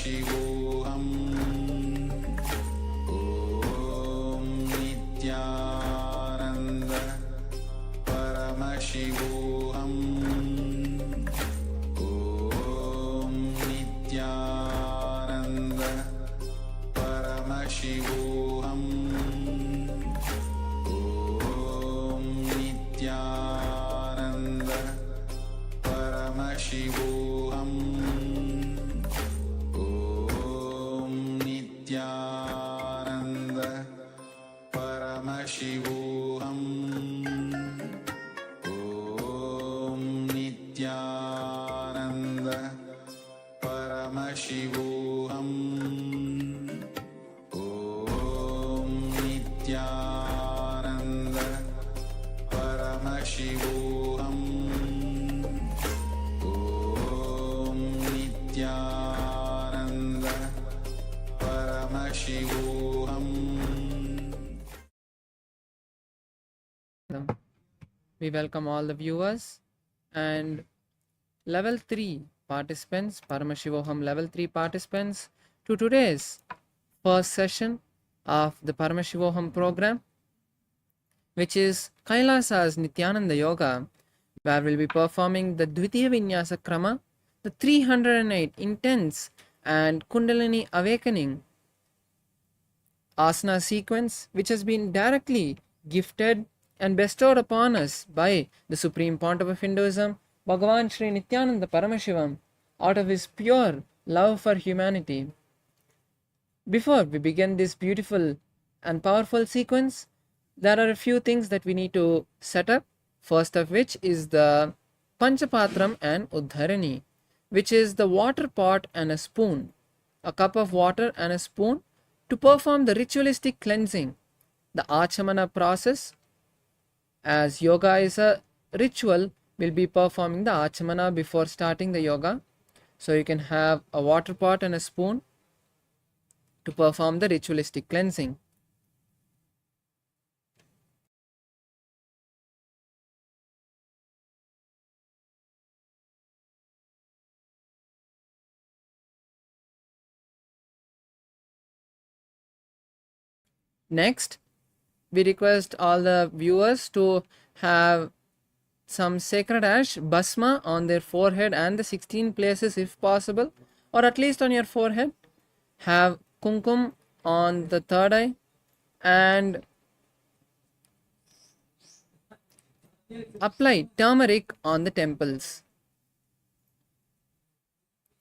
Paramashivoham. Om Nityananda Paramashivoham. Om Nityananda Paramashivoham. Om Nityananda Paramashivoham. Om Nityananda Paramashivoham. Om Nityananda Paramashivoham. Om Nityananda Paramashivoham. Om Nityananda Paramashivoham. We welcome all the viewers and level 3 participants, Paramashivoham level 3 participants, to today's first session of the Paramashivoham program, which is Kailasa's Nityananda Yoga, where we'll be performing the Dvitiya Vinyasa Krama, the 308 intense and Kundalini awakening asana sequence, which has been directly gifted and bestowed upon us by the Supreme Pontiff of Hinduism, Bhagavan Sri Nityananda Paramashivam, out of his pure love for humanity. Before we begin this beautiful and powerful sequence, there are a few things that we need to set up. First of which is the Panchapatram and Uddharani, which is the water pot and a spoon, a cup of water and a spoon, to perform the ritualistic cleansing, the Achamana process. As yoga is a ritual, we'll be performing the Achamana before starting the yoga. So you can have a water pot and a spoon to perform the ritualistic cleansing. Next, we request all the viewers to have some sacred ash, bhasma, on their forehead and the 16 places if possible, or at least on your forehead. Have kumkum on the third eye, and apply turmeric on the temples.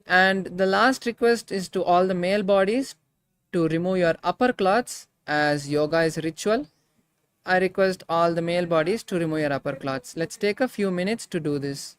And the last request is to all the male bodies to remove your upper cloths, as yoga is ritual. I request all the male bodies to remove your upper cloths. Let's take a few minutes to do this.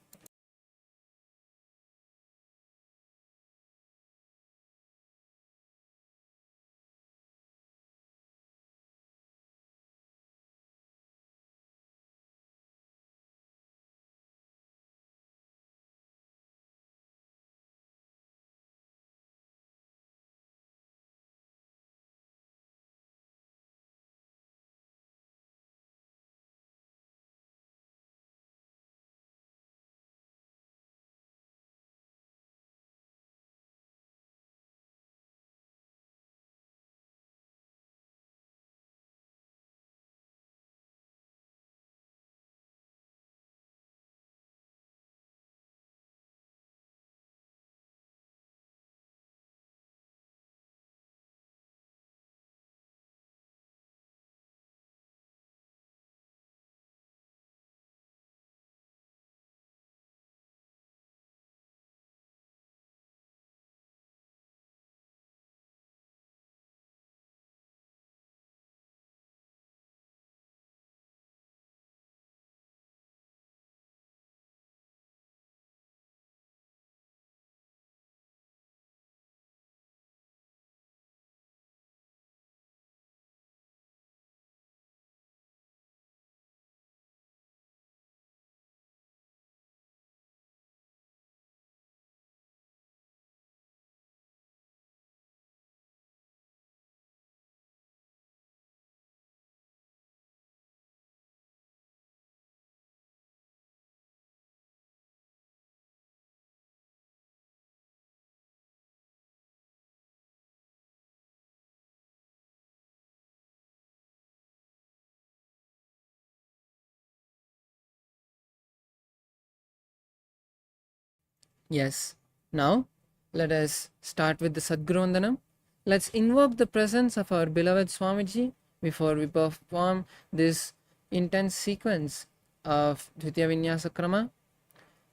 Yes. Now, let us start with the Sadguru Vandanam. Let's invoke the presence of our beloved Swamiji before we perform this intense sequence of Dvitiya Vinyasa Krama.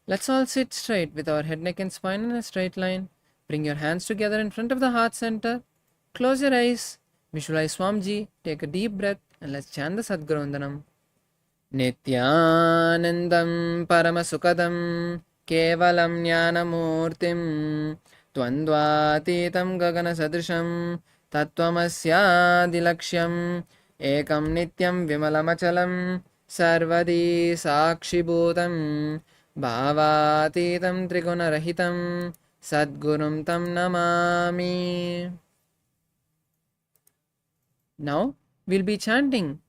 Let's all sit straight with our head, neck, and spine in a straight line. Bring your hands together in front of the heart center. Close your eyes. Visualize Swamiji. Take a deep breath and let's chant the Sadguru Vandanam. नित्यानन्दं परमसुखदं केवलं ज्ञानमूर्तिं द्वन्द्वातीतं गगनसदृशं तत्त्वमस्यादिलक्ष्यम् एकं नित्यं विमलमचलं सर्वदी साक्षिभूतं भावातीतं त्रिगुणरहितं सद्गुरुं तं Namami. Now we'll be chanting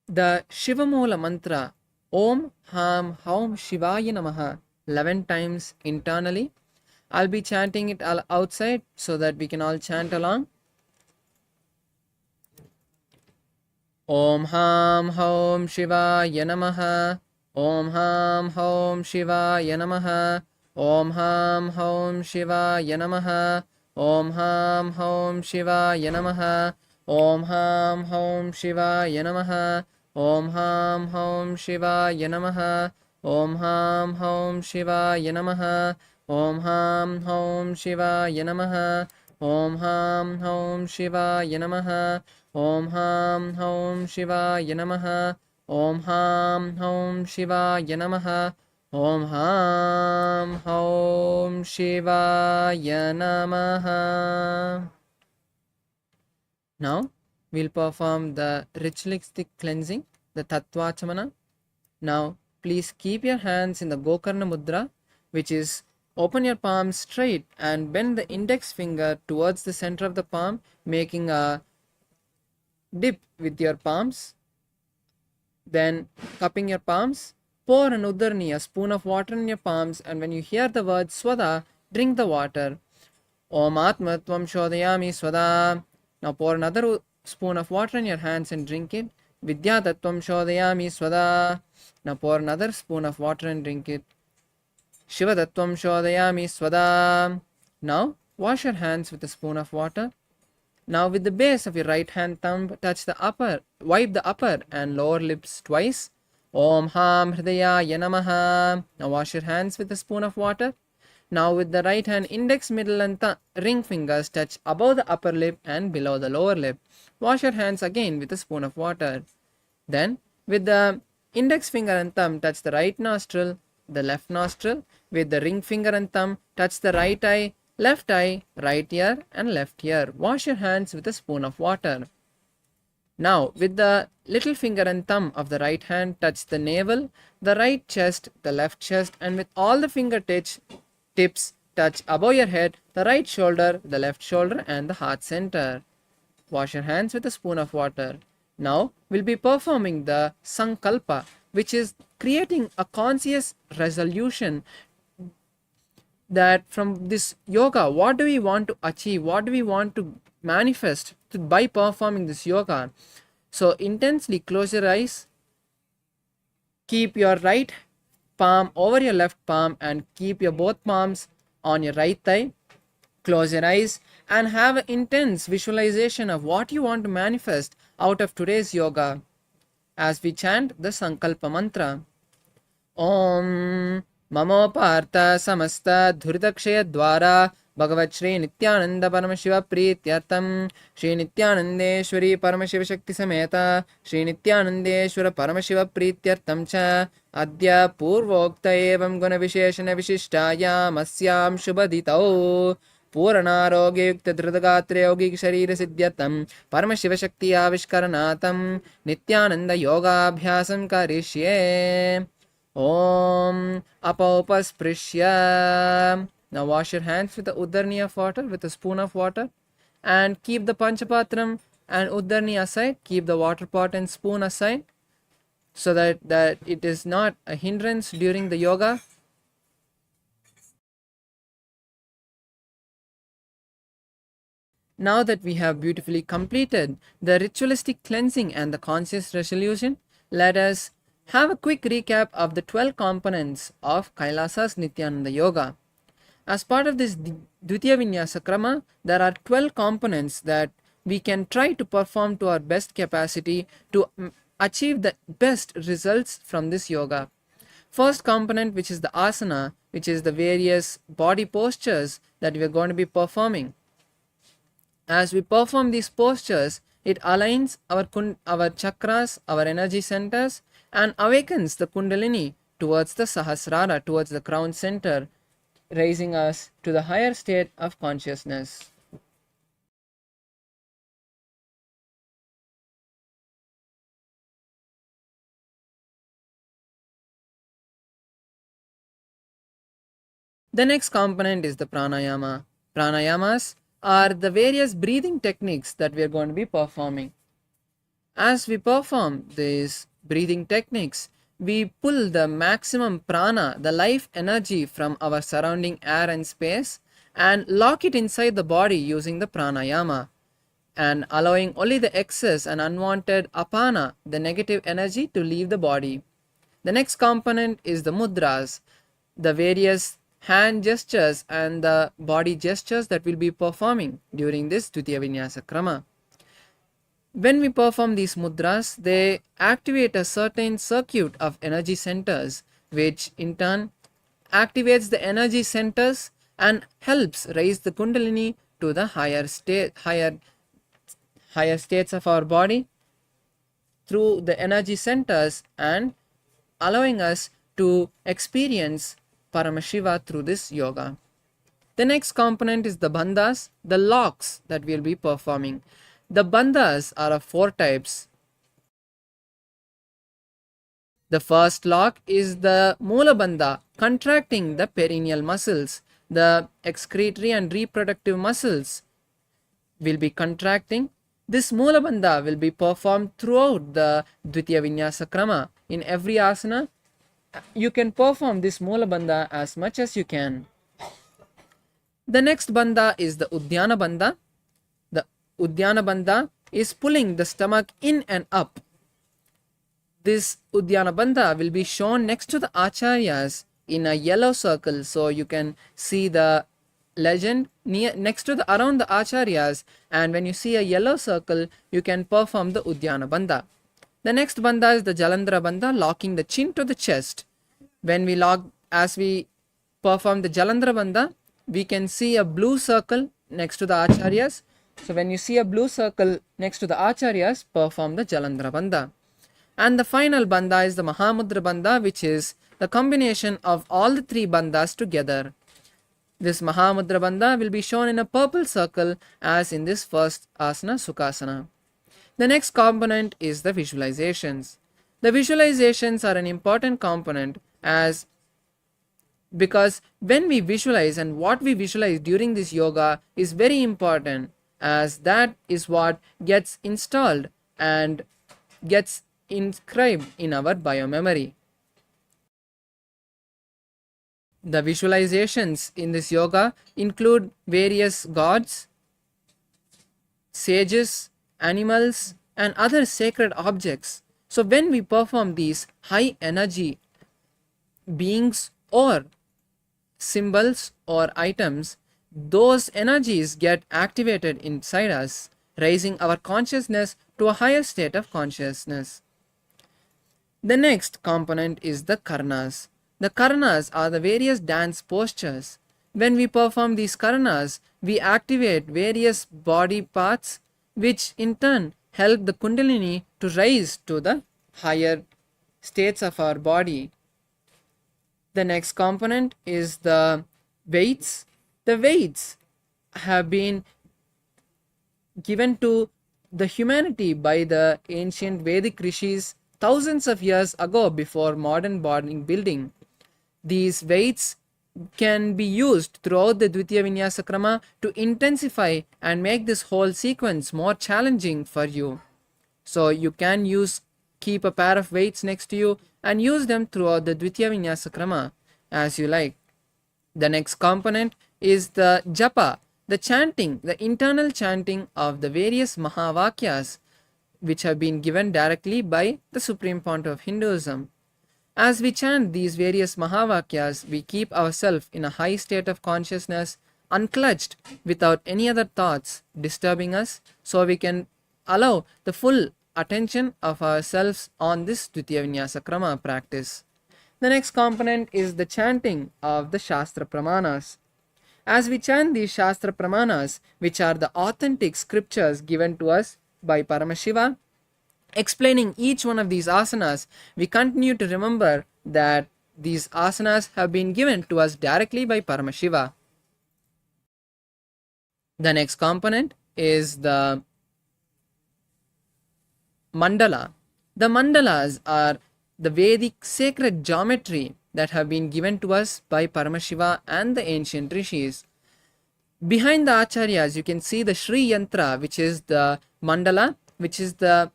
the Shivamoola mantra Om Ham Haum Shivaya Namaha 11 times internally. I'll be chanting it outside so that we can all chant along. Om Ham Haum Shivaya Namaha. Om Ham Haum Shivaya Namaha. Om Ham Haum Shivaya Namaha. Om Ham Haum Shivaya Namaha. Om Ham Haum Shivaya Namaha. Om Ham Haum Shivaya Namaha. Om Ham Haum Shivaya Namaha. Om Ham Haum Shivaya Namaha. Om Ham Haum Shivaya Namaha. Om Ham Haum Shivaya Namaha. Om Ham Haum Shivaya Namaha. Om Ham Haum Shivaya Namaha. Now we'll perform the ritualistic cleansing, the Tattvachamana. Now please keep your hands in the Gokarna Mudra, which is open your palms straight and bend the index finger towards the center of the palm, making a dip with your palms. Then cupping your palms, pour an Udarni, a spoon of water in your palms, and when you hear the word Swada, drink the water. Om Atmatvam Shodayami Swada. Now pour another spoon of water in your hands and drink it. Vidya Tattvam Shodayami Swada. Now pour another spoon of water and drink it. Shiva Tattvam Shodayami Swada. Now wash your hands with a spoon of water. Now with the base of your right hand thumb, touch the upper, wipe the upper and lower lips twice. Om Ham Hridayaya Namaha. Now wash your hands with a spoon of water. Now with the right hand index, middle and ring fingers touch above the upper lip and below the lower lip. Wash your hands again with a spoon of water. Then with the index finger and thumb touch the right nostril, the left nostril. With the ring finger and thumb touch the right eye, right ear and left ear. Wash your hands with a spoon of water. Now with the little finger and thumb of the right hand touch the navel, the right chest, the left chest, and with all the fingertips touch above your head, the right shoulder, the left shoulder, and the heart center. Wash your hands with a spoon of water. Now we'll be performing the sankalpa, which is creating a conscious resolution that from this yoga, what do we want to achieve? What do we want to manifest by performing this yoga? So intensely close your eyes. Keep your right palm over your left palm and keep your both palms on your right thigh. Close your eyes and have an intense visualization of what you want to manifest out of today's yoga as we chant the Sankalpa mantra. Om Mamopartha Samasta Dhuritakshaya Dwara Bhagavat Shri Nityananda Paramashiva Prityartam Shri Nityanandeshwari Paramashiva Shakti Sameta Shri Nityanandeshwara Paramashiva Prityartam Cha Adya Purvokta Evam Guna Visheshana Vishishtayam Asyam Shubhaditao पूर्णारोग्ययुक्त धृतगात्र यौगिक शरीर सिद्ध्यर्थम परमशिव शक्ति आविष्करणार्थम नित्यानंद योगाभ्यासं करिष्ये. Om Apaupasprisya. Now wash your hands with the Udarni of water, with a spoon of water, and keep the Panchapatram and Udarni aside. Keep the water pot and spoon aside so that it is not a hindrance during the yoga. Now that we have beautifully completed the ritualistic cleansing and the conscious resolution, let us have a quick recap of the 12 components of Kailasa's Nityananda Yoga. As part of this Dvitiya Vinyasa Krama, there are 12 components that we can try to perform to our best capacity to achieve the best results from this yoga. First component, which is the asana, which is the various body postures that we are going to be performing. As we perform these postures, it aligns our chakras, our energy centers, and awakens the kundalini towards the sahasrara, towards the crown center, raising us to the higher state of consciousness. The next component is the pranayama. Pranayamas are the various breathing techniques that we are going to be performing. As we perform these breathing techniques, we pull the maximum prana, the life energy, from our surrounding air and space and lock it inside the body using the pranayama, and allowing only the excess and unwanted apana, the negative energy, to leave the body. The next component is the mudras, the various hand gestures and the body gestures that we'll be performing during this Dvitiya Vinyasa Krama. When we perform these mudras, they activate a certain circuit of energy centers, which in turn activates the energy centers and helps raise the kundalini to the higher states of our body through the energy centers, and allowing us to experience Paramashiva through this yoga. The next component is the bandhas, the locks that we'll be performing. The bandhas are of 4 types. The first lock is the Mula Bandha, contracting the perineal muscles. The excretory and reproductive muscles will be contracting. This Mula Bandha will be performed throughout the Dvitiya Vinyasa Krama. In every asana, you can perform this Mula Bandha as much as you can. The next bandha is the Uddiyana Bandha. The Uddiyana Bandha is pulling the stomach in and up. This Uddiyana Bandha will be shown next to the acharyas in a yellow circle, so you can see the legend next to around the acharyas, and when you see a yellow circle, you can perform the Uddiyana Bandha. The next bandha is the Jalandhara Bandha, locking the chin to the chest. As we perform the Jalandhara Bandha, we can see a blue circle next to the acharyas. So when you see a blue circle next to the acharyas, perform the Jalandhara Bandha. And the final bandha is the Mahamudra Bandha, which is the combination of all the 3 bandhas together. This Mahamudra Bandha will be shown in a purple circle as in this first asana, Sukhasana. The next component is the visualizations. The visualizations are an important component because when we visualize, and what we visualize during this yoga is very important, as that is what gets installed and gets inscribed in our biomemory. The visualizations in this yoga include various gods, sages, animals, and other sacred objects. So when we perform these high energy beings or symbols or items, those energies get activated inside us, raising our consciousness to a higher state of consciousness. The next component is the karnas. The karnas are the various dance postures. When we perform these karnas, we activate various body parts, which in turn help the kundalini to rise to the higher states of our body. The next component is the weights. The weights have been given to the humanity by the ancient Vedic rishis thousands of years ago, before modern bodybuilding. These weights can be used throughout the Dvitiya Vinyasa Krama to intensify and make this whole sequence more challenging for you. So you can keep a pair of weights next to you and use them throughout the Dvitiya Vinyasa Krama as you like. The next component is the japa, the chanting, the internal chanting of the various mahavakyas, which have been given directly by the Supreme Fount of Hinduism. As we chant these various Mahavakyas, we keep ourselves in a high state of consciousness, unclutched, without any other thoughts disturbing us, so we can allow the full attention of ourselves on this Dvitiya Vinyasa Krama practice. The next component is the chanting of the Shastra Pramanas. As we chant these Shastra Pramanas, which are the authentic scriptures given to us by Paramashiva, explaining each one of these asanas, we continue to remember that these asanas have been given to us directly by Paramashiva. The next component is the mandala. The mandalas are the Vedic sacred geometry that have been given to us by Paramashiva and the ancient rishis. Behind the acharyas, you can see the Shri Yantra, which is the mandala, which is the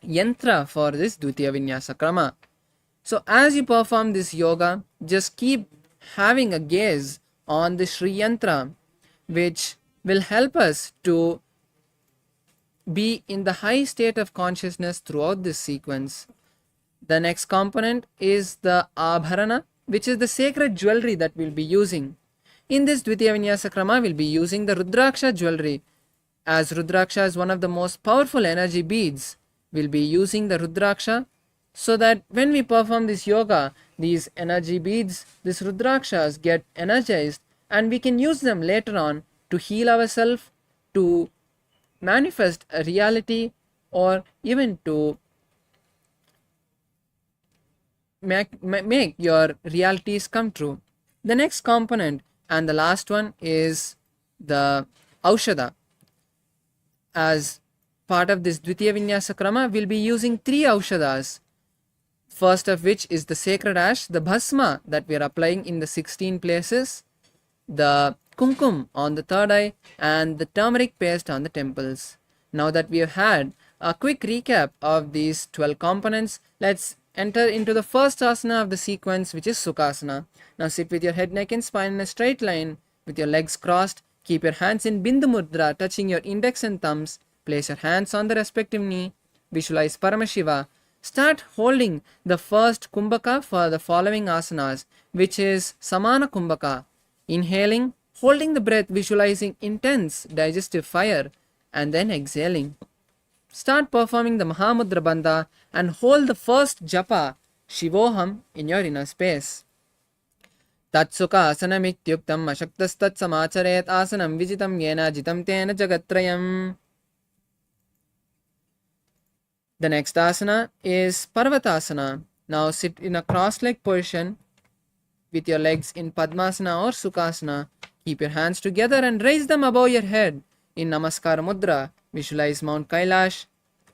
yantra for this Dvitiya Vinyasa Krama. So as you perform this yoga, just keep having a gaze on the Shri Yantra, which will help us to be in the high state of consciousness throughout this sequence. The next component is the abharana, which is the sacred jewelry that we'll be using. In this Dvitiya Vinyasa Krama, we'll be using the Rudraksha jewelry. As Rudraksha is one of the most powerful energy beads, we'll be using the Rudraksha so that when we perform this yoga, these energy beads, these Rudrakshas get energized and we can use them later on to heal ourselves, to manifest a reality, or even to make your realities come true. The next component and the last one is the Aushada. As part of this Dvitiya Vinyasa Krama, we'll be using 3 Aushadas. First of which is the sacred ash, the bhasma that we are applying in the 16 places, the kumkum on the third eye, and the turmeric paste on the temples. Now that we have had a quick recap of these 12 components, let's enter into the first asana of the sequence, which is Sukhasana. Now sit with your head, neck and spine in a straight line with your legs crossed. Keep your hands in Bindu Mudra, touching your index and thumbs. Place your hands on the respective knee. Visualize Paramashiva. Start holding the first Kumbhaka for the following asanas, which is Samana Kumbhaka. Inhaling, holding the breath, visualizing intense digestive fire, and then exhaling. Start performing the Mahamudra Bandha and hold the first japa, Shivoham, in your inner space. Tatsukha asanam ityuktam ashaktastat samacharet asanam vijitam yena jitam tena jagatrayam. The next asana is Parvatasana. Now sit in a cross-leg position with your legs in Padmasana or Sukhasana. Keep your hands together and raise them above your head in Namaskar Mudra. Visualize Mount Kailash.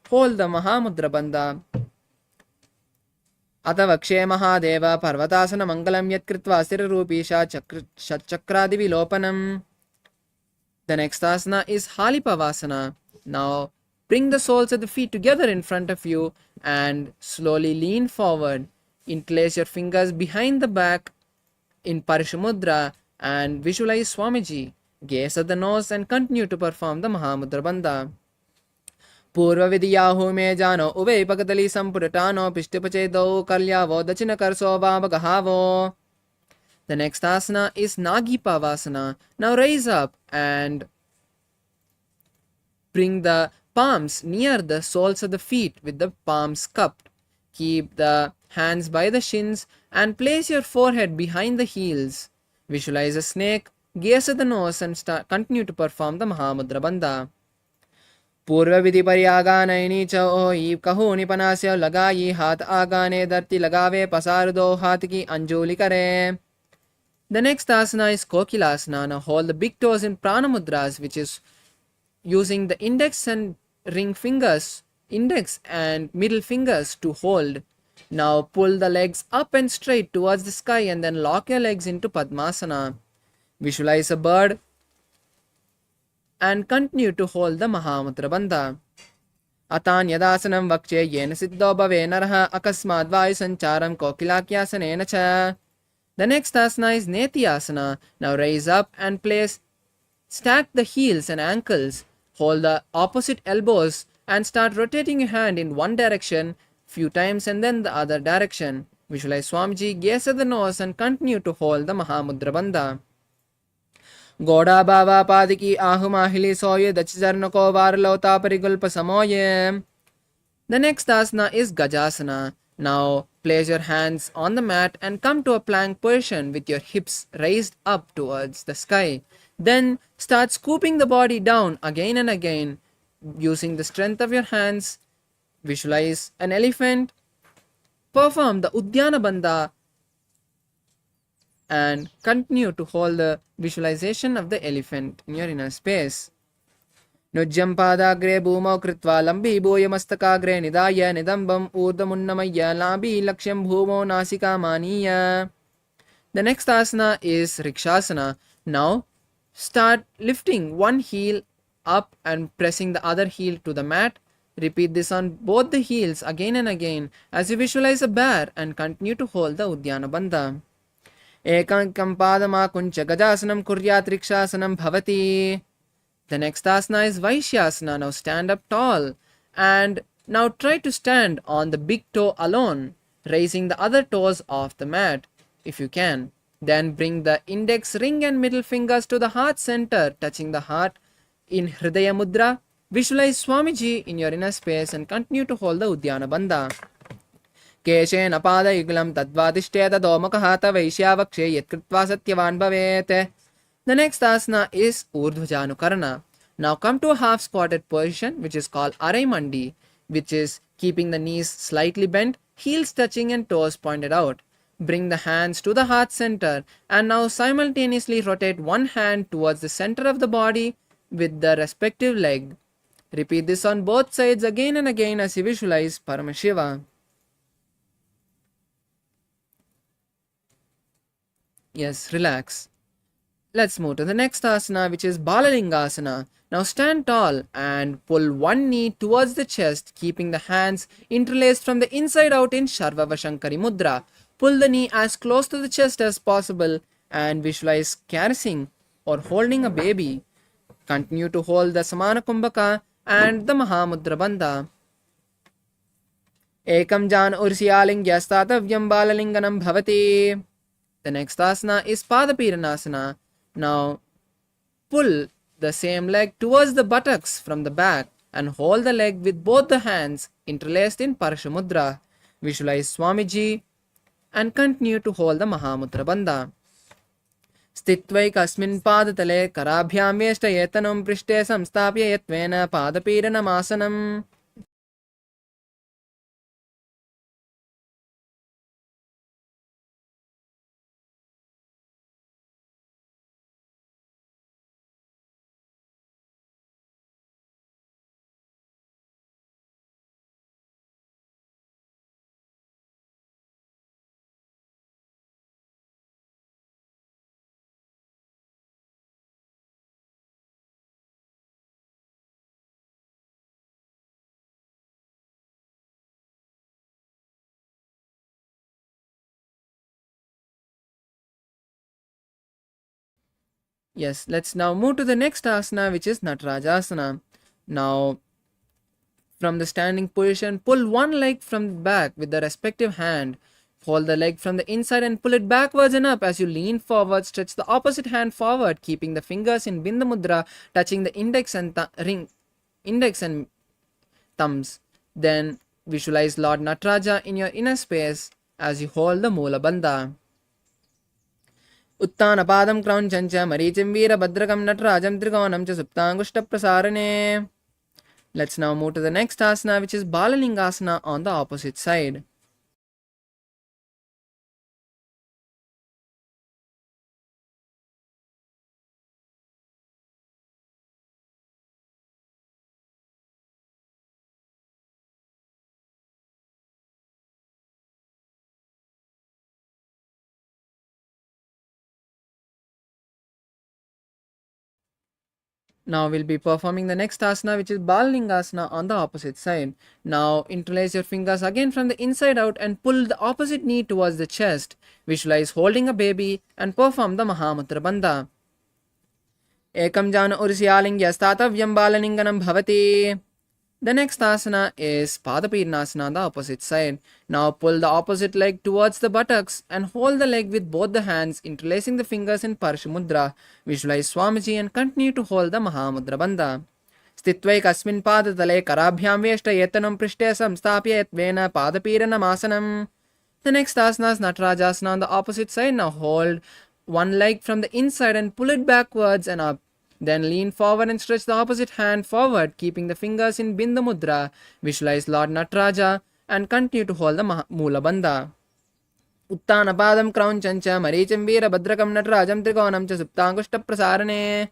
Hold the Mahamudra Bandha. Atavakshe Mahadeva Parvatasana Mangalam Yat Kritva Sthirarupisha Chakradi Vilopanam. The next asana is Halipavasana. Now bring the soles of the feet together in front of you and slowly lean forward. Interlace your fingers behind the back in Parishamudra and visualize Swamiji. Gaze at the nose and continue to perform the Mahamudra Bandha. Purva Vidiyahu me jano uve pagatali sampuratano pishtipachedo kalyavo dachina karso vabagahavo. The next asana is Nagipavasana. Now raise up and bring the palms near the soles of the feet with the palms cupped. Keep the hands by the shins and place your forehead behind the heels. Visualize a snake, gaze at the nose and continue to perform the Mahamudra Bandha. Purva Vidhi Paryaganaini Chao Eve Kahuni Panasya Lagayi Hat Agane Darti Lagave Pasardo Hatki Anjuli Kare. The next asana is Kokilasana. Now hold the big toes in Prana Mudras, which is using the index and ring fingers, index and middle fingers to hold. Now pull the legs up and straight towards the sky and then lock your legs into Padmasana. Visualize a bird and continue to hold the Mahamudra Bandha. Atan yadasanam vakshe yena siddho bhave naraha akasmad vayu sancharam kokilakyasanena cha. The next asana is Neti Asana. Now raise up and stack the heels and ankles. Hold the opposite elbows and start rotating your hand in one direction few times and then the other direction. Visualize Swamiji, gaze at the nose and continue to hold the Mahamudra Bandha. Goda Baba Padiki Ahumahili Soye Dachizarnako Varlota Parigulpa Samoye. The next asana is Gajasana. Now place your hands on the mat and come to a plank position with your hips raised up towards the sky. Then start scooping the body down again and again using the strength of your hands. Visualize an elephant. Perform the Udyana Bandha and continue to hold the visualization of the elephant in your inner space. Nujjam padagre bhumau kritva lambi bhoya mastakagre nidaya nidambam urdhamunnamaya lambi lakshyam bhumau nasika maniya. The next asana is Rikshasana. Now start lifting one heel up and pressing the other heel to the mat. Repeat this on both the heels again and again as you visualize a bear and continue to hold the Udyana Bandha. Ekankam padama kuncha gajasanam kuryat rikshasanam bhavati. The next asana is Vaishyasana. Now stand up tall and now try to stand on the big toe alone, raising the other toes off the mat if you can. Then bring the index, ring and middle fingers to the heart center, touching the heart in Hridaya Mudra. Visualize Swamiji in your inner space and continue to hold the Udyana Bandha. Keshena pada yugulam tadvadishteta domakahata vaishyavakshe yatkritva satyavan bhavet. The next asana is Urdhvajanukarana. Now come to a half squatted position which is called Arai Mandi, which is keeping the knees slightly bent, heels touching and toes pointed out. Bring the hands to the heart center and now simultaneously rotate one hand towards the center of the body with the respective leg. Repeat this on both sides again and again as you visualize Paramashiva. Yes, relax. Let's move to the next asana which is Balalingasana. Now stand tall and pull one knee towards the chest, keeping the hands interlaced from the inside out in Sharvavashankari Mudra. Pull the knee as close to the chest as possible and visualize caressing or holding a baby. Continue to hold the Samana Kumbhaka and the Mahamudra Bandha. Ekam jan ursiyalingya statavyam balalinganam bhavati. The next asana is Padapiranasana. Now pull the same leg towards the buttocks from the back and hold the leg with both the hands interlaced in Parashamudra. Visualize Swamiji and continue to hold the Mahamudra Bandha. Sthitvai kasmin padatale karabhyam yeshtayetanam prishte samstapya yatvena padapiranamasana. Yes, let's now move to the next asana which is Natarajasana. Now from the standing position, pull one leg from the back with the respective hand. Hold the leg from the inside and pull it backwards and up as you lean forward. Stretch the opposite hand forward, keeping the fingers in Bindu Mudra, touching the index and thumbs. Then visualize Lord Nataraja in your inner space as you hold the Moola Bandha. Uttana Padam Kraunchancha Marichim Veera Bhadrakam Natarajam Trigonam Cha Suptangushta Prasarane. Let's now move to the next asana which is Balalingasana on the opposite side. Now we'll be performing the next asana which is Balalingasana on the opposite side. Now interlace your fingers again from the inside out and pull the opposite knee towards the chest. Visualize holding a baby and perform the Mahamudra Bandha. Ekam jana ursyalingyastatavyam balalinganam bhavati. The next asana is Padapirnasana on the opposite side. Now pull the opposite leg towards the buttocks and hold the leg with both the hands, interlacing the fingers in Parashimudra. Visualize Swamiji and continue to hold the Mahamudra Bandha. स्थित्वैकस्मिन् पादतले कराभ्यां वेष्टयेतनं पृष्ठे संस्थाप्य यत्वेन पादपीडनमासनम्. The next asana is Natarajasana on the opposite side. Now hold one leg from the inside and pull it backwards and up. Then lean forward and stretch the opposite hand forward, keeping the fingers in Bindu Mudra. Visualize Lord Nataraja and continue to hold the Mula Bandha. Uttanapadam Kraunchancha Maricham Veera Bhadrakam Natarajam Trikonam Cha Suptangushta Prasarane.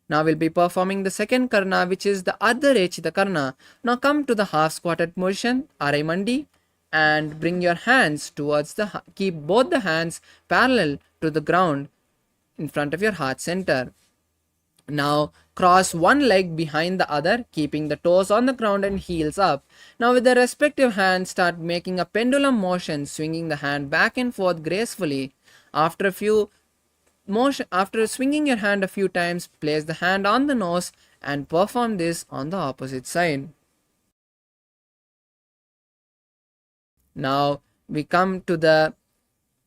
Now we'll be performing the second karna, which is the Ardha Rechita karna. Now come to the half squatted position, Arai Mandi, and bring your hands towards keep both the hands parallel to the ground in front of your heart center. Now cross one leg behind the other, keeping the toes on the ground and heels up. Now with the respective hands, start making a pendulum motion, swinging the hand back and forth gracefully. After swinging your hand a few times, place the hand on the nose and perform this on the opposite side. Now we come to the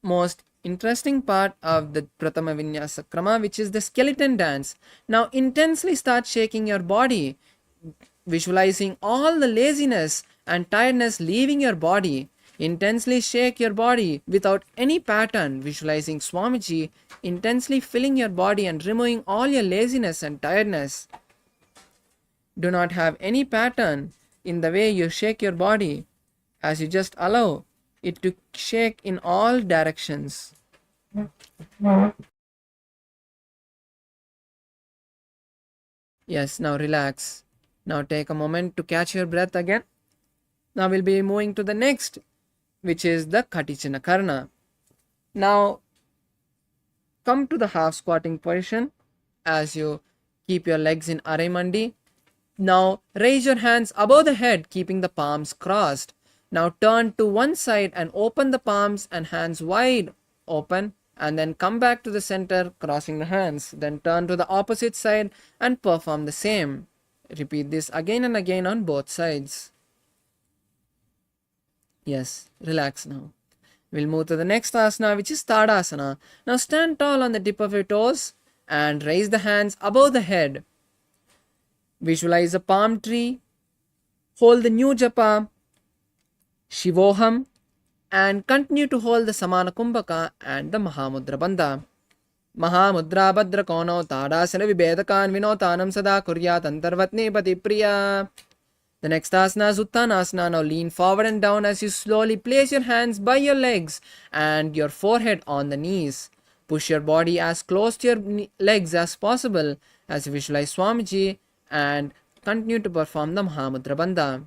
most interesting part of the Prathama Vinyasa Krama, which is the skeleton dance. Now intensely start shaking your body, visualizing all the laziness and tiredness leaving your body. Intensely shake your body without any pattern, visualizing Swamiji intensely filling your body and removing all your laziness and tiredness. Do not have any pattern in the way you shake your body, as you just allow it to shake in all directions. Yes, now relax. Now take a moment to catch your breath again. Now we'll be moving to the next, which is the Katichana Karna. Now come to the half squatting position as you keep your legs in Arai Mandi. Now raise your hands above the head, keeping the palms crossed. Now turn to one side and open the palms and hands wide open, and then come back to the center, crossing the hands. Then turn to the opposite side and perform the same. Repeat this again and again on both sides. Yes, relax now. We'll move to the next asana, which is Tadasana. Now stand tall on the tip of your toes and raise the hands above the head. Visualize a palm tree. Hold the new japa, Shivoham, and continue to hold the Samana Kumbhaka and the Mahamudra Bandha. Mahamudra Badra Kono Tadasana Vibhedakan Vinotanam Sada Kuryat Antarvatne Pati Priya. The next asana is Uttanasana. Now lean forward and down as you slowly place your hands by your legs and your forehead on the knees. Push your body as close to your legs as possible as you visualize Swamiji and continue to perform the Mahamudra Bandha.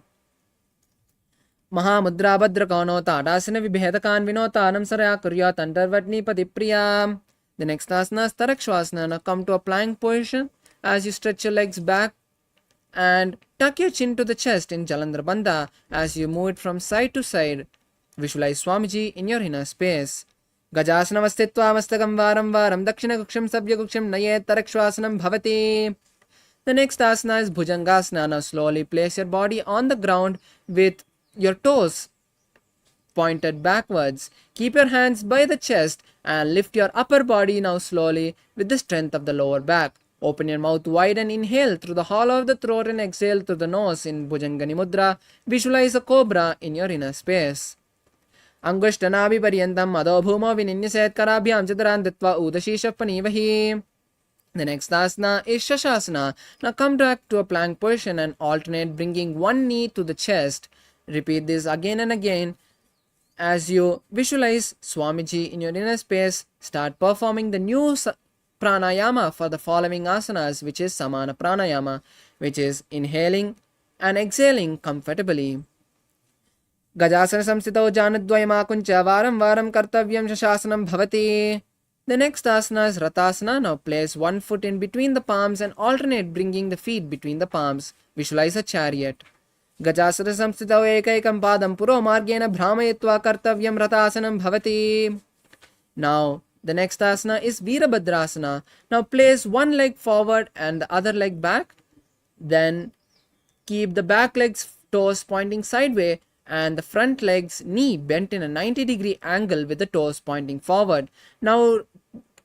Mahamudra Bhadrakono Tadasana Vibhedakan Vinotanam Saraya Kuryat Antarvatni Padipriya. The next asana is Tarakshvasana. Now come to a plank position as you stretch your legs back and tuck your chin to the chest in Jalandhara Bandha as you move it from side to side. Visualize Swamiji in your inner space. Gajasana Vastitva Mastakam Varam Varam Dakshina Kuksham Sabya Kuksham Nayet Tarakshvasanam Bhavati. The next asana is Bhujangasana. Now slowly place your body on the ground with your toes pointed backwards. Keep your hands by the chest and lift your upper body now slowly with the strength of the lower back. Open your mouth wide and inhale through the hollow of the throat and exhale through the nose in Bhujangani Mudra. Visualize a cobra in your inner space. Angushtanabhi Paryantam Madho Bhumo Vininyaset Karabhyam Chadaran Ditva Udashisha Panivahi. The next asana is Shashasana. Now come back to a plank position and alternate, bringing one knee to the chest. Repeat this again and again. As you visualize Swamiji in your inner space, start performing the new pranayama for the following asanas, which is Samana Pranayama, which is inhaling and exhaling comfortably. Gajasana Samstito Janadvayama Kuncha Varam Varam Kartavyam Shashasanam Bhavati. The next asana is Ratasana. Now place one foot in between the palms and alternate, bringing the feet between the palms. Visualize a chariot. Gajasana Samstito Ekaikam Padam Puro Margena Brahmayatva Kartavyam Ratasanam Bhavati. Now the next asana is Virabhadrasana. Now place one leg forward and the other leg back. Then keep the back legs toes pointing sideways and the front legs knee bent in a 90-degree angle with the toes pointing forward. Now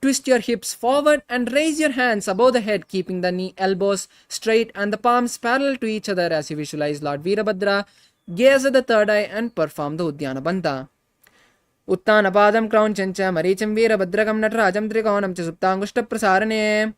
twist your hips forward and raise your hands above the head, keeping the knee elbows straight and the palms parallel to each other as you visualize Lord Veerabhadra. Gaze at the third eye and perform the Uddiyana Bandha. Uttanapadam Krauncha Maricham Veerabhadrakam Natarajam Trikonam Cha Suptangushta Prasarane.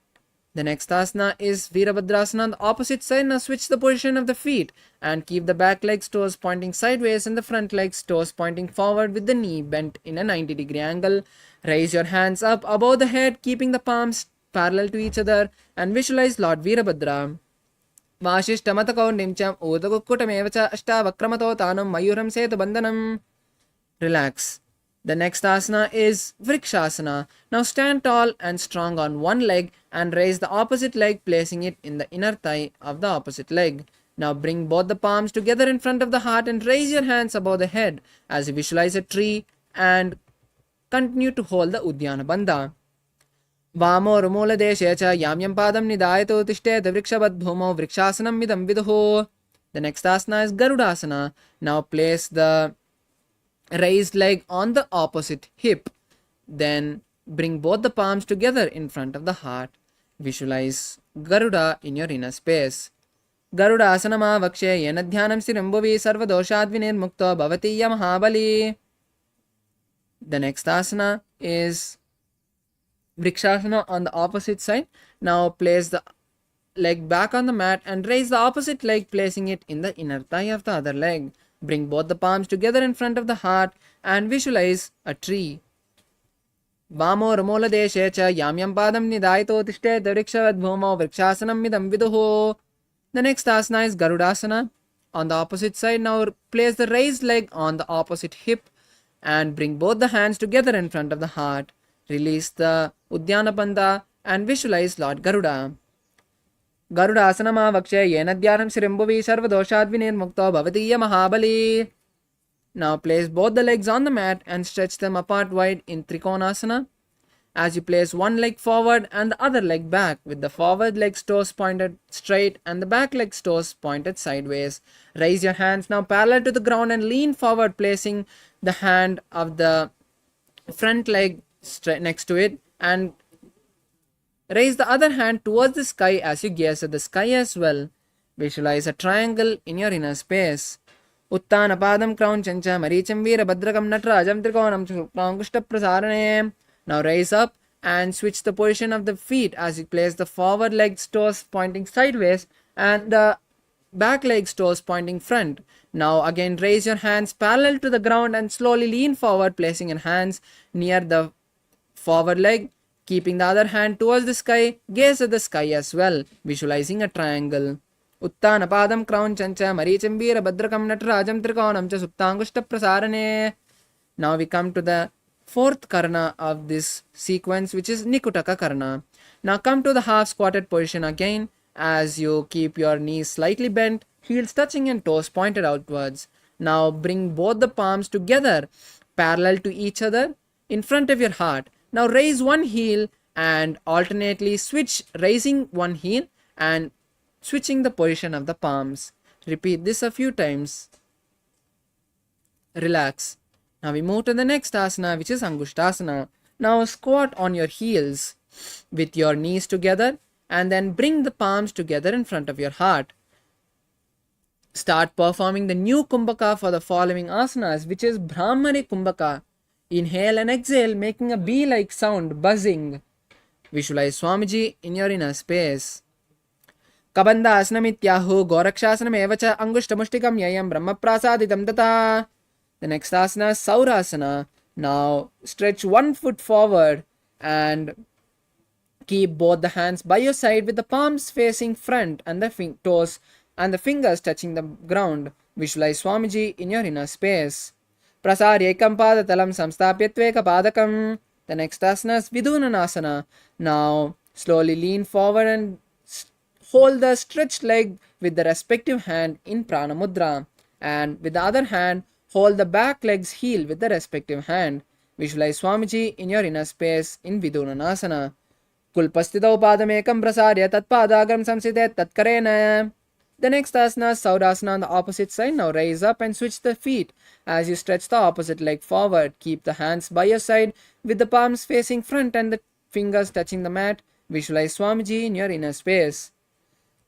The next asana is Veerabhadrasana on the opposite side. Now switch the position of the feet and keep the back legs toes pointing sideways and the front legs toes pointing forward with the knee bent in a 90-degree angle. Raise your hands up above the head, keeping the palms parallel to each other, and visualize Lord Veerabhadra. Vashishtamatakondimcham udakukkutameva ashtavakramato tanam mayuram setu bandhanam. Relax. The next asana is Vrikshasana. Now stand tall and strong on one leg and raise the opposite leg, placing it in the inner thigh of the opposite leg. Now bring both the palms together in front of the heart and raise your hands above the head as you visualize a tree and continue to hold the Uddiyana Bandha. Vamo Rumula Deshecha Yamyam Padam Nidayato Tishtet Vrikshabad Bhumo Vrikshasanam Midam Viduho. The next asana is Garudasana. Now place the raised leg on the opposite hip. Then bring both the palms together in front of the heart. Visualize Garuda in your inner space. Garuda asanama vakshe yena dhyanam sirambuvi sarva doshadvinir mukto bhavati mahabali. The next asana is Vrikshasana on the opposite side. Now place the leg back on the mat and raise the opposite leg, placing it in the inner thigh of the other leg. Bring both the palms together in front of the heart and visualize a tree. Vamo Ramola Deshecha Yamyam Padam Nidaito Tishtet Vrikshavat Bhumo Vrikshasanam Midam Viduho. The next asana is Garudasana. On the opposite side, now place the raised leg on the opposite hip and bring both the hands together in front of the heart. Release the Uddiyana Bandha and visualize Lord Garuda. Garuda asanama vakshe yena dhyanam sirimbuvi sarva doshadvinir mukto bhavati mahabali. Now place both the legs on the mat and stretch them apart wide in Trikonasana. As you place one leg forward and the other leg back, with the forward leg's toes pointed straight and the back leg's toes pointed sideways. Raise your hands now parallel to the ground and lean forward, placing the hand of the front leg next to it, and raise the other hand towards the sky as you gaze at the sky as well. Visualize a triangle in your inner space. Uttana Padam Crown Chancha Maricham Veerabhadrakam Natarajam Trikonam Chuptangushta Prasarane. Now raise up and switch the position of the feet as you place the forward leg's toes pointing sideways and the back leg's toes pointing front. Now again raise your hands parallel to the ground and slowly lean forward, placing your hands near the forward leg. Keeping the other hand towards the sky, gaze at the sky as well, visualizing a triangle. Uttana Padam Crown Chancha Maricham Veerabhadrakam Natarajam Trikonam Cha Suptangushta Prasarane. Now we come to the fourth karna of this sequence, which is Nikutaka karna. Now come to the half squatted position again as you keep your knees slightly bent, heels touching and toes pointed outwards. Now bring both the palms together parallel to each other in front of your heart. Now raise one heel and alternately switch, raising one heel and switching the position of the palms. Repeat this a few times. Relax. Now we move to the next asana, which is Angushtasana. Now squat on your heels with your knees together and then bring the palms together in front of your heart. Start performing the new Kumbhaka for the following asanas, which is Brahmari Kumbhaka. Inhale and exhale, making a bee-like sound, buzzing. Visualize Swamiji in your inner space. Kabanda asanamityahu gorakshasanam evacha angushtamushtikam yayam brahma prasaditam tata. The next asana is Saurasana. Now stretch one foot forward and keep both the hands by your side with the palms facing front and the toes and the fingers touching the ground. Visualize Swamiji in your inner space. Prasaryekam padatalam samstapyatveka padakam. The next asana is Vidunanasana. Now slowly lean forward and hold the stretched leg with the respective hand in Prana Mudra, and with the other hand hold the back leg's heel with the respective hand. Visualize Swamiji in your inner space in Vidunanasana. Kulpastitau padamekam prasarya tatpadagram samsidet tatkarena. The next asana is Saurasana on the opposite side. Now raise up and switch the feet as you stretch the opposite leg forward. Keep the hands by your side with the palms facing front and the fingers touching the mat. Visualize Swamiji in your inner space.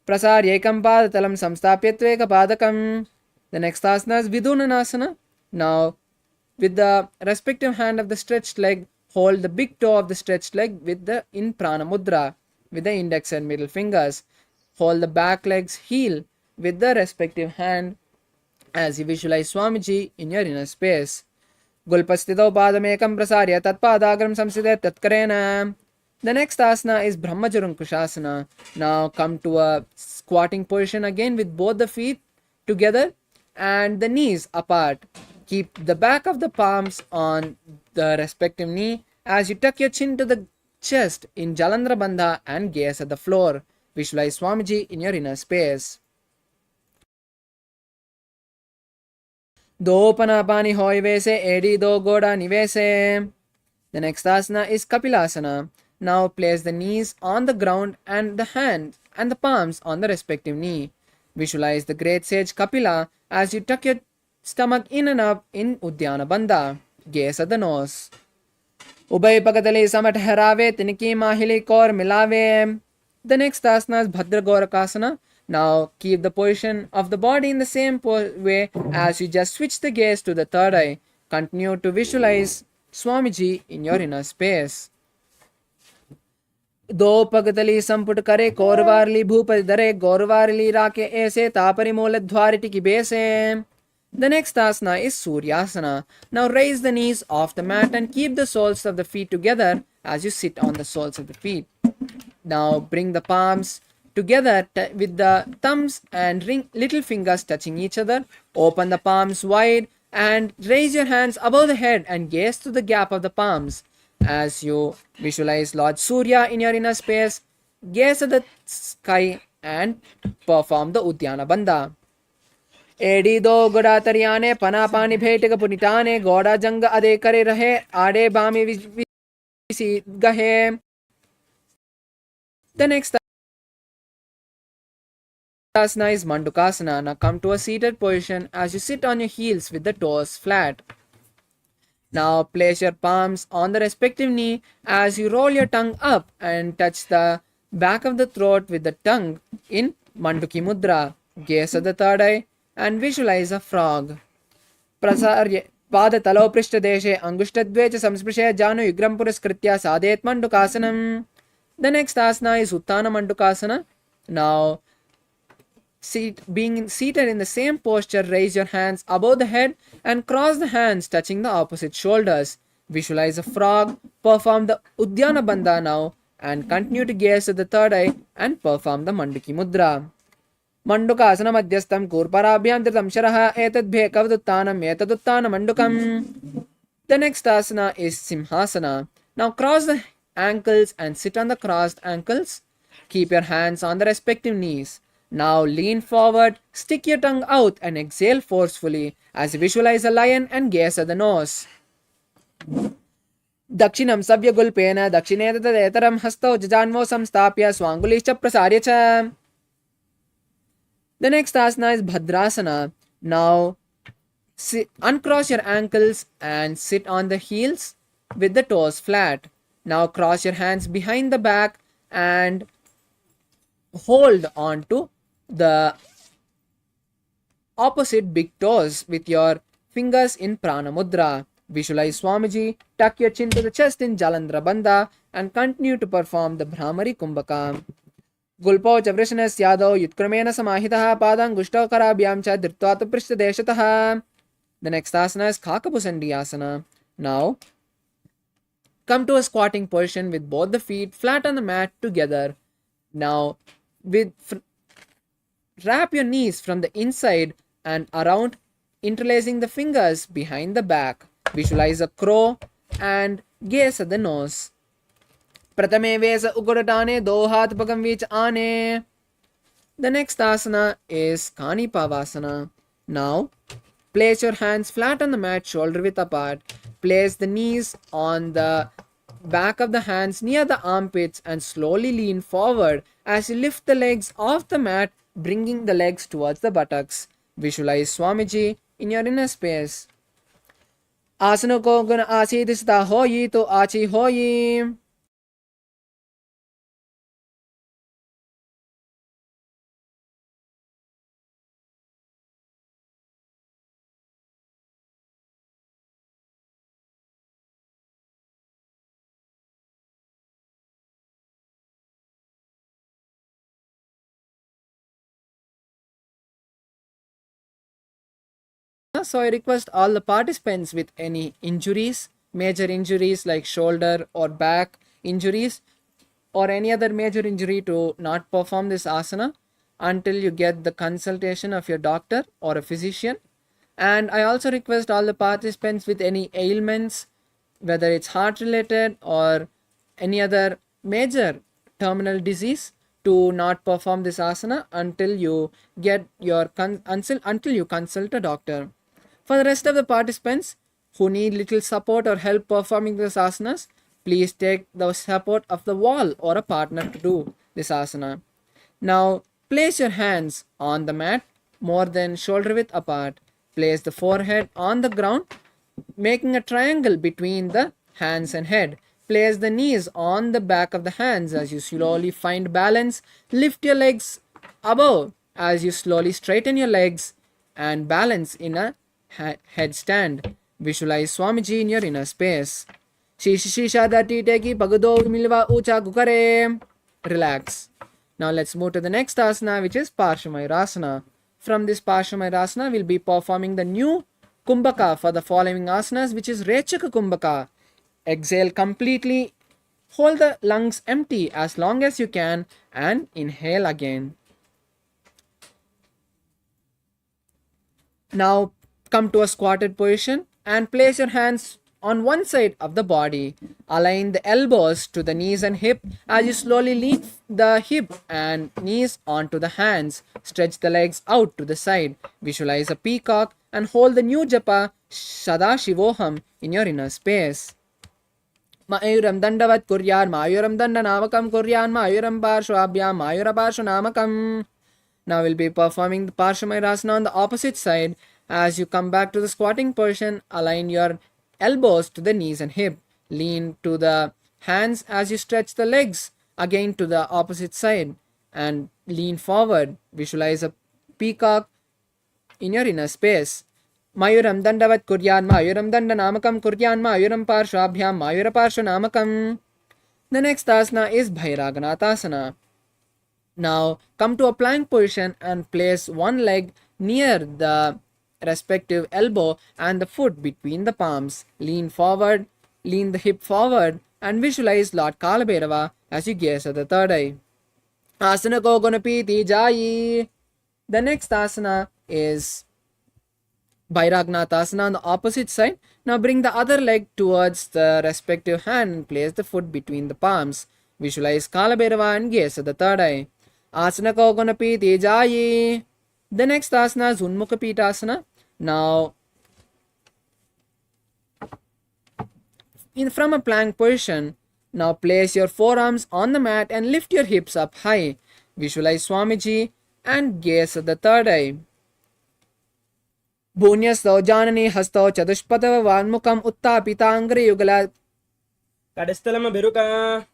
Prasarya ekam padatalam samstapya tveka padakam. The next asana is Vidunanasana. Now, with the respective hand of the stretched leg, hold the big toe of the stretched leg with the in prana mudra with the index and middle fingers. Hold the back leg's heel with the respective hand as you visualize Swamiji in your inner space. Gulpastito padamekam prasarya tatpadagram samside tatkarena. The next asana is Brahmajarunkushasana. Now come to a squatting position again with both the feet together and the knees apart. Keep the back of the palms on the respective knee as you tuck your chin to the chest in Jalandhara Bandha and gaze at the floor. Visualize Swamiji in your inner space. Do panapani hoy vese, edi do goda nivese. The next asana is Kapilasana. Now place the knees on the ground and the hands and the palms on the respective knee. Visualize the great sage Kapila as you tuck your stomach in and up in Udyana Bandha. Gaze at the nose. Ubhay pagatali samat harave tiniki mahili kor milave. The next asana is Bhadra Gorakasana. Now keep the position of the body in the same way as you just switch the gaze to the third eye. Continue to visualize Swamiji in your inner space. दो पगतली संपुट करे कौरवारली भूपति दरे गौरवारली राके ऐसे तापरि मोल ध्वारिटी की बेसे. The next asana is Suryasana. Now raise the knees off the mat and keep the soles of the feet together as you sit on the soles of the feet. Now bring the palms together with the thumbs and little fingers touching each other. Open the palms wide and raise your hands above the head and gaze to the gap of the palms. As you visualize Lord Surya in your inner space, gaze at the sky and perform the Udyana Bandha. Edi do goda tariyane pana pani bhetega punitane goda janga ade kare rahe ade bami visi gahe. The next asana is Mandukasana. Now come to a seated position as you sit on your heels with the toes flat. Now place your palms on the respective knee as you roll your tongue up and touch the back of the throat with the tongue in Manduki Mudra. Gaze at the third eye and visualize a frog. Prasarya pada talo prishta deshe angushtadvecha samsprishe janu yugram puraskritya sadet Mandukasanam. The next asana is Uttana Mandukasana. Now being seated in the same posture, raise your hands above the head and cross the hands touching the opposite shoulders. Visualize a frog, perform the Udyana Bandha now and continue to gaze at the third eye and perform the Manduki Mudra. Mandukasana madhyastam kurparabhyam tritam sharaha etadbhe kavaduttanam etaduttanam mandukam. The next asana is Simhasana. Now cross the ankles and sit on the crossed ankles. Keep your hands on the respective knees. Now lean forward, stick your tongue out and exhale forcefully as you visualize a lion and gaze at the nose. Dakshinam savya gulpena dakshine tadetaram hasto jajanmo samstapya swangulischa prasarya cha. The next asana is Bhadrasana. Now uncross your ankles and sit on the heels with the toes flat. Now cross your hands behind the back and hold on to the opposite big toes with your fingers in Prana Mudra. Visualize Swamiji, tuck your chin to the chest in Jalandhara Bandha and continue to perform the Brahmari Kumbhaka. Gulpo Chavrishnas Yado Yutkramena Samahitaha Padang Gushto Karabhyam Cha Dhritvatu Prishta Deshataha. The next asana is Kakapusandi Asana. Now come to a squatting position with both the feet flat on the mat together. Now wrap your knees from the inside and around, interlacing the fingers behind the back. Visualize a crow and gaze at the nose. Pratame vesa uguratane do hath pagam vich ane. The next asana is Kanipavasana. Now place your hands flat on the mat, shoulder width apart. Place the knees on the back of the hands near the armpits and slowly lean forward as you lift the legs off the mat bringing the legs towards the buttocks. Visualize Swamiji in your inner space. Asana ko guna asi disita hoyi to achi hoyi. So I request all the participants with any injuries, major injuries like shoulder or back injuries, or any other major injury to not perform this asana until you get the consultation of your doctor or a physician. And I also request all the participants with any ailments, whether it's heart related or any other major terminal disease, to not perform this asana until you get your until you consult a doctor. For the rest of the participants who need little support or help performing these asanas, please take the support of the wall or a partner to do this asana. Now place your hands on the mat more than shoulder width apart. Place the forehead on the ground, making a triangle between the hands and head. Place the knees on the back of the hands as you slowly find balance. Lift your legs above as you slowly straighten your legs and balance in a headstand. Visualize Swamiji in your inner space. Shisha dati teki pagado milva ucha gukare. Relax. Now let's move to the next asana, which is Parshamayurasana. From this Parshamayurasana, we'll be performing the new Kumbhaka for the following asanas, which is Rechaka Kumbhaka. Exhale completely, hold the lungs empty as long as you can, and inhale again. Now come to a squatted position and place your hands on one side of the body. Align the elbows to the knees and hip as you slowly lean the hip and knees onto the hands. Stretch the legs out to the side. Visualize a peacock and hold the new japa Sadashivoham in your inner space. Mayuram dandavat kuryar mayuram dandanamakam kuryan mayuram parshvabhyam mayura parshvanamakam. Now we'll be performing the Parshamayurasana on the opposite side. As you come back to the squatting position, align your elbows to the knees and hip. Lean to the hands as you stretch the legs again to the opposite side and lean forward. Visualize a peacock in your inner space. Mayuram dandavat kuryan mayuram dandanamakam kuryan mayuram parshvabhyam mayura parshvanamakam. The next asana is Bhairaganathasana. Now come to a plank position and place one leg near the respective elbow and the foot between the palms. Lean forward, lean the hip forward, and visualize Lord Kalabhairava as you gaze at the third eye. Asana ko gunapiti jayi. The next asana is Bhairaganathasana on the opposite side. Now bring the other leg towards the respective hand and place the foot between the palms. Visualize Kalabhairava and gaze at the third eye. Asana ko gunapiti jayi. The next asana is Unmukha Pitasana. Now, from a plank position, now place your forearms on the mat and lift your hips up high. Visualize Swamiji and gaze at the third eye. Bhunyastau janani hastau chadushpatava vanmukam uttapita angri yugala. Kadestalama beruka.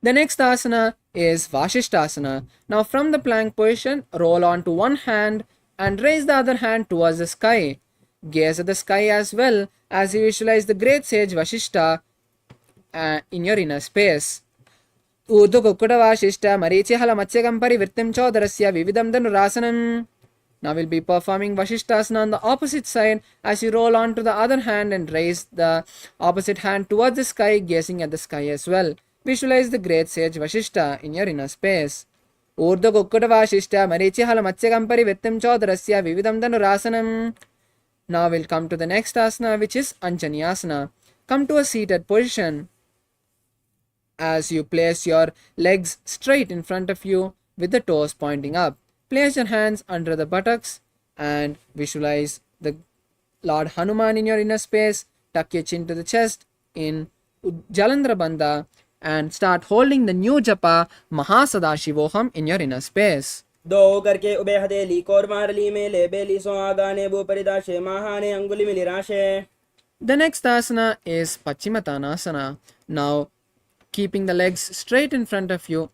The next asana is Vashishtasana. Now from the plank position, roll onto one hand and raise the other hand towards the sky. Gaze at the sky as well as you visualize the great sage Vashishta in your inner space. Urdu Kukuda Vashishta Marichihala Matsyagam Parivirtim Chodarasya Vividam Dhanurasanam. Now we'll be performing Vashishtasana on the opposite side as you roll onto the other hand and raise the opposite hand towards the sky, gazing at the sky as well. Visualize the great sage Vashishta in your inner space. Urdu Kukuda Vashishta Marichihala Matsyagam Parivirtim Chodarasya Vividam Dhanurasanam. Now we'll come to the next asana, which is Anjaneyasana. Come to a seated position as you place your legs straight in front of you with the toes pointing up. Place your hands under the buttocks and visualize the Lord Hanuman in your inner space. Tuck your chin to the chest in Jalandhara Bandha and start holding the new japa Mahasadashivoham in your inner space. दो करके ube हथेली core मारली में ले बेली सो आगाने वो परिदाशे महाने अंगुली मिली राशे. The next asana is Pachimatanasana. Now, keeping the legs straight in front of you,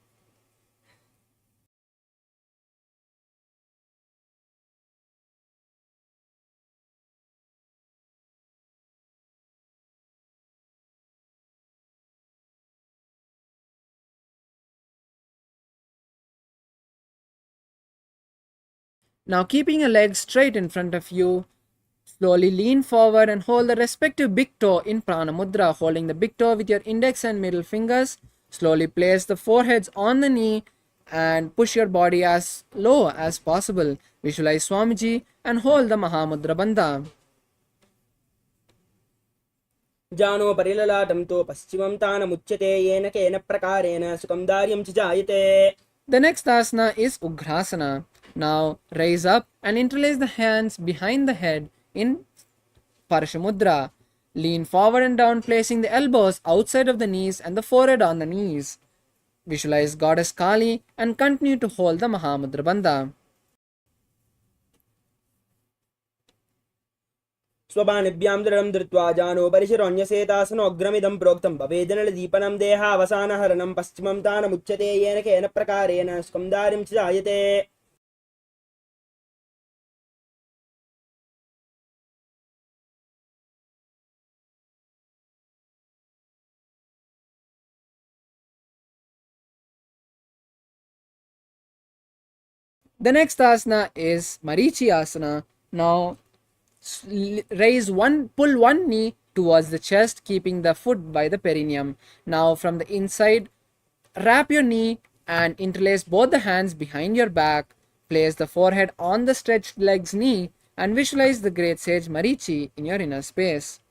now keeping your legs straight in front of you, slowly lean forward and hold the respective big toe in Prana Mudra, holding the big toe with your index and middle fingers. Slowly place the foreheads on the knee and push your body as low as possible. Visualize Swamiji and hold the Mahamudra Bandha. जानो परिललाटं तो पश्चिमं तानमुच्यते येन केन प्रकारेण सुखं दार्यं च जायते. The next asana is Ugrasana. Now raise up and interlace the hands behind the head in Parashamudra. Lean forward and down, placing the elbows outside of the knees and the forehead on the knees. Visualize Goddess Kali and continue to hold the Mahamudra Bandha. स्वबाणभ्यां दृढं धृत्वा जानो परिशिरोऽन्यसेतासनोऽग्रमिदं प्रोक्तं भवेदनलदीपनं देहावसानहरणं पश्चिमं तानमुच्यते येन केन प्रकारेण सुखं दार्यं च जायते. The next asana is Marichi Asana. Now pull one knee towards the chest, keeping the foot by the perineum. Now from the inside, wrap your knee and interlace both the hands behind your back. Place the forehead on the stretched leg's knee and visualize the great sage Marichi in your inner space.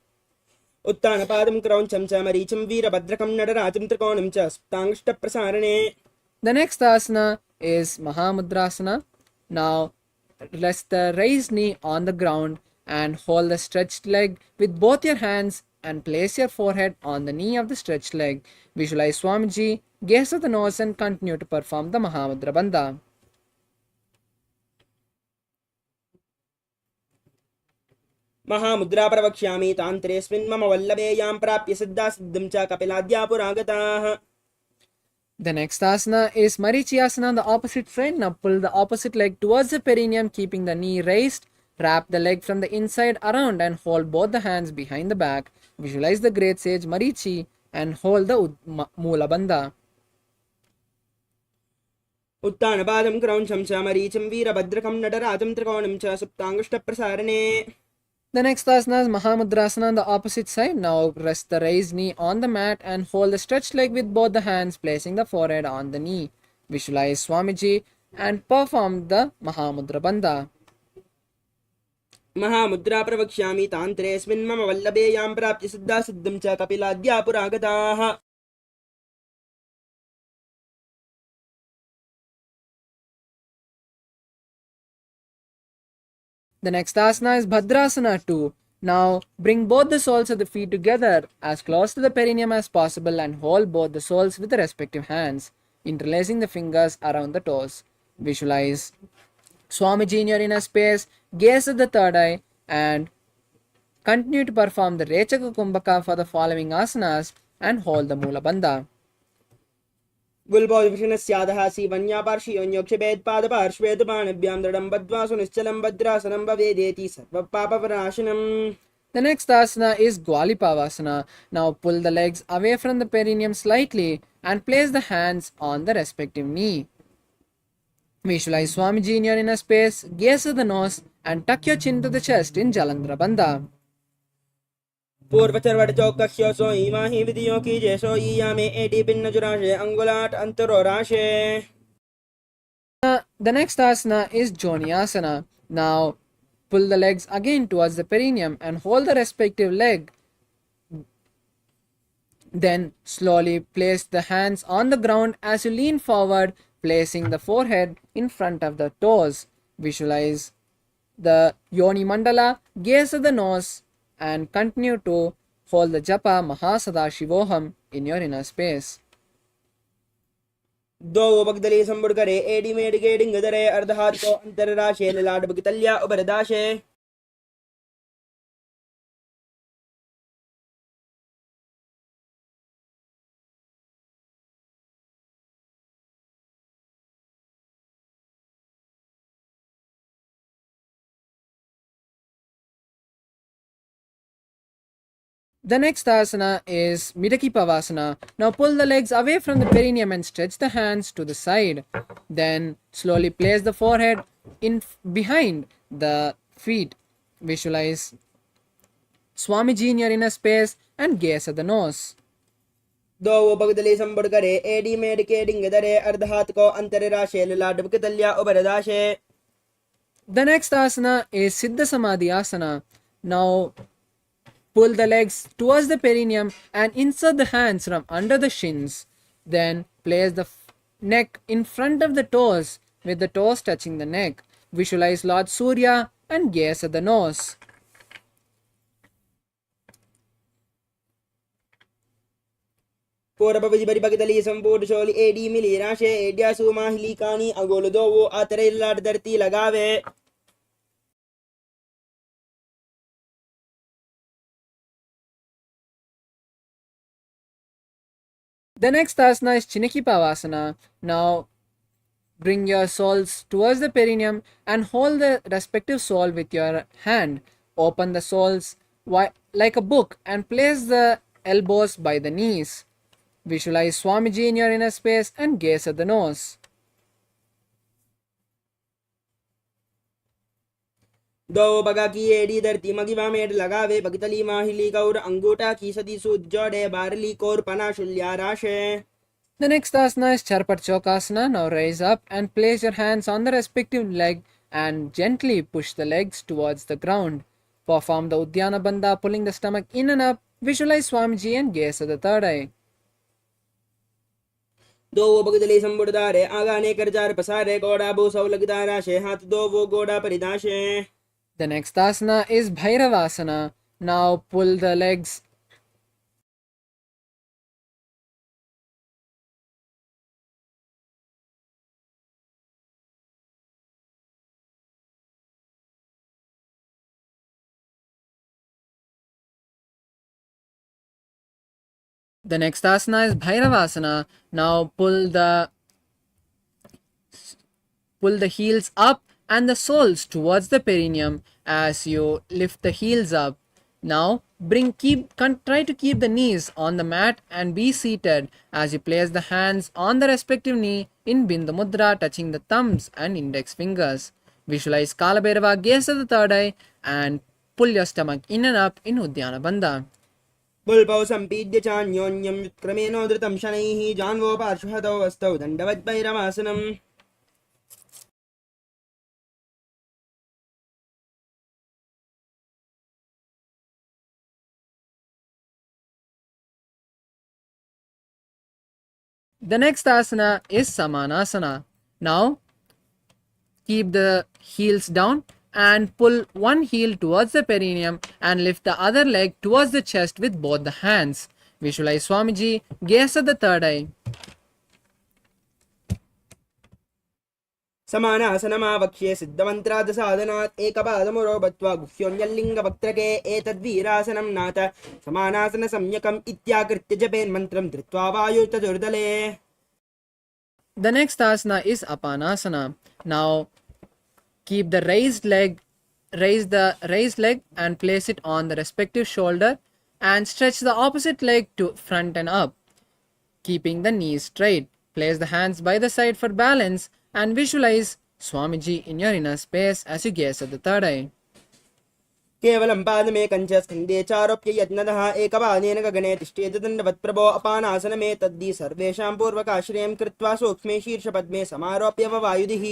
उत्तानपादं क्रौञ्चं च मरीचिं वीरभद्रकं नटराजं त्रिकोणं च सुप्ताङ्गष्टप्रसारणे. The next asana is Mahamudrasana. Now rest the raised knee on the ground and hold the stretched leg with both your hands and place your forehead on the knee of the stretched leg. Visualize Swamiji, gaze at the nose and continue to perform the Mahamudra Bandha. Mahamudra प्रवक्ष्यामि तान्त्रेऽस्मिन् मम वल्लभे यां प्राप्य सिद्धा सिद्धिं च कपिलाद्या पुरागताः. The next asana is Marichi Asana, the opposite side. Now pull the opposite leg towards the perineum, keeping the knee raised. Wrap the leg from the inside around and hold both the hands behind the back. Visualize the great sage Marichi and hold the Mula Bandha. उत्तानपादं क्रौञ्चं च मरीचिं वीरभद्रकं नटराजं त्रिकोणं च सुप्ताङ्गष्टप्रसारणे. The next asana is Mahamudrasana on the opposite side. Now rest the raised knee on the mat and hold the stretched leg with both the hands, placing the forehead on the knee. Visualize Swamiji and perform the Mahamudra Bandha. Mahamudra प्रवक्ष्यामि तान्त्रेऽस्मिन् मम वल्लभे यां प्राप्य सिद्धा सिद्धिं च कपिलाद्या पुरागताः. The next asana is Bhadrasana 2. Now bring both the soles of the feet together as close to the perineum as possible and hold both the soles with the respective hands, interlacing the fingers around the toes. Visualize Swamiji in your inner space, gaze at the third eye and continue to perform the Rechaka Kumbhaka for the following asanas and hold the Mula Bandha. गुल्बोधिषणस्यादः सीवन्यापार्श्वयोन्योक्षभेदपादपार्श्वेदपाणभ्यां दृढं बद्ध्वा सुनिश्चलं भद्रासनं भवेदेति सर्वपापप्रणाशनम्. The next asana is Gwalipavasana. Now pull the legs away from the perineum slightly and place the hands on the respective knee. Visualize Swamiji in your inner space, gaze at the nose and tuck your chin to the chest in Jalandhara Bandha. पूर्वचर्वटचौकह्योऽसो इमाहि विधियो की जैसो ईयामे eighty पिन्नजुराशे अंगुलाट अंतरो राशे. The next asana is Joniasana. Now pull the legs again towards the perineum and hold the respective leg. Then slowly place the hands on the ground as you lean forward, placing the forehead in front of the toes. Visualize the Yoni Mandala, gaze at the nose, and continue to hold the Japa Mahasadashivoham in your inner space. दो बगदली संबुड़ करे AD made के डिंग दरे अर्ध हाथ को अंतर राशे लाड बगतल्या उबरदाशे. The next asana is Midaki Pavasana. Now pull the legs away from the perineum and stretch the hands to the side. Then slowly place the forehead in behind the feet. Visualize Swamiji in your inner space and gaze at the nose. दो बगदली संबुड़ करे AD made के डिंग दरे अर्ध हाथ को अंतर राशे लाड बगतल्या उबरदाशे. The next asana is Siddha Samadhi Asana. Now pull the legs towards the perineum and insert the hands from under the shins. Then place the neck in front of the toes with the toes touching the neck. Visualize Lord Surya and gaze at the nose. पूर्व विजबरी बगदली संपूर्ण शोली AD मिली राशे एडिया सुमा हिली कानी अगोल दो वो आतरे लाड धरती लगावे. The next asana is Chiniki Pavasana. Now bring your soles towards the perineum and hold the respective sole with your hand. Open the soles like a book and place the elbows by the knees. Visualize Swamiji in your inner space and gaze at the nose. दो बगा की AD धरती मगिवा made लगावे बगतली माहिली कौर अंगूठा की सदी सूद जोड़े बारली core पना शुल्या राशे. The next asana is Charpat Chokasana. Now raise up and place your hands on the respective leg and gently push the legs towards the ground. Perform the Udyana Bandha, pulling the stomach in and up. Visualize Swamiji and gaze at the third eye. दो वो बगदली संबुड़दारे आगाने करजार पसारे गोड़ा बो सौ लगदारा शे हाथ दो वो गोड़ा परिदाशे. The next asana is Bhairavasana. Now pull the legs The next asana is Bhairavasana. Now pull the heels up and the soles towards the perineum as you lift the heels up. Now try to keep the knees on the mat and be seated as you place the hands on the respective knee in Bindu Mudra, touching the thumbs and index fingers. Visualize Kalabhairava, gaze at the third eye and pull your stomach in and up in Udyana Bandha. बुल्पौ सम्पीड्य चान्योन्यं युत्क्रमेणोद्धृतं शनैः जान्वो पार्श्वहतौ अस्तौ दण्डवद्भैरवासनम्. The next asana is Samanasana. Now keep the heels down and pull one heel towards the perineum and lift the other leg towards the chest with both the hands. Visualize Swamiji, gaze at the third eye. समानासनमावक्ष्ये सिद्धमन्त्राद साधनात् एकपादमुरो बत्वा गुह्योऽन्यल्लिङ्गवक्त्रके एतद्वीरासनं नाथ समानासन सम्यकम् इत्याकृत्य जपेन्मन्त्रं धृत्वा वायुचतुर्दले. The next asana is Apanasana. Now keep the raise the raised leg and place it on the respective shoulder and stretch the opposite leg to front and up, keeping the knees straight. Place the hands by the side for balance and visualize Swamiji in your inner space as you gaze at the third eye. केवलं पादमेकं च स्कन्धे चारोप्य यत्नतः एकपादेन गगने तिष्ठेत दण्डवत्प्रभो अपानासनमे तद्धि सर्वेषां पूर्वकाश्रयं कृत्वा सूक्ष्मे शीर्षपद्मे समारोप्य वायुधिः.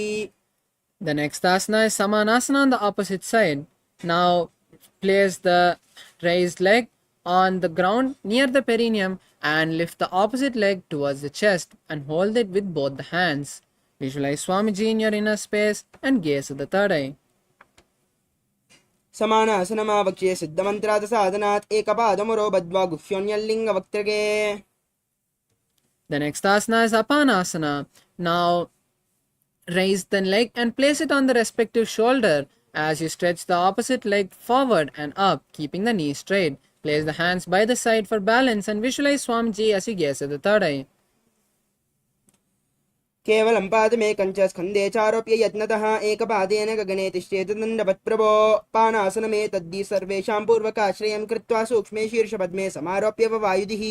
The next asana is Samanasana on the opposite side. Now place the raised leg on the ground near the perineum and lift the opposite leg towards the chest and hold it with both the hands. Visualize Swamiji in your inner space and gaze at the third eye. समानासनमावक्ष्ये सिद्धमन्त्रात् साधनात् एकपादमुरो बद्ध्वा गुह्योन्यल्लिङ्गवक्त्रगे. The next asana is Apanasana. Now raise the leg and place it on the respective shoulder as you stretch the opposite leg forward and up, keeping the knee straight. Place the hands by the side for balance and visualize Swamiji as you gaze at the third eye. केवलं पादमेकं च स्कन्धे चारोप्य यत्नतः एकपादेन गगने तिष्ठेत दण्डवत्प्रभो पानासनमेतद्धि सर्वेषां पूर्वकाश्रयं कृत्वा सूक्ष्मे शीर्षपद्मे समारोप्य वायुधिः.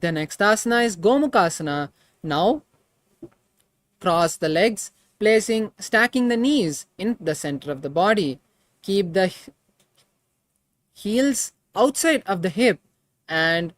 The next asana is Gomukhasana. Now cross the legs, stacking the knees in the center of the body. Keep the heels outside of the hip and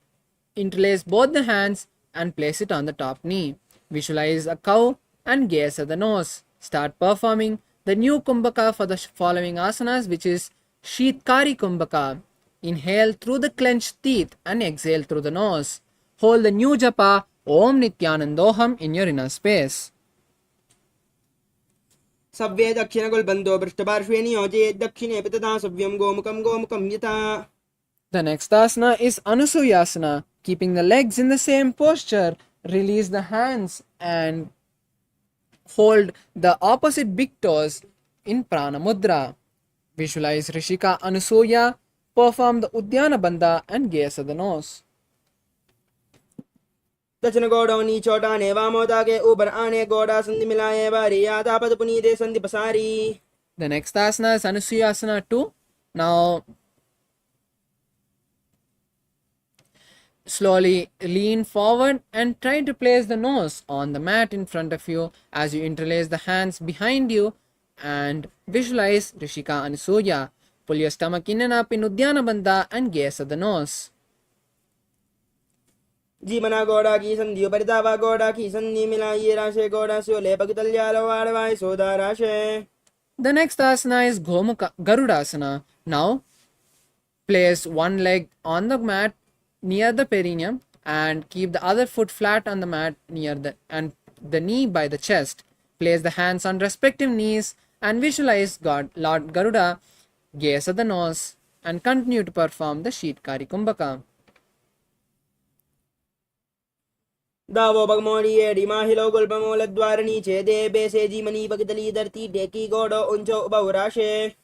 interlace both the hands and place it on the top knee. Visualize a cow and gaze at the nose. Start performing the new Kumbhaka for the following asanas, which is Sheetkari Kumbhaka. Inhale through the clenched teeth and exhale through the nose. Hold the new japa Om Nityanandoham in your inner space. सव्ये दक्षिणगुल्बन्धो पृष्ठपार्श्वे नियोजयेत् दक्षिणे तथा सव्यं गोमुखं गोमुखं यथा. The next asana is Anusuyasana. Keeping the legs in the same posture, release the hands and hold the opposite big toes in Prana Mudra. Visualize Rishika Anusuya, perform the Udyana Bandha and gaze at the nose. दक्षिण गोड़ों नीचोटाने वामोदा के ऊपर आने गोड़ा संधि मिलाए बारी आधा पद पुनीदे संधि पसारी. The next asana is Anusuyasana 2. Now slowly lean forward and try to place the nose on the mat in front of you as you interlace the hands behind you and visualize Rishika Anusuya. Pull your stomach in and up in Udyana Bandha and gaze at the nose. जीवना गोड़ा की संधि परितावा गोड़ा की संधि मिलाइए राशे गोड़ा सोले पगतल्यालो वाड़वाय सोदा राशे. The next asana is Garudasana. Now place one leg on the mat near the perineum and keep the other foot flat on the mat near the knee by the chest. Place the hands on respective knees and visualize Lord Garuda, gaze at the nose and continue to perform the Sheetkari Kumbhaka. दावो बगमोड़िए डिमाहिलो गुल्बमोल द्वारणी छेदे बेसे जीमनी बगदली धरती डेकी गोड़ो उंचो बहुराशे.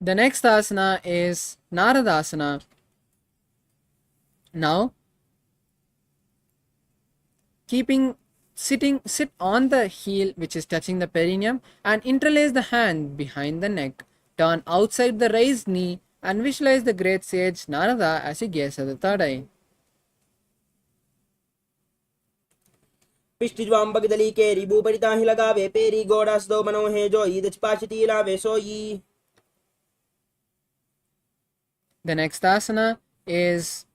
The next asana is Naradasana. Now sit on the heel which is touching the perineum and interlace the hand behind the neck. Turn outside the raised knee and visualize the great sage Narada as you gaze at the third eye. पिष्टिज्वाम बगदली के रिबू परिता ही लगावे peri गोड़ास दो बनो है जो ईदच पाशती लावे सोई. The next asana is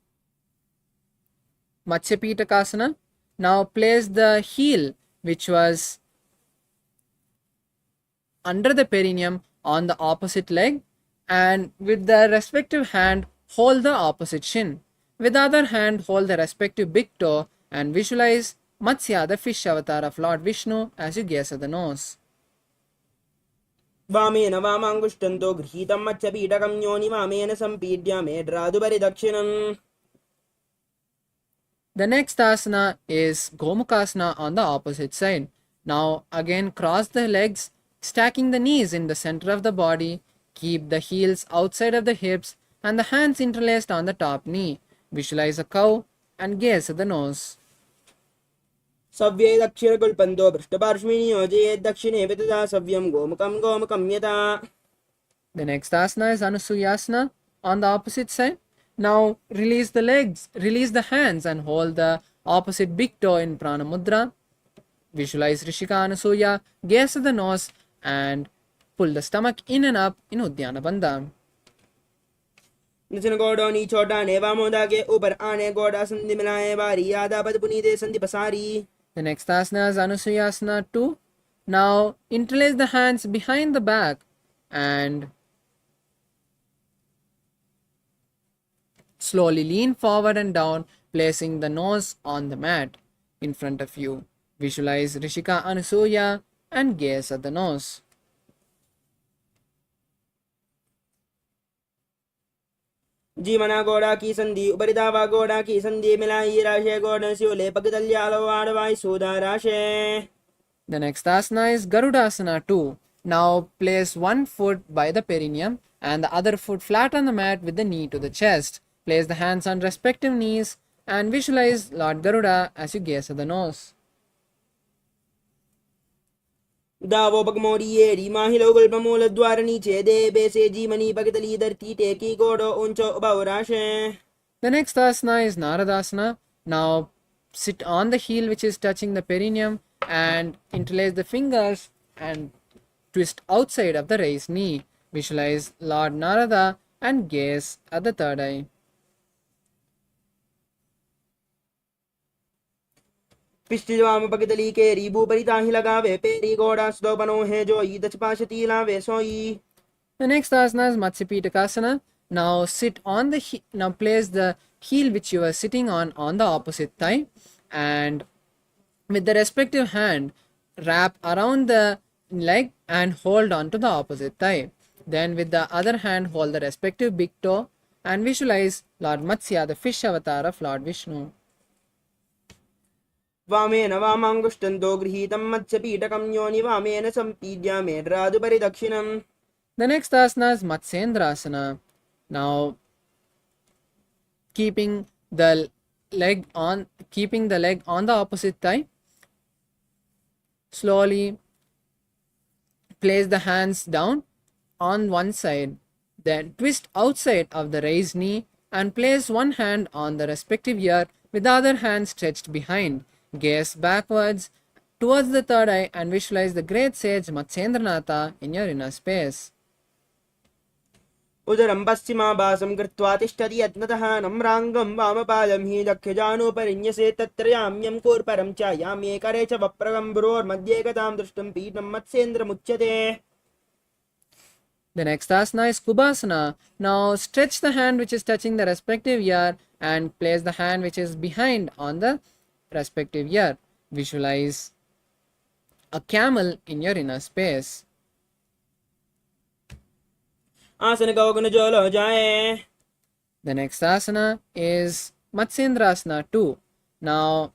Matsyapitakasana. Now place the heel which was under the perineum on the opposite leg and with the respective hand hold the opposite shin. With the other hand hold the respective big toe and visualize Matsya, the fish avatar of Lord Vishnu, as you gaze at the nose. वामेन वामाङ्गुष्टन्तो गृहीतं मत्स्यपीठकं योनि वामेन सम्पीड्य मेढ्रादुपरि दक्षिणम्. The next asana is Gomukhasana on the opposite side. Now again cross the legs, stacking the knees in the center of the body. Keep the heels outside of the hips and the hands interlaced on the top knee. Visualize a cow and gaze at the nose. सव्ये दक्षिणगुल्पन्तो पृष्ठपार्श्वे नियोजयेत् दक्षिणे तथा सव्यं गोमुखं गोमुखं यथा. The next asana is Anusuyasana on the opposite side. Now release the legs, release the hands and hold the opposite big toe in Prana Mudra. Visualize Rishika Anusuya, gaze at the nose and pull the stomach in and up in Udyana Bandha. दक्षिण गोड़ों नीचोटाने वामोदा के ऊपर आने गोड़ा संधि मिलाए बारी आधा पद पुनीदे संधि पसारी. The next asana is Anusuyasana 2. Now interlace the hands behind the back and Slowly lean forward and down, placing the nose on the mat in front of you. Visualize Rishika Anasuya and gaze at the nose. जीवना गोड़ा की संधि उपरिदावा गोड़ा की संधि मिलाई राशे गोड़ शिवले पगदल्यालो आडवाई सोदा राशे. The next asana is Garudasana 2. Now place one foot by the perineum and the other foot flat on the mat with the knee to the chest. Place the hands on respective knees and visualize Lord Garuda as you gaze at the nose. दावो पगमोरिये रीमाहिलो गुल्पमूल द्वार नीचे दे बेसे जीमनी पगतली धरती टेकी गोड़ो ऊंचो उबाव राशे. The next asana is Naradasana. Now sit on the heel which is touching the perineum and interlace the fingers and twist outside of the raised knee. Visualize Lord Narada and gaze at the third eye. पिष्टिवाम पगतली के रीबू परिताहि लगावे peri गोड़ा सदो बनो है जोई दचपाशती लावे सोई. The next asana is Matsyapitakasana. Now sit on the now place the heel which you are sitting on the opposite thigh and with the respective hand wrap around the leg and hold on to the opposite thigh. Then with the other hand hold the respective big toe and visualize Lord Matsya, the fish avatar of Lord Vishnu. वामेन वामाङ्गुष्टन्तो गृहीतं मत्स्यपीठकं योनि वामेन सम्पीड्य मेढ्रादुपरिदक्षिणम्. The next asana is Matsyendrasana. Now keeping the leg on the opposite thigh, slowly place the hands down on one side, then twist outside of the raised knee and place one hand on the respective ear with the other hand stretched behind. Gaze backwards towards the third eye and visualize the great sage Matsyendranatha in your inner space. उदरं पश्चिमाभासं कृत्वा तिष्ठति यत्नतः नम्राङ्गं वामपादं हि दक्षजानुपरिण्यसे तत्र याम्यं कूर्परं च याम्ये करे च वप्रगं भ्रोर्मध्येकतां दृष्टं पीठं मत्स्येन्द्रमुच्यते. The next asana is Kubasana. Now stretch the hand which is touching the respective ear and place the hand which is behind on the respective ear. Visualize a camel in your inner space. आसन गौगुण जोलो जाए. The next asana is Matsyendrasana 2. Now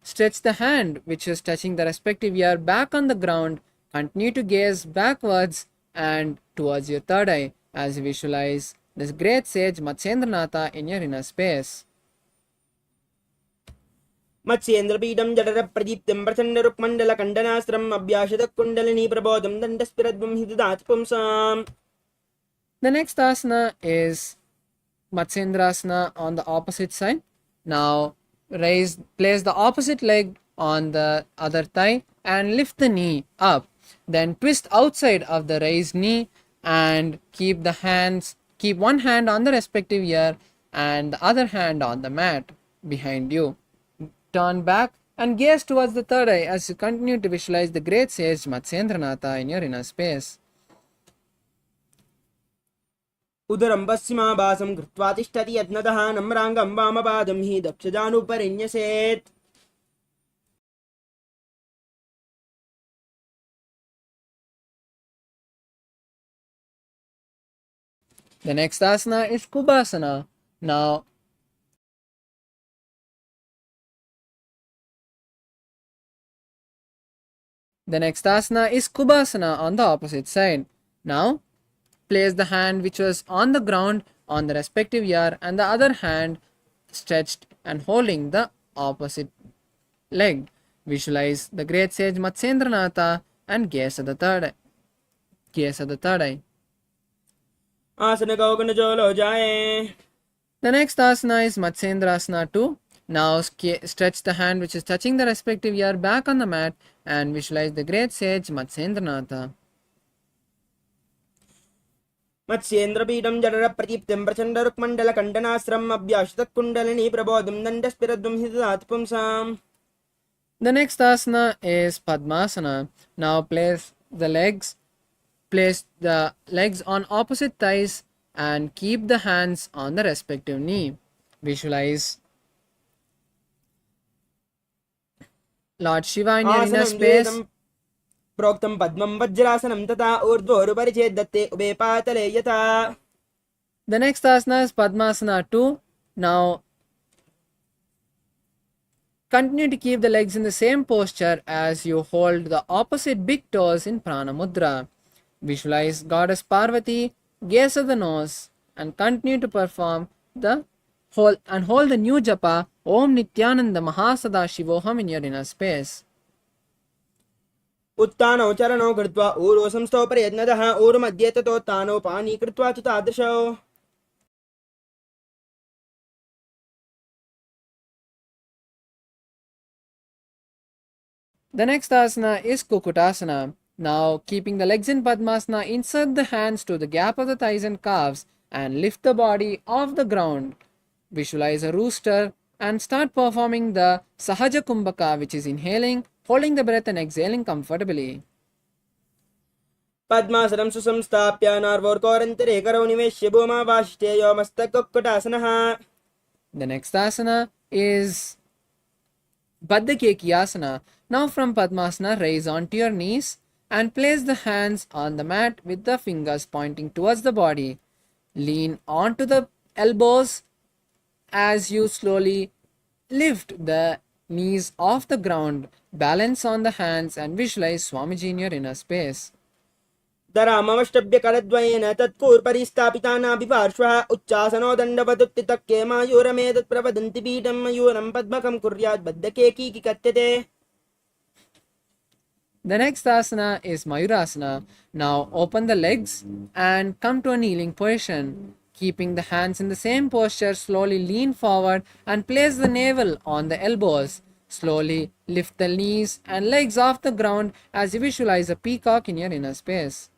stretch the hand which is touching the respective ear back on the ground. Continue to gaze backwards and towards your third eye as you visualize this great sage Matsyendranatha in your inner space. मत्स्येन्द्रपीठं जठरप्रदीप्तं प्रचण्डरुक्मण्डलकण्डनास्त्रम् अभ्याशतकुण्डलिनी प्रबोधं दण्डस्फिरद्वं हि ददाति पुंसाम्. The next asana is Matsyendrasana on the opposite side. Now place the opposite leg on the other thigh and lift the knee up. Then twist outside of the raised knee and keep one hand on the respective ear and the other hand on the mat behind you. Turn back and gaze towards the third eye as you continue to visualize the great sage Matsyendranatha in your inner space. उदरं पश्चिमाभासं कृत्वा तिष्ठति यत्नतः नम्राङ्गं वामपादं हि दक्षजानुपरिण्यसेत्. The next asana is Kubasana. Now the next asana is Kubasana on the opposite side. Now place the hand which was on the ground on the respective ear and the other hand stretched and holding the opposite leg. Visualize the great sage Matsyendranatha and gaze at the third eye. आसन गौगुण जोलो जाए. The next asana is Matsyendrasana 2. Now stretch the hand which is touching the respective ear back on the mat and visualize the great sage Matsyendranatha. मत्स्येन्द्रपीठं जठरप्रदीप्तं प्रचण्डरुक्मण्डलकण्डनास्त्रम् अभ्याशतकुण्डलिनी प्रबोधं दण्डस्फिरद्वं हि ददाति पुंसाम्. The next asana is Padmasana. Now place the legs Place the legs on opposite thighs and keep the hands on the respective knee. Visualize Lord Shiva in your inner आसनं space. द्वेदं प्रोक्तं पद्मं वज्रासनं तथा ऊर्ध्वोरुपरि चेद्दत्ते उभे पातले यथा. The next asana is Padmasana 2. Now continue to keep the legs in the same posture as you hold the opposite big toes in Prana Mudra. Visualize Goddess Parvati, gaze at the nose, and continue to perform the hold the new japa Om Nityananda Mahasadaशिवोहम in your inner space. उत्तानौ चरणौ कृत्वा ऊर्ध्वसंस्थौ प्रयत्नतः ऊर्मध्ये ततोत्तानौ पाणी कृत्वा च तादृशौ. The next asana is Kukutasana. Now, keeping the legs in Padmasana, insert the hands to the gap of the thighs and calves and lift the body off the ground. Visualize a rooster and start performing the Sahaja Kumbhaka, which is inhaling, holding the breath and exhaling comfortably. पद्मासनं सुसंस्थाप्य नार्वोर्कोरन्तरे करौ निवेश्य भूमावाशिष्ठेयो मस्तककुक्कुटासनः. The next asana is Baddha Asana. Now from Padmasana, raise onto your knees and place the hands on the mat with the fingers pointing towards the body. Lean onto the elbows as you slowly lift the knees off the ground. Balance on the hands and visualize Swamiji in your inner space. दरामवष्टभ्यकरद्वयेन तत्कूर्परिस्थापितानाभिपार्श्वः उच्चासनो दण्डवदुत्थितक्के मायूरमेतत् प्रवदन्ति पीठं मयूरं पद्मकं कुर्यात् बद्धकेकी कथ्यते. The next asana is Mayurasana. Now open the legs and come to a kneeling position. Keeping the hands in the same posture, slowly lean forward and place the navel on the elbows. Slowly lift the knees and legs off the ground as you visualize a peacock in your inner space.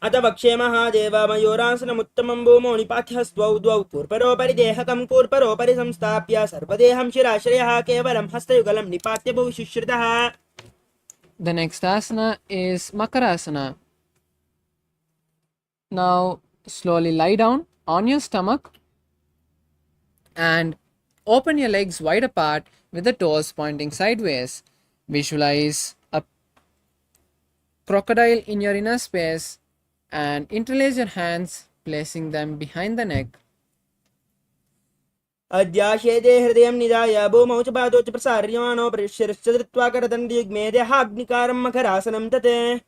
अथ वक्षे महादेव मयूरासनमुत्तमं भूमौ निपात्यस्त्वौ द्वौ कूर्परोपरि देहकं कूर्परोपरि संस्थाप्य सर्वदेहं शिराश्रयः केवलं हस्तयुगलं निपात्य बहुशुश्रुतः. The next asana is Makarasana. Now slowly lie down on your stomach and open your legs wide apart with the toes pointing sideways. Visualize a crocodile in your inner space and interlace your hands, placing them behind the neck. अद्याशेदे हृदयं निधाय भूमौ च पादौ च प्रसार्यमाणो परिशिरश्च धृत्वा करदण्डयुग्मे देहाग्निकारं मकरासनं तत्.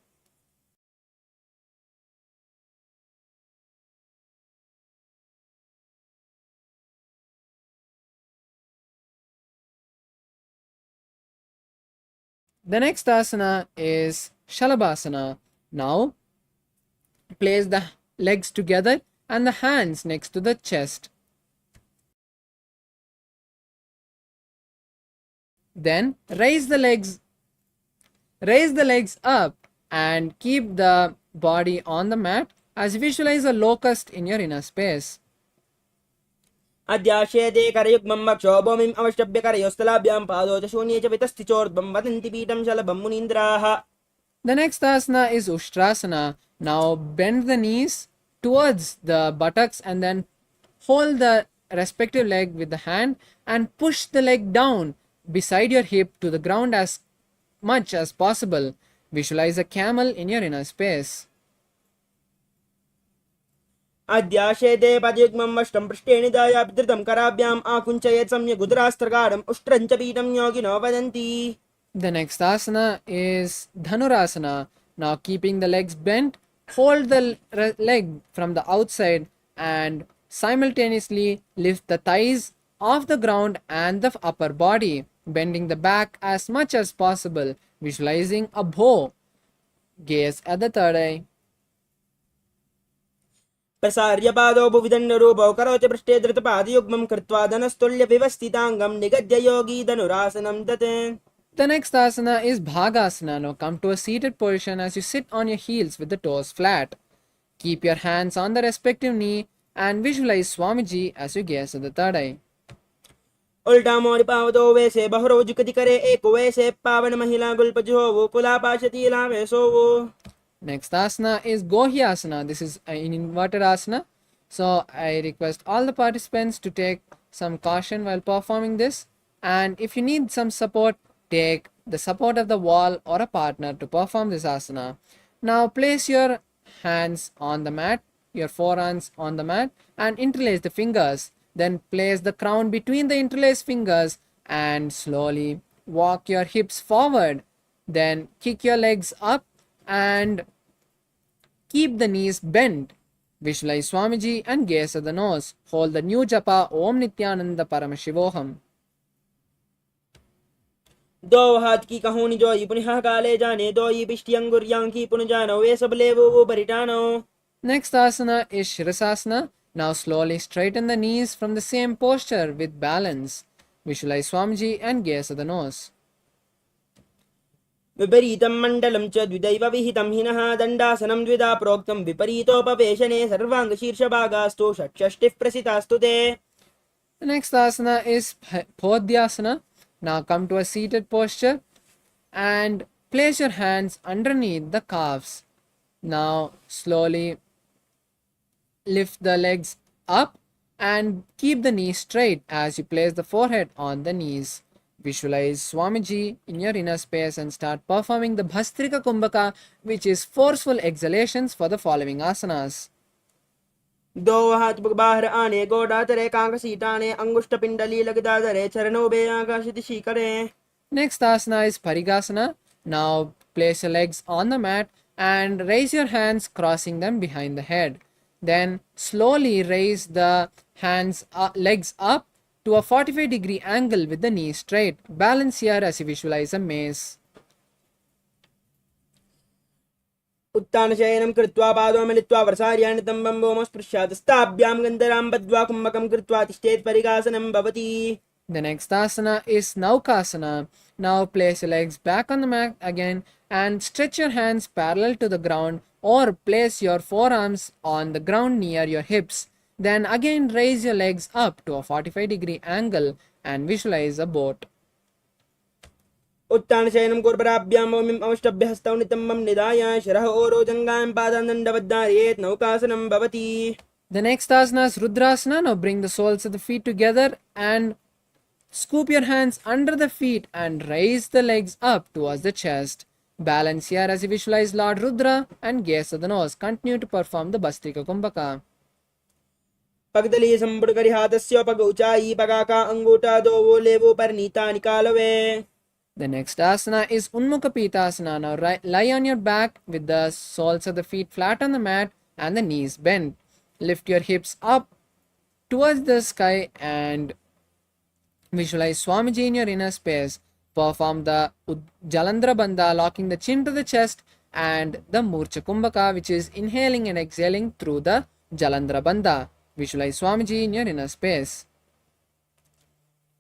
The next asana is Shalabhasana. Now place the legs together and the hands next to the chest. Then raise the legs up and keep the body on the mat as you visualize a locust in your inner space. अद्याशेदे करयुग्मं वक्षो भूमिम् अवष्टभ्य करयोस्थलाभ्यां पादौ च शून्ये च वितस्थिचोर्ध्वं वदन्ति पीठं शलभं मुनीन्द्राः. The next asana is Ushtrasana. Now bend the knees towards the buttocks and then hold the respective leg with the hand and push the leg down beside your hip to the ground as much as possible. Visualize a camel in your inner space. अद्याशेदे पदयुग्मं वष्टं पृष्ठे निधाय धृतं कराभ्याम् आकुञ्चयेत् सम्यक् उदरास्त्रगाढम् उष्ट्रं च पीठं योगिनो वदन्ति. The next asana is Dhanurasana. Now keeping the legs bent, hold the leg from the outside and simultaneously lift the thighs off the ground and the upper body, bending the back as much as possible, visualizing a bow. Gaze at the third eye. प्रसार्य पादौ भुविदण्डरूपौ करोति पृष्ठे धृतपादयुग्मं कृत्वा धनस्तुल्यविवस्थिताङ्गं निगद्य योगी धनुरासनं तत्. The next asana is Bhagasana. Now come to a seated position as you sit on your heels with the toes flat. Keep your hands on the respective knee and visualize Swamiji as you gaze at the third eye. उल्टा मोड़ पावतो वैसे बहुरोज कति करे एक वैसे पावन महिला गुल्पजो वो कुला पाशतीला वैसो वो. Next asana is Gohyasana. This is an inverted asana. So I request all the participants to take some caution while performing this. And if you need some support, take the support of the wall or a partner to perform this asana. Now place your hands on the mat, your forearms on the mat, and interlace the fingers. Then place the crown between the interlaced fingers and slowly walk your hips forward. Then kick your legs up and keep the knees bent. Visualize Swamiji and gaze at the nose. Hold the new japa Om Nityananda Paramashivoham. दो हाथ की कहोनी जोई पुनः काले जाने दो ये पिष्टी अंगुरियां की पुन जानो वे सब ले वो परिटानो. Next asana is Shirasasana. Now slowly straighten the knees from the same posture with balance. Visualize Swamiji and gaze at the nose. विपरीतं मण्डलं च द्विदैव विहितं हिनः दण्डासनं द्विधा प्रोक्तं विपरीतोपवेशने सर्वाङ्गशीर्षभागास्तु षट्षष्टिः प्रसितास्तु ते. The next asana is Podhyasana. Now come to a seated posture and place your hands underneath the calves. Now slowly lift the legs up and keep the knees straight as you place the forehead on the knees. Visualize Swamiji in your inner space and start performing the Bhastrika Kumbhaka, which is forceful exhalations for the following asanas. दो हाथ बाहर आने गोडातरे कांक सीटाने अंगुष्ठ पिंडली लगदाधरे चरणों बे आकाश दिशी करे. Next asana is Parigasana. Now place your legs on the mat and raise your hands, crossing them behind the head. Then slowly raise the legs up to a 45-degree angle with the knees straight. Balance here as you visualize a maze. उत्तानशयनं कृत्वा पादौ मिलित्वा वर्षार्याणि तं बम्बोम स्पृश्यातस्ताभ्यां गन्धरां बद्ध्वा कुम्भकं कृत्वा तिष्ठेत् परिगासनं भवति. The next asana is Naukasana. Now place your legs back on the mat again and stretch your hands parallel to the ground or place your forearms on the ground near your hips. Then again raise your legs up to a 45-degree angle and visualize a boat. उत्तानशयनं कुर्पराभ्यां मौमिं अवष्टभ्य हस्तौ नितम्बं निधाय शिरः ओरोजङ्गां पादान् दण्डवद्धारयेत् नौकासनं भवति. The next asana is Rudrasana. Now bring the soles of the feet together and scoop your hands under the feet and raise the legs up towards the chest. Balance here as you visualize Lord Rudra and gaze at the nose. Continue to perform the Bhastrika Kumbhaka. पगदली संबुड़करी हाथस्य पग ऊंचाई पगाका अंगूठा दो वो ले वो पर Nita निकालवे. The next asana is Unmukha Pitasana. Now lie on your back with the soles of the feet flat on the mat and the knees bent. Lift your hips up towards the sky and visualize Swamiji in your inner space. Perform the Jalandhara Bandha, locking the chin to the chest, and the Murcha Kumbhaka, which is inhaling and exhaling through the Jalandhara Bandha. Visualize Swamiji in your inner space.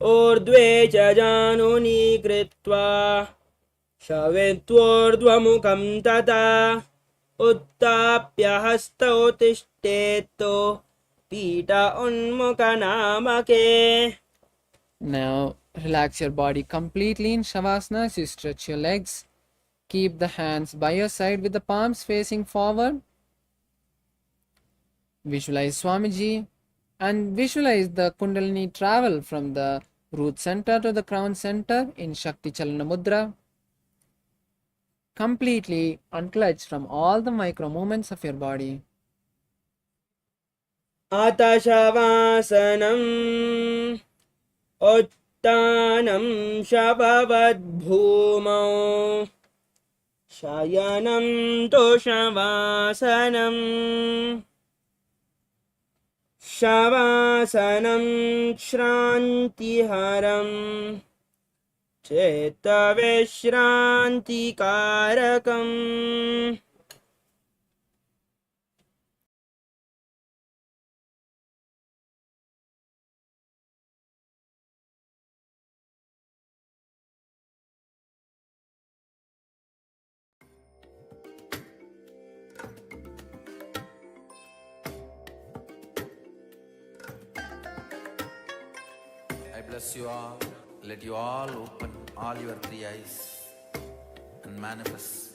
ऊर्ध्वे च जानुनी कृत्वा शवेत्वोर्ध्वमुखं तथा उत्थाप्य हस्तौ तिष्ठेतो पीठा उन्मुखनामके. Now relax your body completely in Shavasana as you stretch your legs. Keep the hands by your side with the palms facing forward. Visualize Swamiji and visualize the Kundalini travel from the root center to the crown center in Shakti Chalana Mudra. Completely unclutch from all the micro movements of your body. आताशवासनम् उत्तानं शववद्भूमौ शयनं तोषवासनम् शवासनं श्रान्तिहरं चेतविश्रान्तिकारकम्. I bless you all. Let you all open all your three eyes and manifest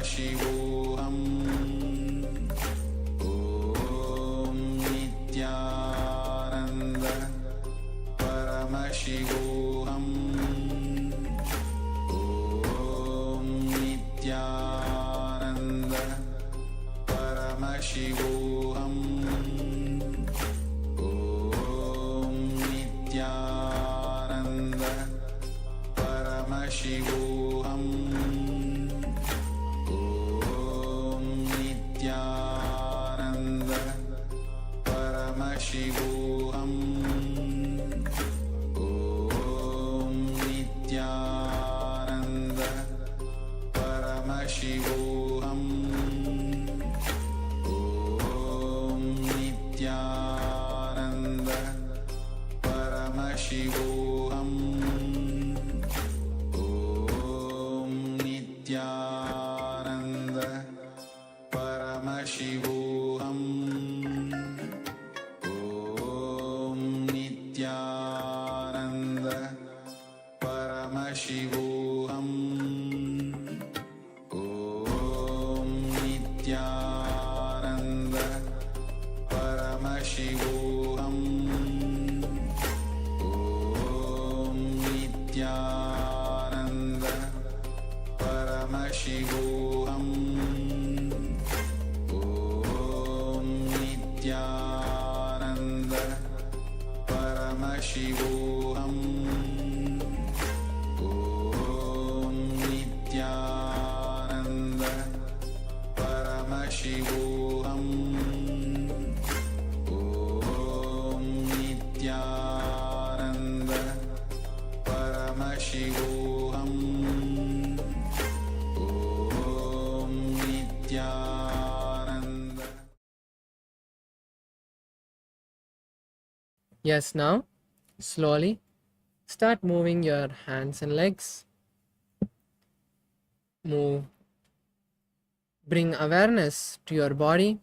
Paramashivoham. Om Nityananda Paramashivoham. Om Nityananda Paramashivoham. Om Nityananda Paramashivoham. Om Nityananda Paramashivoham. Om Nityananda Paramashivoham. Om Nityananda Paramashivoham. Om Nityananda Paramashivoham. Om Nityananda Paramashivoham. Om Nityananda Paramashivoham. Om Nityananda Paramashivoham. Om Nityananda Paramashivoham. Om Nityananda Paramashivoham. Om Nityananda Paramashivoham. Om Nityananda. Yes, now slowly start moving your hands and legs. Bring awareness to your body.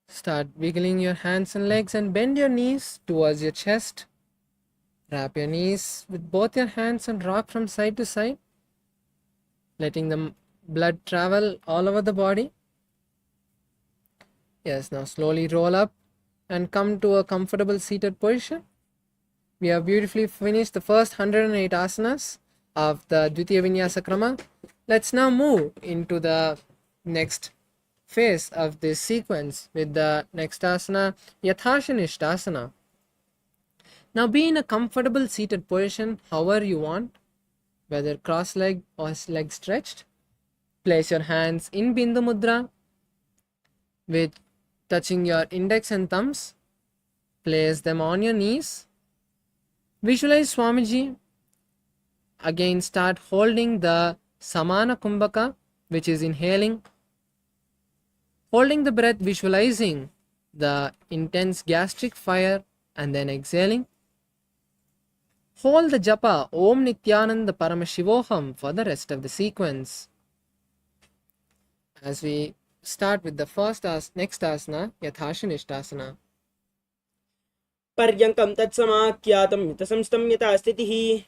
Start wiggling your hands and legs and bend your knees towards your chest. Wrap your knees with both your hands and rock from side to side, letting the blood travel all over the body. Yes, now slowly roll up and come to a comfortable seated position. We have beautifully finished the first 108 asanas of the Dvitiya Vinyasa Krama. Let's now move into the next phase of this sequence with the next asana, Yathashanishtasana. Now be in a comfortable seated position however you want, whether cross-legged or leg stretched. Place your hands in Bindu Mudra with touching your index and thumbs. Place them on your knees. Visualize Swamiji. Again start holding the Samana Kumbhaka, which is inhaling. Holding the breath, visualizing the intense gastric fire and then exhaling. Hold the japa Om Nityananda Paramashivoham for the rest of the sequence. As we start with the next asana, Yathashanishtasana. पर्यङ्कं तत्समाख्यातं यतसंस्थं यथा स्थितिः.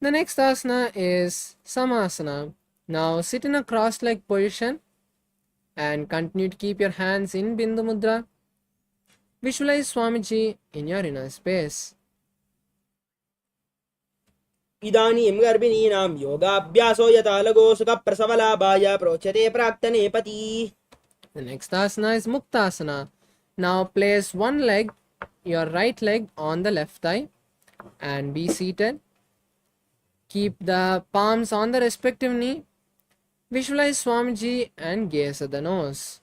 The next asana is Samasana. Now sit in a cross-legged position and continue to keep your hands in Bindu Mudra. Visualize Swamiji in your inner space. इदानीं गर्भिणीनां योगाभ्यासो यथा लगो सुखप्रसवलाभाय प्रोच्यते प्राक्तने पति. The next asana is Muktasana. Now place one leg, your right leg, on the left thigh and be seated. Keep the palms on the respective knee. Visualize Swamiji and gaze at the nose.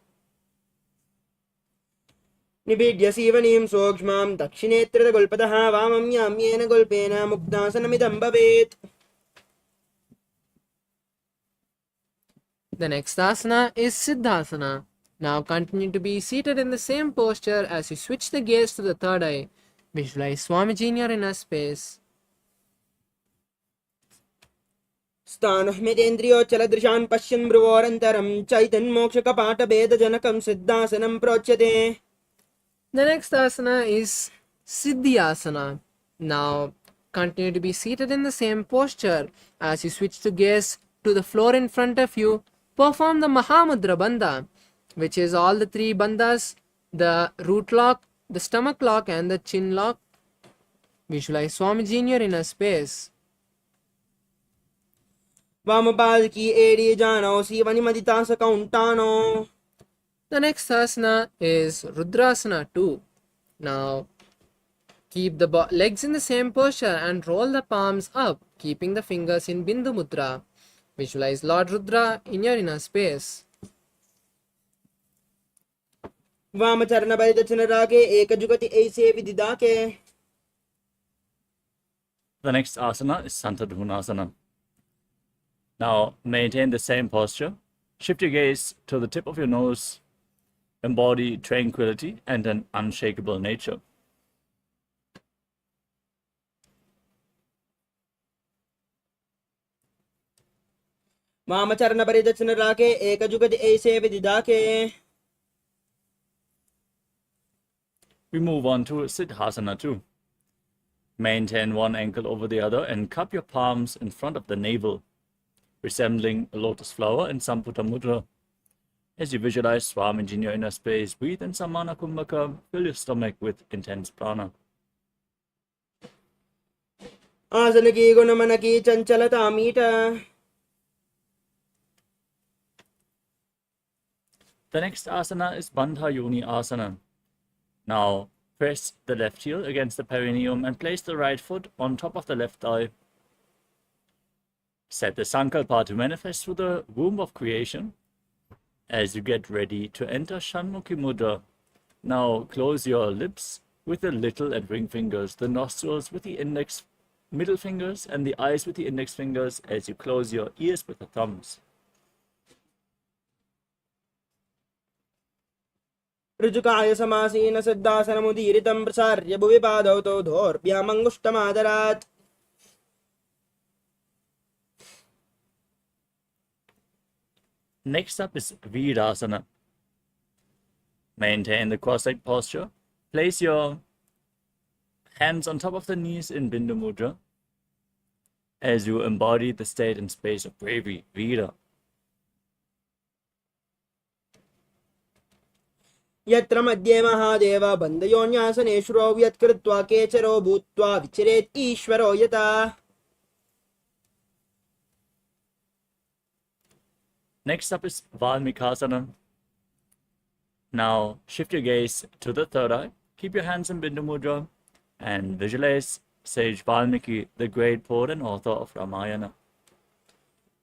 निबीड्य सीवनीं सूक्ष्मां दक्षिणेत्रितगुल्पतः वामं याम्येन गुल्पेन मुक्तासनमिदं भवेत्. The next asana is Siddhasana. Now continue to be seated in the same posture as you switch the gaze to the third eye. Visualize Swamiji in your inner space. स्थानहमितेन्द्रियोच्चलदृशान् पश्यन् भ्रुवोरन्तरं चैतन्मोक्षकपाटभेदजनकं सिद्धासनं प्रोच्यते. The next asana is Siddhyasana. Now Continue to be seated in the same posture. As you switch to gaze to the floor in front of you, perform the Mahamudra Bandha, which is all the three bandhas, the root lock, the stomach lock, and the chin lock. Visualize Swamiji in your inner space. वामपाद की एड़ी जानो सीवनि मदिता सकौंटानो. The next asana is Rudrasana 2. Now, keep the legs in the same posture and roll the palms up, keeping the fingers in Bindu Mudra. Visualize Lord Rudra in your inner space. वामचरण परिदक्षिण रागे एक जुगति ऐसे विदिदा के. The next asana is Santadhunasana. Now maintain the same posture. Shift your gaze to the tip of your nose. Embody tranquility and an unshakable nature. वामचरण परिदक्षिण रागे एक जुगति ऐसे विदिदा के. We move on to Siddhasana 2. Maintain one ankle over the other and cup your palms in front of the navel, resembling a lotus flower in Samputa Mudra. As you visualize Swamiji in your inner space, breathe in Samana Kumbhaka, fill your stomach with intense prana. आसन की गुण मन की चंचलता मीठा. The next asana is Bandha Yoni Asana. Now, press the left heel against the perineum and place the right foot on top of the left thigh. Set the sankalpa to manifest through the womb of creation. As you get ready to enter Shanmukhi Mudra, now close your lips with the little and ring fingers, the nostrils with the index, middle fingers, and the eyes with the index fingers as you close your ears with the thumbs. ऋजुकाय समासीन सिद्धासनमुदीरितं प्रसार्य भुवि पादौ तौ धोर्भ्यामङ्गुष्ठमादरात्. Next up is Virasana. Maintain the cross-legged posture. Place your hands on top of the knees in Bindu Mudra as you embody the state and space of bravery, Vira. यत्र मध्ये महादेव बन्धयोन्यासनेश्वरो यत्कृत्वा केचरो भूत्वा विचरेत् ईश्वरो यथा. Next up is Valmikasana. Now shift your gaze to the third eye. Keep your hands in Bindu Mudra and visualize Sage Valmiki, the great poet and author of Ramayana.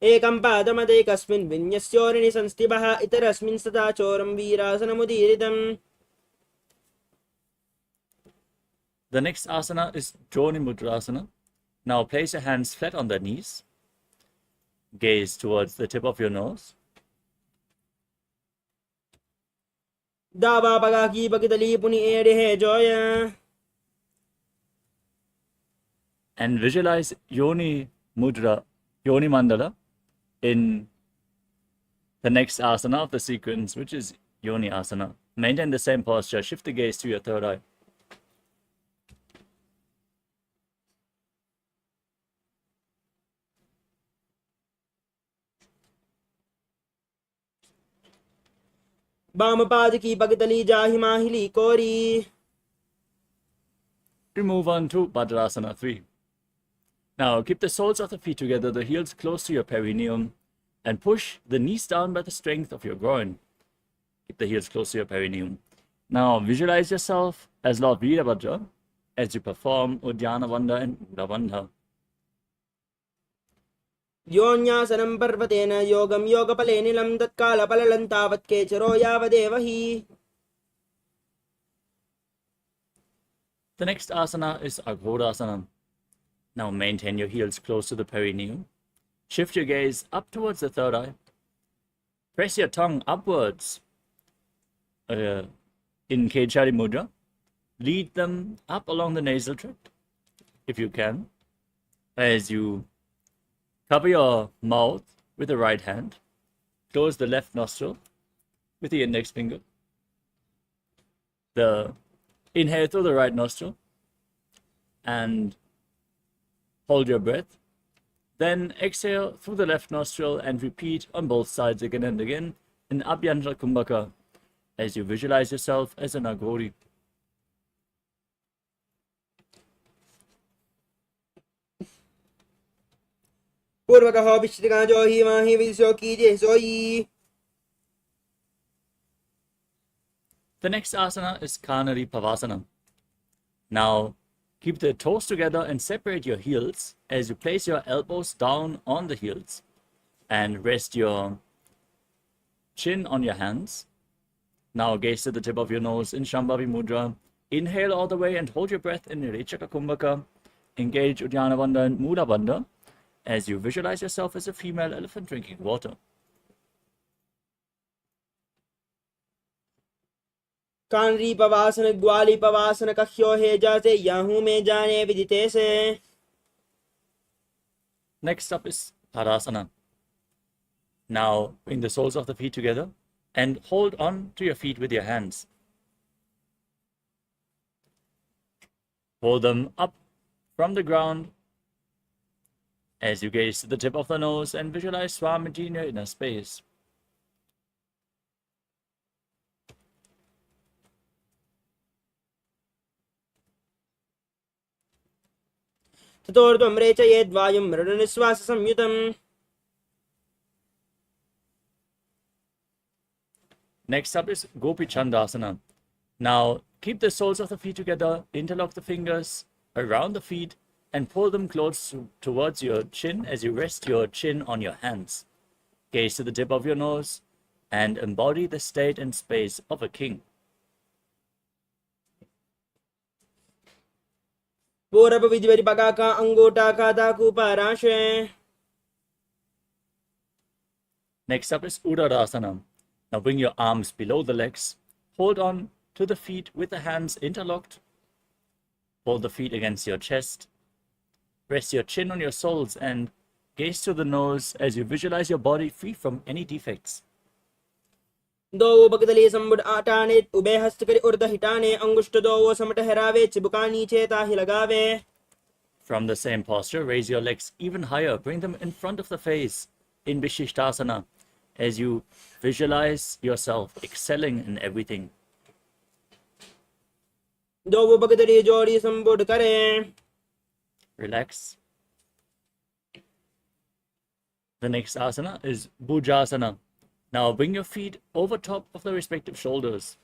एकं पादमदैकस्मिन् विन्यस्योरिणि संस्थितः इतरस्मिन् सदा चोरं वीरासनमुदीरितम्. The next asana is Joni Mudrasana. Now place your hands flat on the knees. Gaze towards the tip of your nose. दावा पगा की बकितली पुनि एड़े है Zoya. And visualize Yoni Mudra, Yoni Mandala in the next asana of the sequence, which is Yoni Asana. Maintain the same posture. Shift the gaze to your third eye. वामपाद की बकितली जाहि माहिली कोरी. We move on to Bhadrasana 3. Now keep the soles of the feet together, the heels close to your perineum, and push the knees down by the strength of your groin. Keep the heels close to your perineum. Now visualize yourself as Lord Veerabhadra as you perform Udyana Bandha and Ura Bandha. योन्यासनं पर्वतेन योगं योगफले नीलं तत्कालफलं तावत् केचरो यावदेव हि. The next asana is Aghodasana. Now maintain your heels close to the perineum. Shift your gaze up towards the third eye. Press your tongue upwards in Kechari Mudra. Lead them up along the nasal tract, if you can, as you cover your mouth with the right hand. Close the left nostril with the index finger. Inhale through the right nostril and Hold your breath. Then exhale through the left nostril and repeat on both sides again and again in Abhyantara Kumbhaka as you visualize yourself as an Aghori. पूर्वकः विश्रिका जो ही माही विदिशो कीजिए सोई. The next asana is Kanari Pavasana. Now, keep the toes together and separate your heels as you place your elbows down on the heels and rest your chin on your hands. Now gaze to the tip of your nose in Shambhavi Mudra. Inhale all the way and hold your breath in Nirechaka Kumbhaka. Engage Uddiyana Bandha and Mula Bandha as you visualize yourself as a female elephant drinking water. कानरी पवासन ग्वाली पवासन कह्यो हे जाते Yahoo में जाने विदिते से. Next up is Tadasana. Now bring the soles of the feet together and hold on to your feet with your hands. Hold them up from the ground as you gaze to the tip of the nose and visualize Swamiji in your inner space. ततोर्ध्वं रेचयेद्वायुं मृडनिश्वास संयुतम्. Next up is Gopi Chandasana. Now keep the soles of the feet together, interlock the fingers around the feet and pull them close towards your chin as you rest your chin on your hands. Gaze to the tip of your nose and embody the state and space of a king. पूरब विधिवरि पगाका अंगूठा खाता कुपाराशे. Next up is Uddarasana. Now bring your arms below the legs. Hold on to the feet with the hands interlocked. Hold the feet against your chest. Rest your chin on your soles and gaze to the nose as you visualize your body free from any defects. दो बगदली संबुड आटाने ube हस्त करी उर्ध हिटाने अंगुष्ठ दो वो समट हरावे चिबुका नीचे ताहि लगावे. From the same posture, raise your legs even higher. Bring them in front of the face in Vishishtasana as you visualize yourself excelling in everything. दो वो बगदली जोड़ी संबुड करे. Relax. The next asana is Bhujasana. Now bring your feet over top of the respective shoulders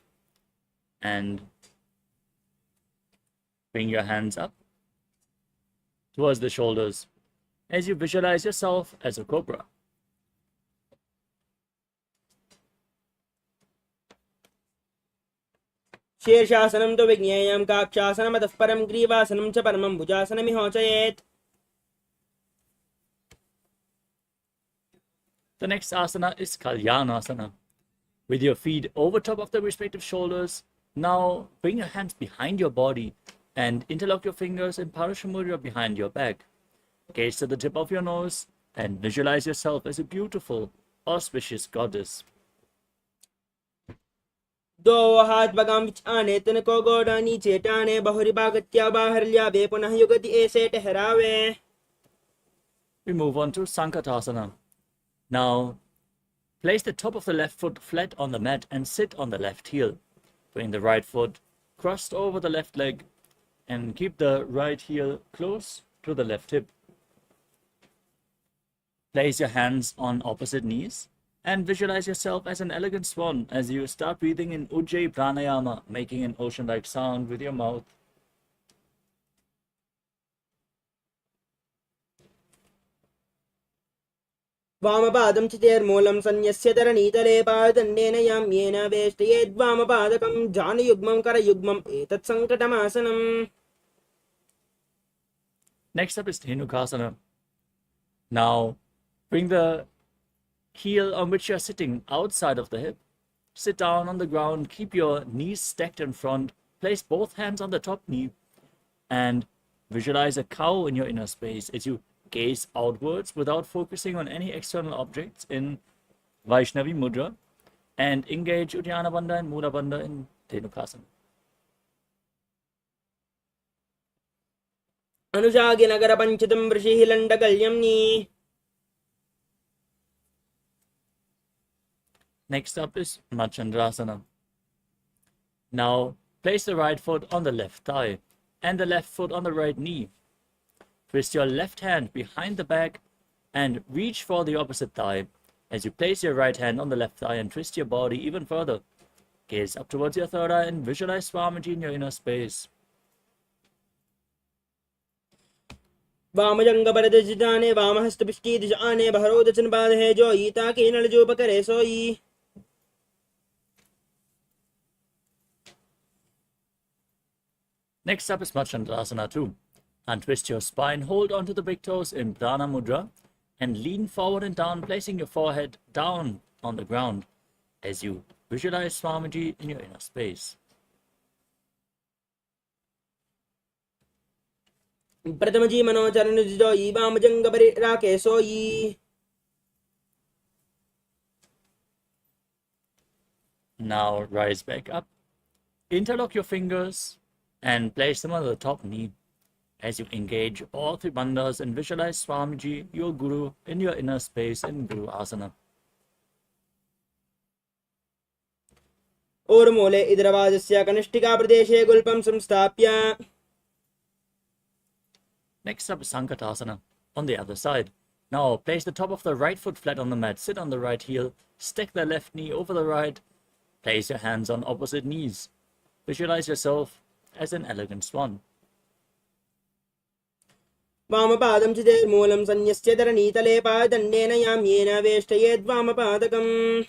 and bring your hands up towards the shoulders as you visualize yourself as a cobra. शीर्षासनं तु विज्ञेयं काक्षासनमतः परं ग्रीवासनं च परमं भुजासनमिहोचयेत्. The next asana is Kalyanasana. With your feet over top of the respective shoulders, now bring your hands behind your body and interlock your fingers in Paramashivoham behind your back. Gaze to the tip of your nose and visualize yourself as a beautiful, auspicious goddess. दो हाथ बगाम विच आने तनको गोड़ा नीचे टाने बहुरी बागत्या बाहर ल्यावे पुनः युगति ऐसे ठहरावे. We move on to Sankatasana. Now, place the top of the left foot flat on the mat and sit on the left heel. Bring the right foot crossed over the left leg and keep the right heel close to the left hip. Place your hands on opposite knees and visualize yourself as an elegant swan as you start breathing in Ujjayi Pranayama, making an ocean-like sound with your mouth. वामपादं चितेर्मूलं सन्यस्य धरणीतले पाददण्डेन याम्येन वेष्टयेद्वामपादकं जानुयुग्मं करयुग्मम् एतत् सङ्कटमासनम्. Next up is Dhenukasana. Now, bring the heel on which you're sitting outside of the hip. Sit down on the ground, keep your knees stacked in front, place both hands on the top knee, and visualize a cow in your inner space as you gaze outwards without focusing on any external objects in Vaishnavi Mudra, and engage Uddiyana Bandha and Mula Bandha in Dhenukasana. अनुशागि नगर पंचतम ऋषिः लण्डकल्यम्नि. Next up is Machandrasana. Now place the right foot on the left thigh and the left foot on the right knee. Twist your left hand behind the back and reach for the opposite thigh. As you place your right hand on the left thigh and twist your body even further, gaze up towards your third eye and visualize Swamiji in your inner space. वामजंगपरदजिताने वामहस्तपिष्टीदिशाने बहरोदचनपादहे जो ईता के नलजोपकरे सोई. Next up is Machandrasana 2. Untwist your spine, hold onto the big toes in Prana Mudra, and lean forward and down, placing your forehead down on the ground as you visualize Swamiji in your inner space. प्रथमजी मनोचरण जोई वामजंगपरिराके सोई. Now rise back up, interlock your fingers, and place them on the top knee as you engage all three bandhas and visualize Swamiji, your Guru, in your inner space in Guru Asana. और मूले इदरवाजस्य कनिष्ठिका प्रदेशे गुल्पं संस्थाप्य. Next up is Sankatasana on the other side. Now place the top of the right foot flat on the mat, sit on the right heel, stack the left knee over the right, place your hands on opposite knees. Visualize yourself as an elegant swan. वामपादं चिदेर्मूलं संन्यस्य धरणीतले पादण्डेन याम्येन वेष्टयेद्वामपादकम्.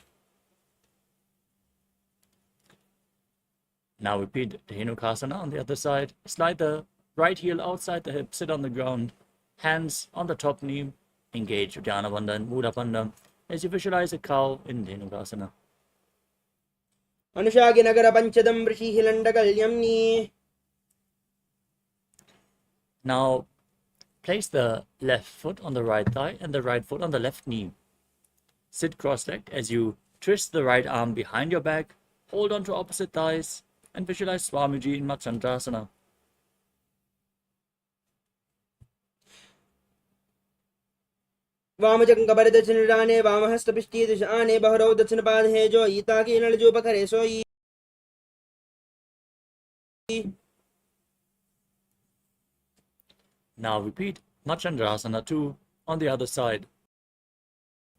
Now repeat Dhenukasana on the other side. Slide the right heel outside the hip, sit on the ground, hands on the top knee, engage Uddiyana Bandha and Mudra Bandha as you visualize a cow in Dhenukasana. अनुशागि नगर पंचदं ऋषिः लण्डकल्यम्नि. Now place the left foot on the right thigh and the right foot on the left knee. Sit cross-legged as you twist the right arm behind your back, hold on to opposite thighs, and visualize Swamiji in Machandrasana. वामजंगपरदचिनडाने वामहस्तपिष्टीदिशाने बहरोदचनपादहे जो ईता के नलजोपकरे सोई. Now repeat Machandrasana 2 on the other side.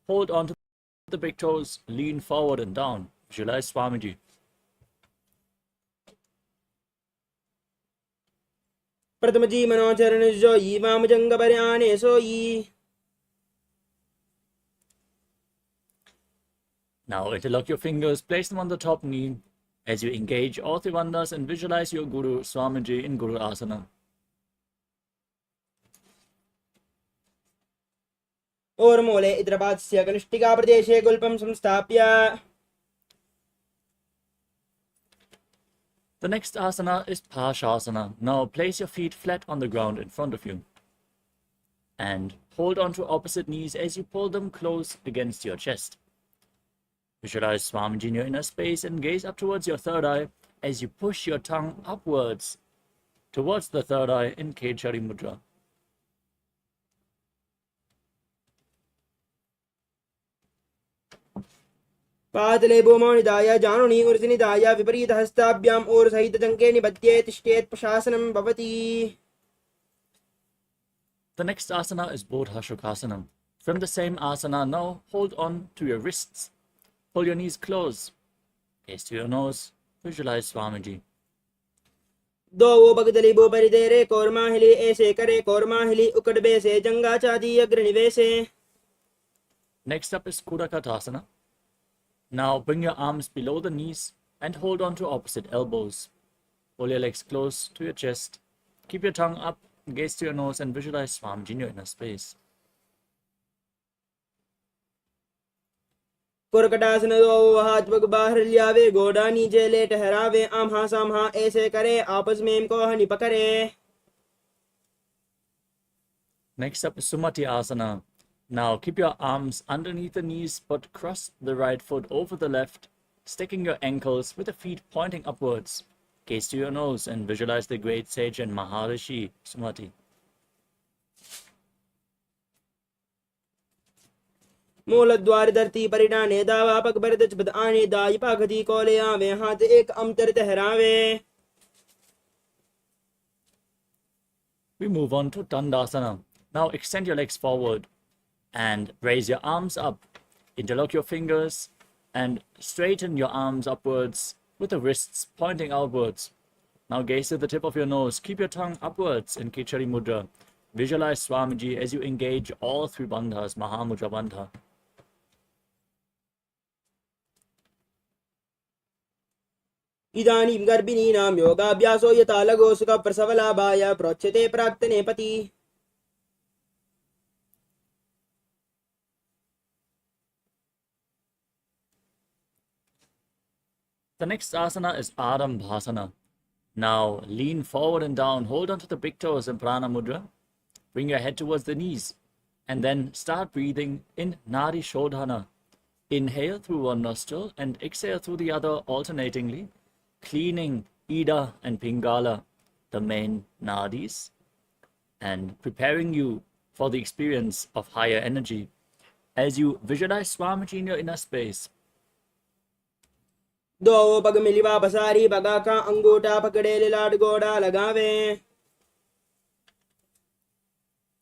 Hold on to the big toes, lean forward and down. Visualize Swamiji. प्रथमजी मनोचरण जोई वामजंगपरयाने सोई. Now interlock your fingers, place them on the top knee as you engage all three bandhas and visualize your Guru Swamiji in Guru Asana. और मूले इदरपादस्य कनिष्ठिका प्रदेशे गुल्पं संस्थाप्य. The next asana is Pashasana. Now place your feet flat on the ground in front of you and hold on to opposite knees as you pull them close against your chest. Visualize Swamiji in your inner space and gaze up towards your third eye as you push your tongue upwards towards the third eye in Kechari Mudra. पादले भूमौ निधाय जानुनी ऊर्ध्वनिधाय विपरीतहस्ताभ्याम् ऊर्ध्वसहितजङ्घे निबध्य तिष्ठेत् प्रशासनं भवति. The next asana is Bodha Shukasana. From the same asana, now hold on to your wrists. Pull your knees close. Gaze to your nose. Visualize Swamiji. दो वो बगदली बो परिदेरे कोरमाहिली ऐसे करे कोरमाहिली उकड़बे से जंगा चादी अग्रनिवे से. Next up is Kudakatasana. Now bring your arms below the knees and hold on to opposite elbows. Pull your legs close to your chest. Keep your tongue up, gaze to your nose and visualize Swamiji in your inner space. कुरकटासन दो हाथ पग बाहर लियावे गोडा नीचे ले ठहरावे आम्हा साम्हा ऐसे करे आपस में इनको हनी पकड़े. Next up is Sumati Asana. Now keep your arms underneath the knees but cross the right foot over the left, sticking your ankles with the feet pointing upwards. Gaze to your nose and visualize the great sage and Maharishi Sumati. मूलद्वार धरती परिडाने दावा पग भरत बद आने दाई पाखदी कोले आवे हाथ एक Amtar तहरावे. We move on to Dandasana. Now extend your legs forward and raise your arms up. Interlock your fingers and straighten your arms upwards with the wrists pointing outwards. Now gaze to the tip of your nose. Keep your tongue upwards in Kichari Mudra. Visualize Swamiji as you engage all three bandhas, Mahamudra Bandha. इदानीं गर्भिणीनां योगाभ्यासो यथा लगो सुख प्रसवलाभाय प्रोच्यते प्राक्तनेपति. The next asana is Arambhasana. Now lean forward and down, hold onto the big toes in Prana Mudra. Bring your head towards the knees and then start breathing in Nadi Shodhana. Inhale through one nostril and exhale through the other alternatingly, cleaning Ida and Pingala, the main nadis, and preparing you for the experience of higher energy. As you visualize Swamiji in your inner space, दो पग मिलिवा बसारी बगा का अंगूठा पकड़े लिलाट गोड़ा लगावे.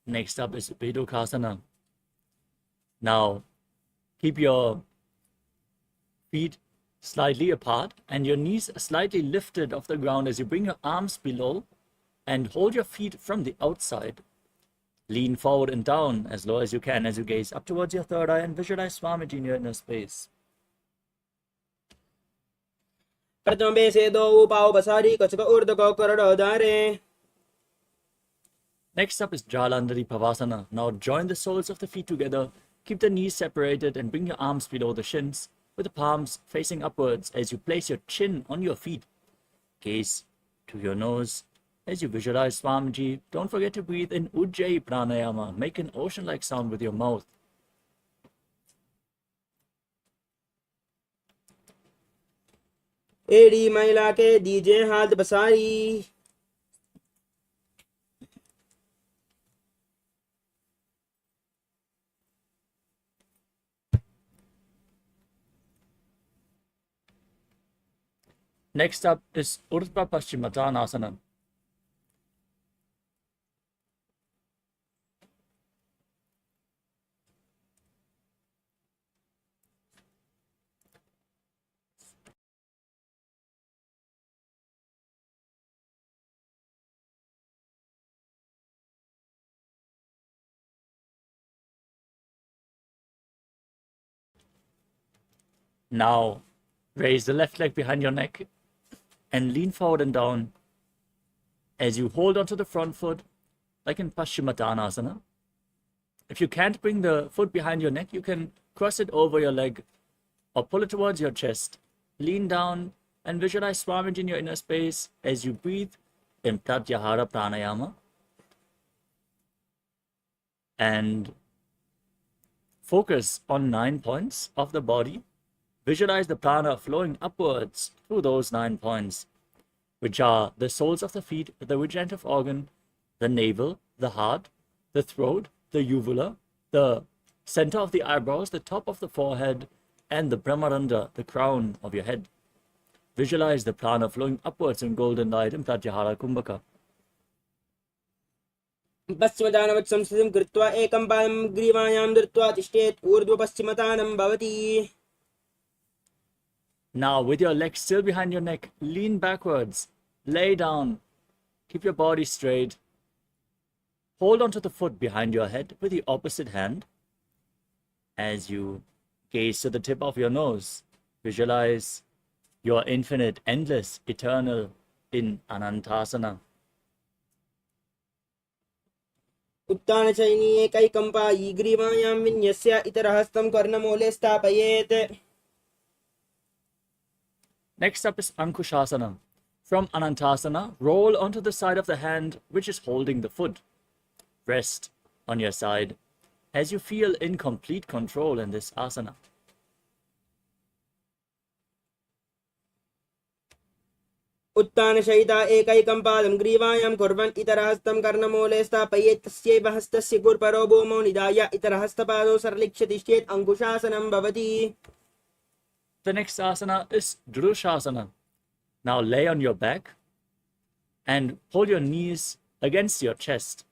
next up is Vedukasana. Now, keep your feet slightly apart and your knees slightly lifted off the ground as you bring your arms below and hold your feet from the outside. Lean forward and down as low as you can as you gaze up towards your third eye and visualize Swamiji in your inner space. प्रथम बेसे दो पाव बसारी कचक उर्द को करड़ो दारे. Next up is Jalandhari Pavasana. Now join the soles of the feet together, keep the knees separated and bring your arms below the shins with the palms facing upwards as you place your chin on your feet. Gaze to your nose as you visualize Swamiji. Don't forget to breathe in Ujjayi Pranayama. Make an ocean-like sound with your mouth. एड़ी महिला के दीजे हाथ बसारी. Next up is Urdhva Paschimottanasana. Now, raise the left leg behind your neck and lean forward and down as you hold onto the front foot like in Paschimottanasana. If you can't bring the foot behind your neck, you can cross it over your leg or pull it towards your chest. Lean down and visualize Swamiji in your inner space as you breathe in Pratyahara Pranayama. And focus on 9 points of the body. Visualize the prana flowing upwards through those 9 points, which are the soles of the feet, the regenerative organ, the navel, the heart, the throat, the uvula, the center of the eyebrows, the top of the forehead, and the Brahmarandha, the crown of your head. Visualize the prana flowing upwards in golden light in Pratyahara Kumbhaka. पश्चिमदानवत् संस्थितिं कृत्वा एकं पादं ग्रीवायां धृत्वा तिष्ठेत्. ऊर्ध्वपश्चिमतानं भवति. Now, with your legs still behind your neck, lean backwards, lay down, keep your body straight. Hold onto the foot behind your head with the opposite hand. As you gaze to the tip of your nose, visualize your infinite, endless, eternal in Anantasana. उत्तानचैनी एकैकं पायी ग्रीवायां विन्यस्य इतरहस्तं कर्णमूले स्थापयेत्. Next up is Ankushasana. From Anantasana, roll onto the side of the hand which is holding the foot. Rest on your side as you feel in complete control in this asana. उत्तानशयिता एकैकं पादं ग्रीवायां कुर्वन् इतरहस्तं कर्णमूले स्थापयेत् तस्यैव हस्तस्य कुर्परो भूमौ निधाय इतरहस्तपादौ सरलिक्ष्य तिष्ठेत् अङ्कुशासनं भवति. The next asana is Drushasana. Now lay on your back and hold your knees against your chest.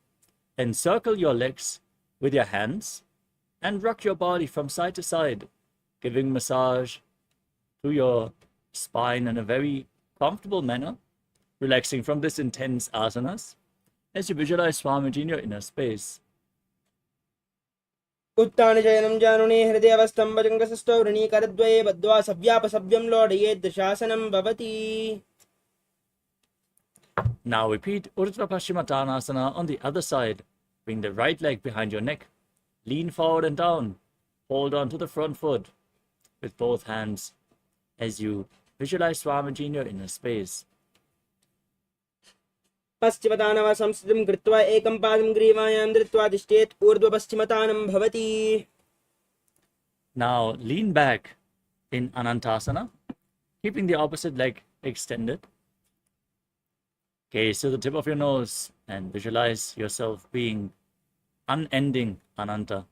Encircle your legs with your hands and rock your body from side to side, giving massage to your spine in a very comfortable manner, relaxing from this intense asanas as you visualize Swamiji in your inner space. उत्तानशयनं जानुने हृदयवस्थम्भजङ्गसस्थौ वृणीकरद्वये बद्ध्वा सव्यापसव्यं लोडयेत् दशासनं भवति. Now repeat Urdhva Paschimottanasana on the other side. Bring the right leg behind your neck. Lean forward and down. Hold on to the front foot with both hands as you visualize Swamiji in your inner space. पश्चिमतानव संस्थितिं कृत्वा एकं पादं ग्रीवायां धृत्वा तिष्ठेत् ऊर्ध्वपश्चिमतानं भवति. Now lean back in Anantasana, keeping the opposite leg extended. Gaze to the tip of your nose and visualize yourself being unending Ananta.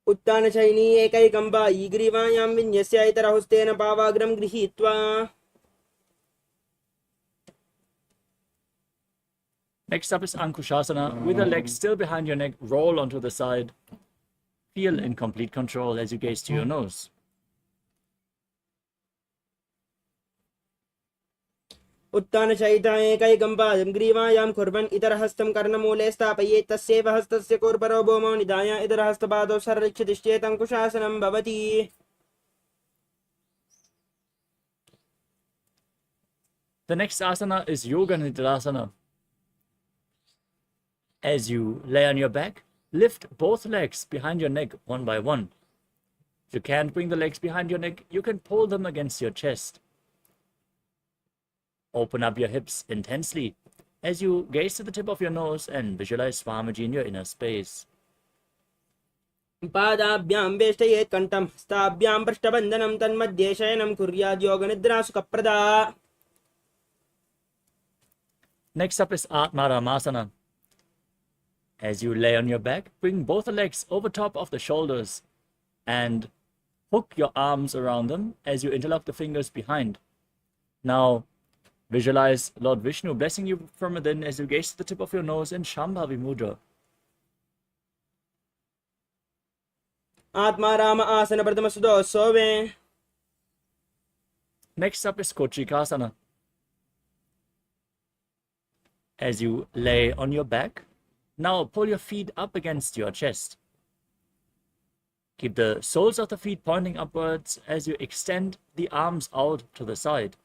उत्तानशयिनी एकैकं पायी ग्रीवायां विन्यस्य इतरहस्तेन पावाग्रं गृहीत्वा. Next up is Ankushasana. With the legs still behind your neck, roll onto the side. Feel in complete control as you gaze to your nose. उत्तानशयिता एकैकं पादं ग्रीवायां कुर्वन् इतरहस्तं कर्णमूले स्थापयेत् तस्यैव हस्तस्य कुर्परो भूमौ निधाय इतरहस्तपादौ सरलिक्ष्य तिष्ठेत् अङ्कुशासनं भवति. The next asana is Yoga Nidrasana. As you lay on your back, lift both legs behind your neck one by one. If you can't bring the legs behind your neck, you can pull them against your chest. Open up your hips intensely as you gaze to the tip of your nose and visualize Swamiji in your inner space. पादाभ्यां वेष्टयेत् कण्ठं हस्ताभ्यां पृष्ठबन्धनं तन्मध्ये शयनं कुर्यात् योगनिद्रा सुखप्रदा. Next up is Atmaramasana. As you lay on your back, bring both the legs over top of the shoulders and hook your arms around them as you interlock the fingers behind. Now, visualize Lord Vishnu blessing you from within as you gaze to the tip of your nose in Shambhavi Mudra. Atmaram आसन प्रथम सुदोत्सवे. Next up is Kochikasana. As you lay on your back, now pull your feet up against your chest. Keep the soles of the feet pointing upwards as you extend the arms out to the side.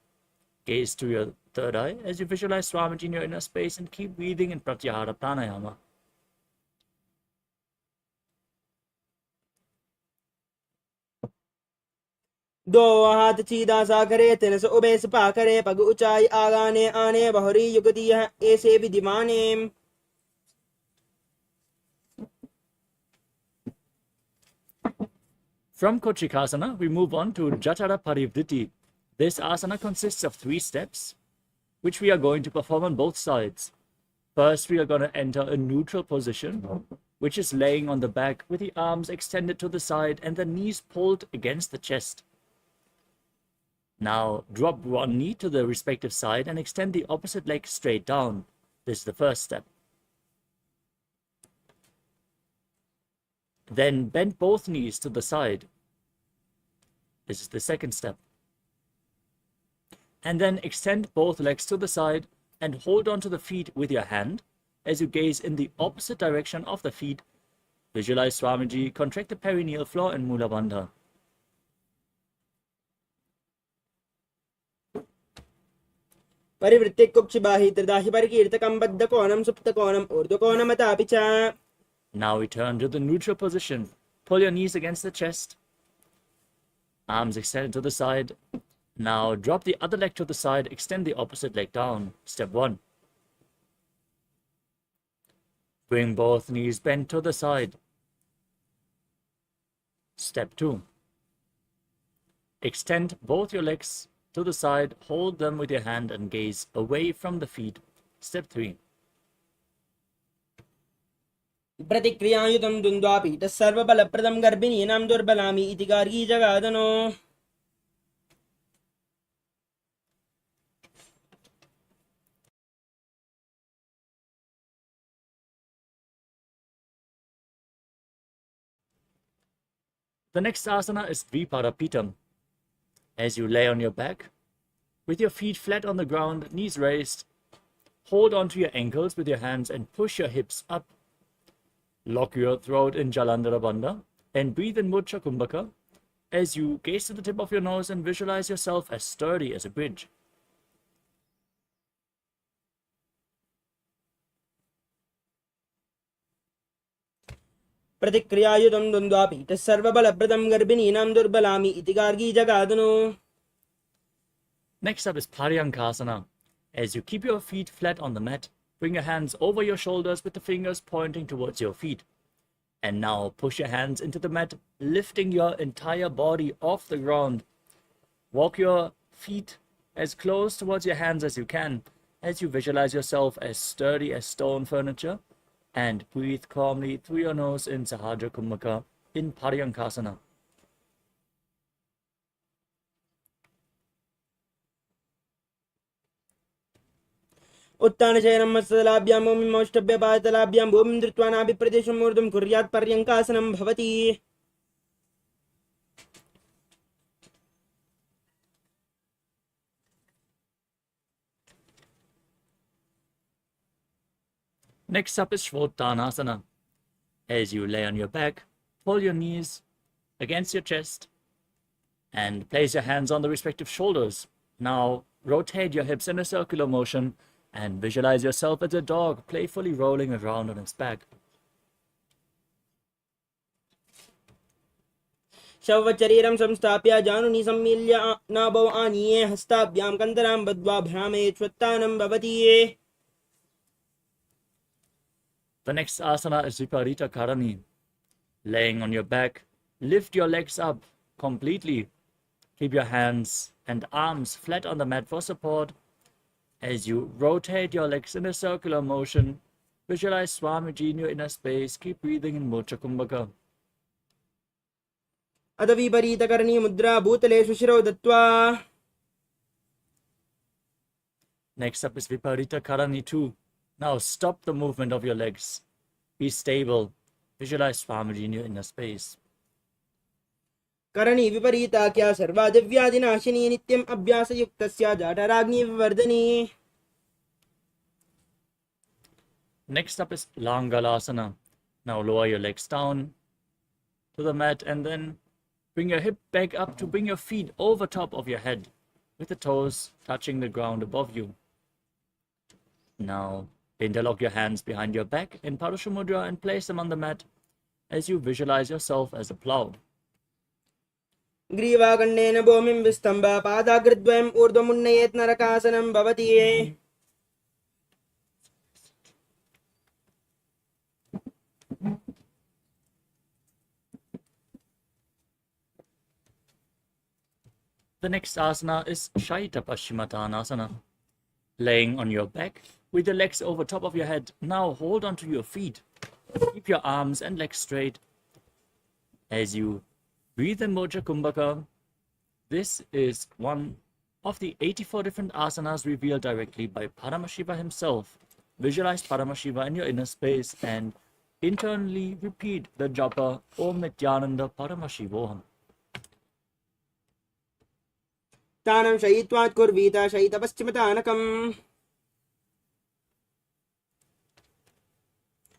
Gaze to your third eye as you visualize Swamiji in your inner space and keep breathing in Pratyahara Pranayama. दो हाथ सीधा सा करे तिनस ube Sapa करे पग ऊंचाई आगाने आने बहुरी युगति है ऐसे विधिमाने. From Kochikasana, we move on to Jatara Parivditi. This asana consists of 3 steps, which we are going to perform on both sides. First, we are going to enter a neutral position, which is laying on the back with the arms extended to the side and the knees pulled against the chest. Now, drop one knee to the respective side and extend the opposite leg straight down. This is the first step. Then bend both knees to the side. This is the second step. And then extend both legs to the side and hold on to the feet with your hand as you gaze in the opposite direction of the feet. Visualize Swamiji, contract the perineal floor and Mula Bandha. परिवृत्ति कुक्षिबाहि त्रिदाहि परिकीर्तकं बद्धकोणं सुप्तकोणं ऊर्ध्वकोणमतापि च. Now we turn to the neutral position. Pull your knees against the chest. Arms extended to the side. Now drop the other leg to the side. Extend the opposite leg down. Step 1. Bring both knees bent to the side. Step 2. Extend both your legs to the side, hold them with your hand and gaze away from the feet. Step 3. प्रतिक्रियायुतं द्वन्द्वापीठः सर्वबलप्रदं गर्भिणीनां दुर्बलामि इति Gargi जगादनो. The next asana is Dvipadapitam. As you lay on your back, with your feet flat on the ground, knees raised, hold onto your ankles with your hands and push your hips up. Lock your throat in Jalandhara Bandha and breathe in Murcha Kumbhaka as you gaze to the tip of your nose and visualize yourself as sturdy as a bridge. प्रतिक्रियायुतं द्वन्द्वापीठः सर्वबलप्रदं गर्भिणीनां दुर्बलामि इति Gargi जगादनो. Next up is Paryankasana. As you keep your feet flat on the mat, bring your hands over your shoulders with the fingers pointing towards your feet. And now push your hands into the mat, lifting your entire body off the ground. Walk your feet as close towards your hands as you can, as you visualize yourself as sturdy as stone furniture, and breathe calmly through your nose in Sahaja Kumbhaka in Paryankasana. उत्तानशयनं मत्सलाभ्यां भूमिमौष्टभ्यपातलाभ्यां भूमिं धृत्वा नाभिप्रदेशम् ऊर्ध्वं कुर्यात् पर्यङ्कासनं भवति. Next up is Shvottanasana. As you lay on your back, pull your knees against your chest and place your hands on the respective shoulders. Now rotate your hips in a circular motion and visualize yourself as a dog playfully rolling around on its back. शवशरीरं संस्थाप्य जानुनी सम्मील्य नाभौ आनीये हस्ताभ्यां कन्दरां बद्ध्वा भ्रामयेत् श्वत्तानं भवति. The next asana is Viparita Karani. Laying on your back, lift your legs up completely. Keep your hands and arms flat on the mat for support. As you rotate your legs in a circular motion, visualize Swamiji in your inner space. Keep breathing in Murcha Kumbhaka. अथ विपरीतकरणी मुद्रा भूतले सुशिरौ दत्त्वा. Next up is Viparita Karani 2. Now stop the movement of your legs. Be stable. Visualize Swamiji in your inner space. करणी विपरीता क्या सर्वादिव्यादिनाशिनी नित्यम् अभ्यासयुक्तस्य जाठराग्नि विवर्धनी. Next up is Langalasana. Now lower your legs down to the mat and then bring your hip back up to bring your feet over top of your head with the toes touching the ground above you. Now interlock your hands behind your back in Parusha Mudra and place them on the mat as you visualize yourself as a plow. ग्रीवागण्डेन भूमिं विस्तम्भ पादाग्रद्वयम् ऊर्ध्वमुन्नयेत् नरकासनं भवति. The next asana is Shaita Paschimottanasana. Laying on your back with your legs over top of your head, now hold onto your feet. Keep your arms and legs straight. As you breathe in Murcha Kumbhaka, this is one of the 84 different asanas revealed directly by Paramashiva himself. Visualize Paramashiva in your inner space and internally repeat the japa Om Nityananda Paramashivoham. तानं शयित्वात् कुर्वीत शयितपश्चिमतानकम्.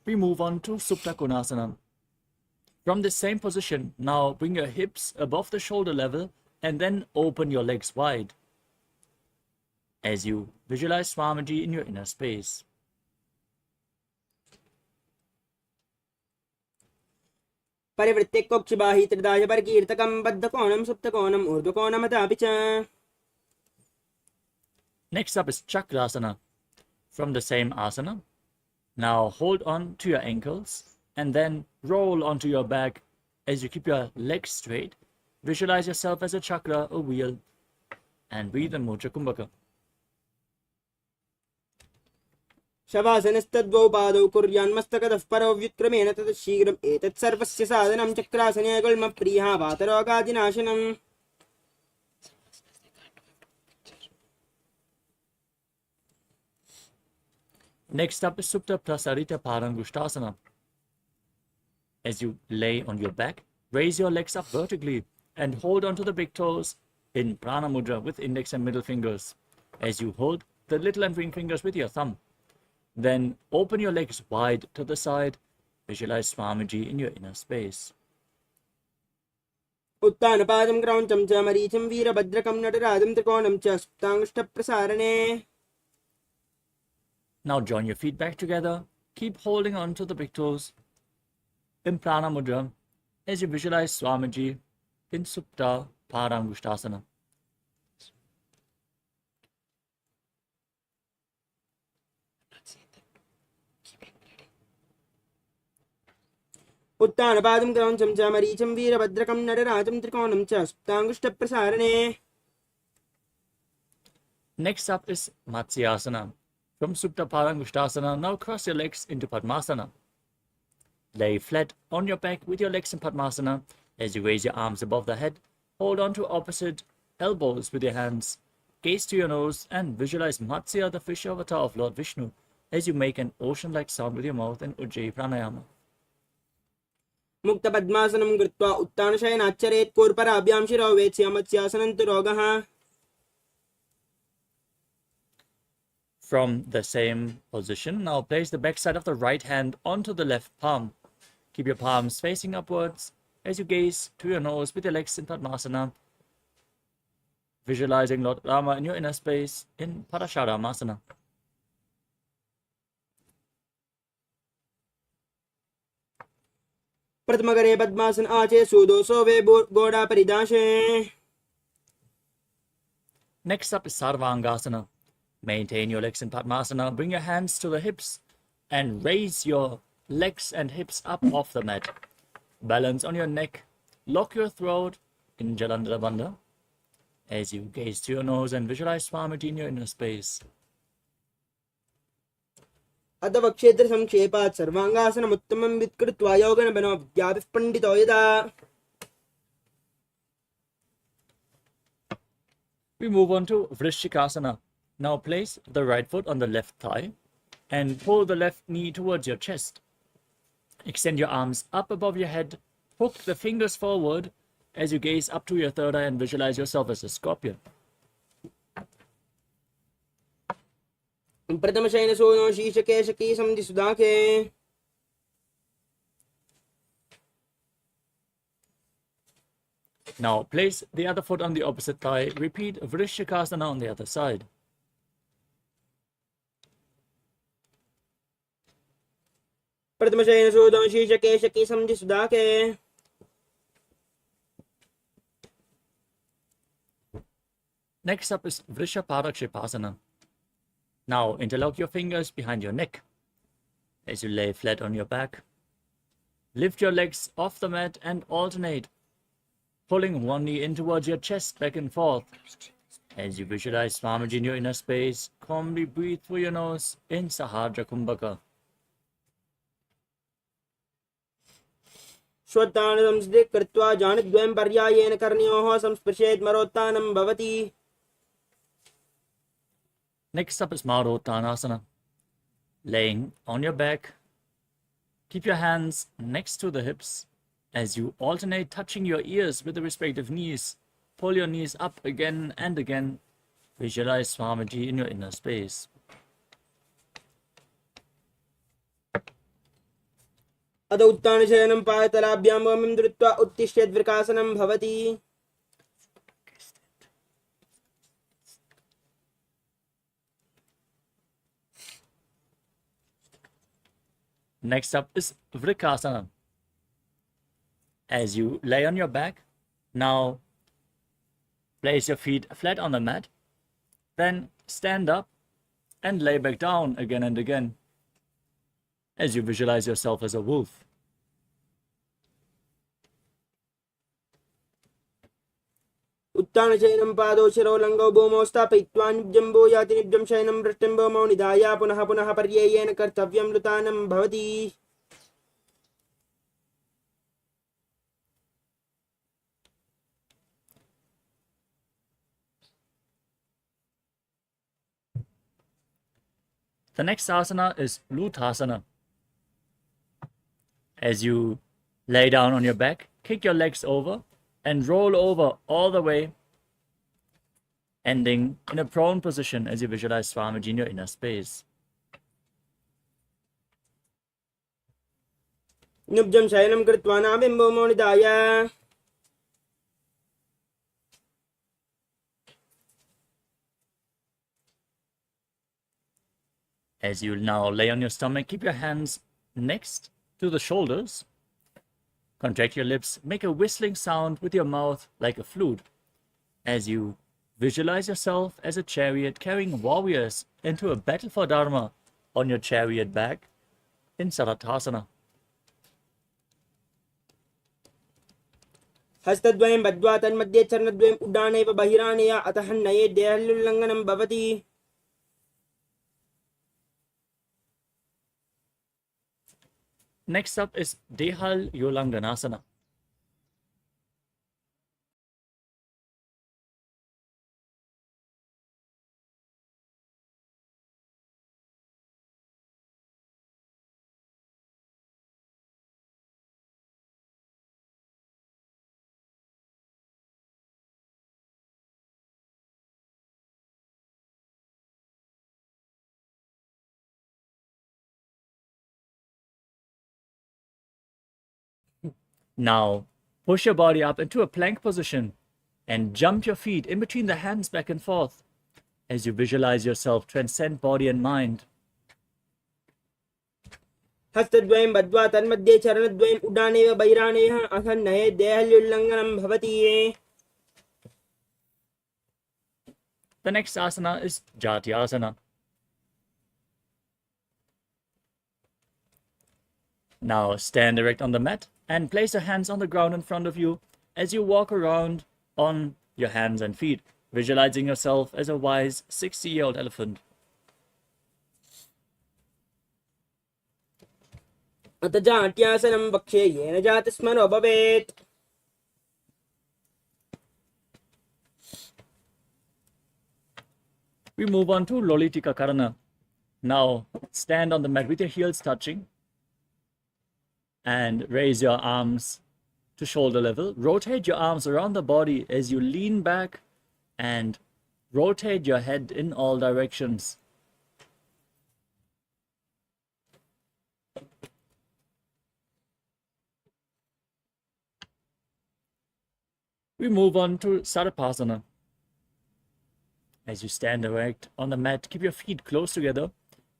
We move on to Supta Konasana. From the same position, now bring your hips above the shoulder level and then open your legs wide as you visualize Swamiji in your inner space. परिवृत्ते कोक्षिबाहि त्रिदाय परकीर्तकं बद्धकोणं सुप्तकोणम् ऊर्ध्वकोणमथापि च. Next up is Chakrasana. From the same asana, now hold on to your ankles and then roll onto your back As you keep your legs straight, visualize yourself as a chakra, a wheel, and breathe in Mudra Kumbhaka. शवासनस्तद्वौ पादौ कुर्यान्मस्तकतः परौ व्युत्क्रमेण ततः शीघ्रम् एतत् सर्वस्य साधनं चक्रासने गुल्मप्रियः वातरोगादिनाशनम्. Next up is Supta Prasarita Parangushtasana. As you lay on your back, raise your legs up vertically and hold onto the big toes in Prana Mudra with index and middle fingers. As you hold the little and ring fingers with your thumb. Then open your legs wide to the side. Visualize Swamiji in your inner space. उत्तानपादं क्रौञ्चं च मरीचिं वीरभद्रकं नटराजं त्रिकोणं च सुप्ताङ्गुष्ठप्रसारणे. Now join your feet back together. Keep holding on to the big toes in Prana Mudra as you visualize Swamiji in Supta Parangushtasana. उत्तानपादं क्रौञ्चं च मरीचिं वीरभद्रकं नटराजं त्रिकोणं च सुप्ताङ्गुष्ठप्रसारणे. Next up is Matsyasana. From Supta Parangushtasana, now cross your legs into Padmasana. Lay flat on your back with your legs in Padmasana. As you raise your arms above the head, hold on to opposite elbows with your hands. Gaze to your nose and visualize Matsya, the fish avatar of Lord Vishnu, as you make an ocean-like sound with your mouth in Ujjayi Pranayama. मुक्तपद्मासनं कृत्वा उत्तानशयनाच्चरेत् कूर्पराभ्यां शिरो वेत्स्य मत्स्यासनं तु रोगः. From the same position, now place the back side of the right hand onto the left palm. Keep your palms facing upwards as you gaze to your nose with your legs in Padmasana, visualizing Lord Rama in your inner space in Parasharamasana. प्रथमकरे पद्मासन आचे सुदोषो वे गोड़ा परिदाशे. Next up is Sarvangasana. Maintain your legs in Padmasana. Bring your hands to the hips and raise your legs and hips up off the mat. Balance on your neck. Lock your throat in Jalandhara Bandha as you gaze to your nose and visualize Swamiji in your inner space. अतः क्षेत्र संक्षेपात् सर्वांगासनम् उत्तमं वित्कृत्वा योगनबनो विद्याभिः पण्डितो यदा. We move on to Vrishikasana. Now place the right foot on the left thigh and pull the left knee towards your chest. Extend your arms up above your head. Hook the fingers forward as you gaze up to your third eye and visualize yourself as a scorpion. प्रथमशयनसूनो शीर्षकेशकी सन्धि सुदाखे. Now place the other foot on the opposite thigh. Repeat Vrishikasana on the other side. प्रथमशयनसूनो शीर्षकेशकी सन्धि सुदाखे. Next up is Vrishaparakshipasana. Now interlock your fingers behind your neck as you lay flat on your back. Lift your legs off the mat and alternate, pulling one knee in towards your chest back and forth. As you visualize Swamiji in your inner space, calmly breathe through your nose in Sahadra Kumbhaka. श्वत्तान संस्कृते कृत्वा जानिद्वयं पर्यायेन कर्णयोः संस्पृशेत् मरोत्तानं भवति. Next up is Marottanasana. Laying on your back, keep your hands next to the hips as you alternate touching your ears with the respective knees. Pull your knees up again and again. Visualize Swamiji in your inner space. अथ उत्तानशयनं पायतलाभ्यां भूमिं धृत्वा उत्तिष्ठेत् वृकासनं भवति. Next up is Vrikasana. As you lay on your back, now place your feet flat on the mat, then stand up and lay back down again and again as you visualize yourself as a wolf. उत्तानशयनं पादौ शिरो लङ्गौ भूमौ स्थापयित्वा निब्जं भूयाति निब्जं शयनं वृष्टिं भूमौ निधाय पुनः पुनः पर्ययेन कर्तव्यं लुतानं भवति. The next asana is Lutasana. As you lay down on your back, kick your legs over and roll over all the way, ending in a prone position as you visualize Swamiji in your inner space. निब्जं शयनं कृत्वा नाभिं भूमौ निधाय As you now lay on your stomach, keep your hands next to the shoulders. Contract your lips, make a whistling sound with your mouth like a flute as you visualize yourself as a chariot carrying warriors into a battle for Dharma on your chariot back in Sarathasana. हस्तद्वयं बद्ध्वा तन्मध्ये चरणद्वयम् उड्डानेव बहिरानय अतः नये देहल्युल्लङ्घनं भवति. Next up is Dehal Yolanganasana. Now, push your body up into a plank position and jump your feet in between the hands back and forth as you visualize yourself transcend body and mind. हस्तद्वयं बद्ध्वा तन्मध्ये चरणद्वयम् उड्डानेव बहिरानयः अतः नये देहल्युल्लङ्घनं भवति. The next asana is Jatyasana. Now stand erect on the mat and place your hands on the ground in front of you as you walk around on your hands and feet, visualizing yourself as a wise 60-year-old elephant. अत जाट्यासनं वक्ष्ये येन जातिस्मरो भवेत्. We move on to Lolitika Karana. Now stand on the mat with your heels touching and raise your arms to shoulder level. Rotate your arms around the body as you lean back and rotate your head in all directions. We move on to Sarapasana. As you stand erect on the mat, keep your feet close together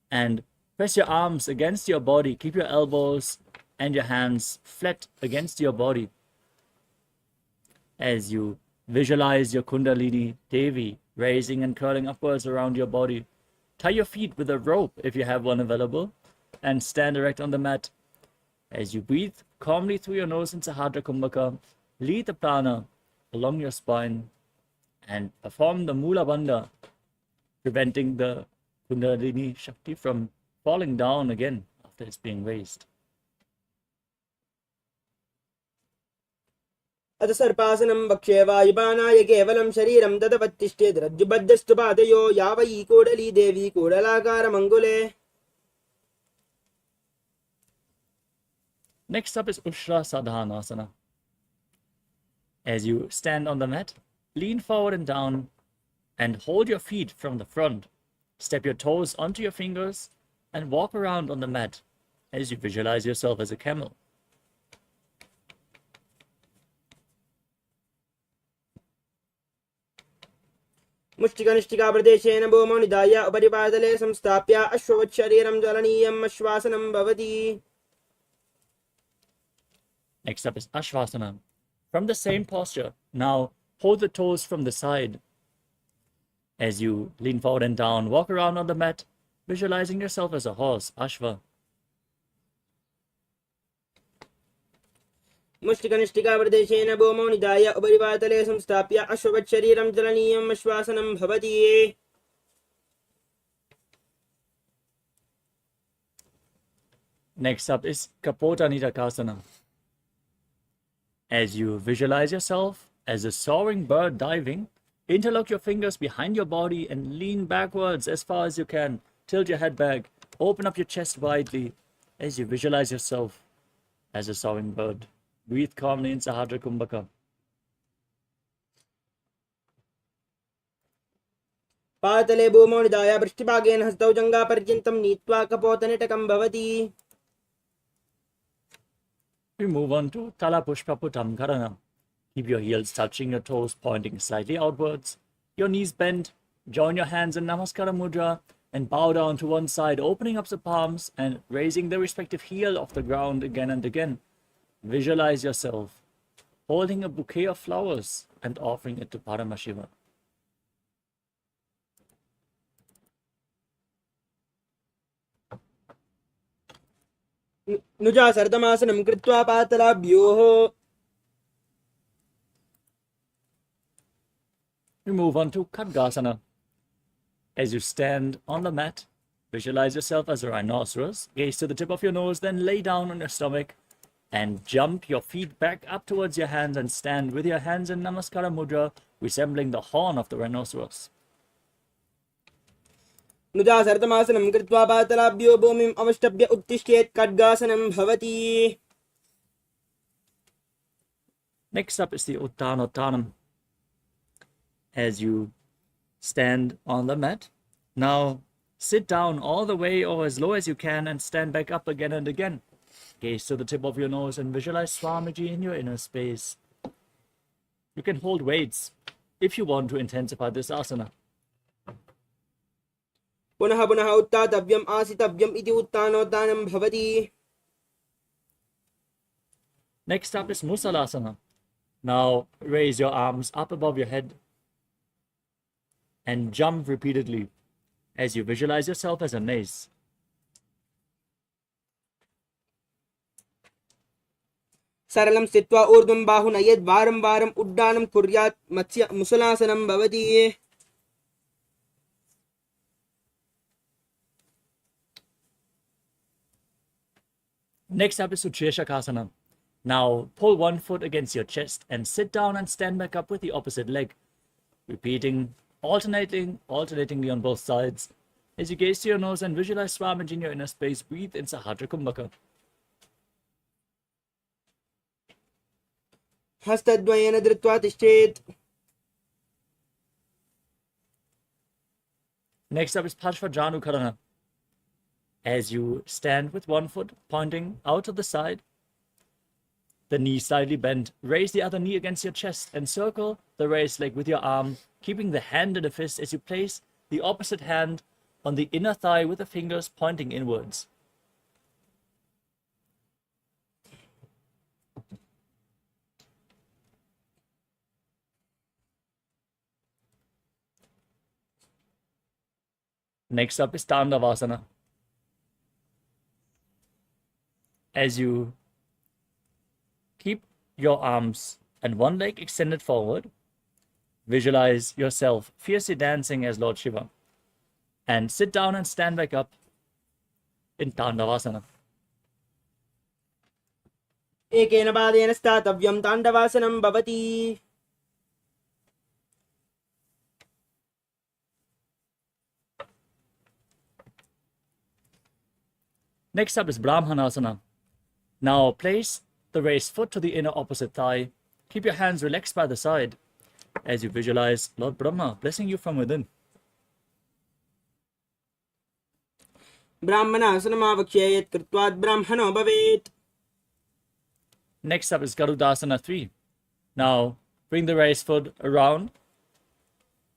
and press your arms against your body. Keep your elbows and your hands flat against your body. As you visualize your Kundalini Devi raising and curling upwards around your body, tie your feet with a rope if you have one available and stand erect on the mat. As you breathe calmly through your nose in Sahadra Kumbhaka, lead the prana along your spine and perform the Mula Bandha, preventing the Kundalini Shakti from falling down again after it's being raised. अथ सर्पासनं वक्ष्ये वायुपानाय केवलं शरीरं तदवत्तिष्ठेत् रज्जुबद्धस्तु पादयो यावयी कूडली देवी कूडलाकारमङ्गुले. Next up is Ushra Sadhanasana. As you stand on the mat, lean forward and down and hold your feet from the front. Step your toes onto your fingers and walk around on the mat as you visualize yourself as a camel. मुष्टिकनिष्ठिकाप्रदेशेन भूमौ निधाय उपरिपादले संस्थाप्य अश्ववत् शरीरं ज्वलनीयम् अश्वासनं भवति. Next up is Ashvasana. From the same posture, now hold the toes from the side. As you lean forward and down, walk around on the mat, visualizing yourself as a horse, Ashva. मुष्टिकनिष्ठिकाप्रदेशेन भूमौ निधाय उपरिवातले संस्थाप्य अश्ववत् शरीरं चलनीयम् आश्वासनं भवति. Next up is Kapota Nidakasana. As you visualize yourself as a soaring bird diving, interlock your fingers behind your body and lean backwards as far as you can. Tilt your head back. Open up your chest widely as you visualize yourself as a soaring bird. Breathe calmly in Sahadra Kumbhaka. पातले भूमौ निधाय पृष्ठभागेन हस्तौ जङ्घापर्यन्तं नीत्वा कपोतनिटकं भवति. We move on to Talapushpaputam Karana. Keep your heels touching your toes, pointing slightly outwards. Your knees bent. Join your hands in Namaskara Mudra and bow down to one side, opening up the palms and raising the respective heel off the ground again and again. Visualize yourself holding a bouquet of flowers and offering it to Paramashiva. नुजा सर्दमासनं कृत्वा पातलाभ्योः. We move on to Khadgasana. As you stand on the mat, visualize yourself as a rhinoceros. Gaze to the tip of your nose, then lay down on your stomach and jump your feet back up towards your hands and stand with your hands in Namaskara Mudra, resembling the horn of the rhinoceros. नुजा सर्दमासनं कृत्वा पातलाभ्यो भूमिम् अवष्टभ्य उत्तिष्ठेत्. खड्गासनं भवति. Next up is the Uttanottanam. As you stand on the mat, now sit down all the way or as low as you can and stand back up again and again. Gaze to the tip of your nose and visualize Swamiji in your inner space. You can hold weights if you want to intensify this asana. पुनः पुनः उत्थातव्यम् आसितव्यम् इति उत्थानोत्थानं भवति. Next up is Musalasana. Now raise your arms up above your head and jump repeatedly as you visualize yourself as a mace. सरलं स्थित्वा ऊर्ध्वं बाहु नयेत्. वारं वारम् उड्डानं कुर्यात्. मत्स्य मुसलासनं भवति. Next up is Utsheshakasana. Now pull one foot against your chest and sit down and stand back up with the opposite leg. Repeating, alternatingly on both sides. As you gaze to your nose and visualize Swamiji in your inner space, breathe in Sahadra Kumbhaka. हस्तद्वयेन धृत्वा तिष्ठेत्. Next up is Parshvajanu Karana. As you stand with one foot pointing out to the side, the knee slightly bent, raise the other knee against your chest and circle the raised leg with your arm, keeping the hand in a fist as you place the opposite hand on the inner thigh with the fingers pointing inwards. Next up is Tandavasana. As you keep your arms and one leg extended forward, visualize yourself fiercely dancing as Lord Shiva. And sit down and stand back up in Tandavasana. एकेन पादेन स्थातव्यं. ताण्डवासनं भवति. Next up is Brahmanasana. Now place the raised foot to the inner opposite thigh. Keep your hands relaxed by the side as you visualize Lord Brahma blessing you from within. ब्राह्मणासनमावक्ष्य यत् कृत्वात् ब्राह्मणो भवेत्. Next up is Garudasana 3. Now bring the raised foot around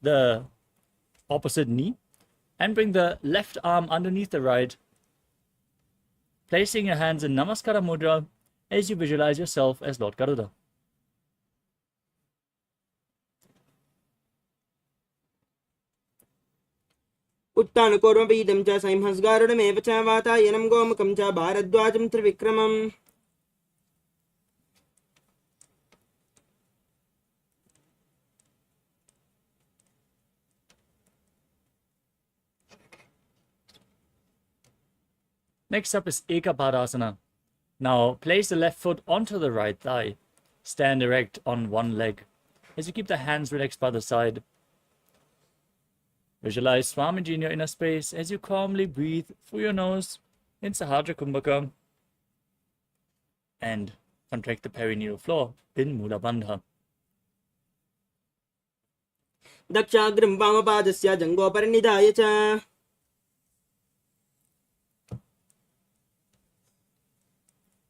the opposite knee and bring the left arm underneath the right, placing your hands in Namaskara Mudra as you visualize yourself as Lord Garuda. उत्तानकौर्मपीठं च संहस्गारुडमेव च वातायनं गोमुखं च भारद्वाजं त्रिविक्रमम्. Next up is Ekapadasana. Now place the left foot onto the right thigh. Stand erect on one leg. As you keep the hands relaxed by the side, visualize Swamiji in your inner space as you calmly breathe through your nose in Sahasrara Kumbhaka and contract the perineal floor in Mula Bandha. दक्षाग्रं वामपादस्य जङ्घोपरिनिधाय च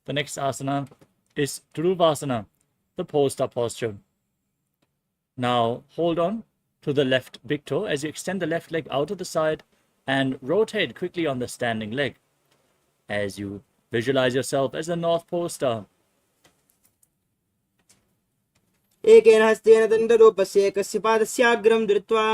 The next asana is Dhuruvasana, the pole-star posture. Now hold on to the left big toe as you extend the left leg out to the side and rotate quickly on the standing leg as you visualize yourself as the North Pole star. एकेन हस्तेन दण्डरूपस्य एकस्य पादस्याग्रं धृत्वा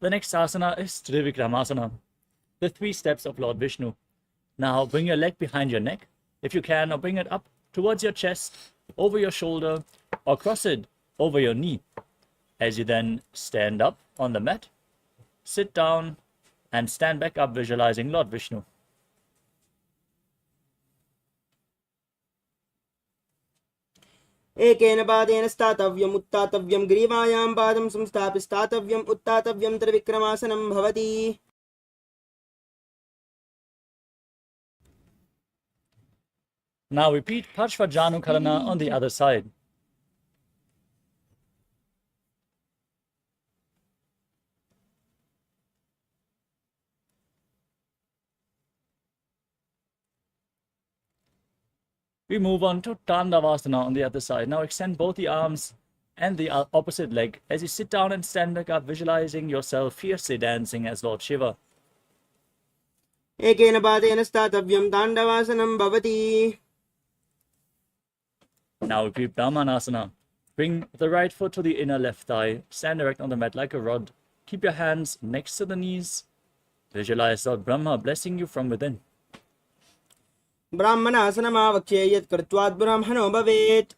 The next asana is Trivikramasana, the 3 steps of Lord Vishnu. Now bring your leg behind your neck, if you can, or bring it up towards your chest, over your shoulder, or cross it over your knee. As you then stand up on the mat, sit down, and stand back up visualizing Lord Vishnu. एकेन पादेन स्थातव्यम् उत्थातव्यं ग्रीवायां पादं संस्थाप्य स्थातव्यम् उत्थातव्यं त्रिविक्रमासनं भवति Now repeat Parshvajanukarana on the other side. We move on to Tandavasana on the other side. Now extend both the arms and the opposite leg as you sit down and stand back up, visualizing yourself fiercely dancing as Lord Shiva. एकेन पादेन स्थातव्यं ताण्डवासनं भवति Now repeat Brahmanasana. Bring the right foot to the inner left thigh. Stand erect on the mat like a rod. Keep your hands next to the knees. Visualize Lord Brahma blessing you from within. ब्राह्मणासनमावक्ष्ये यत् कृत्वात् ब्राह्मणो भवेत्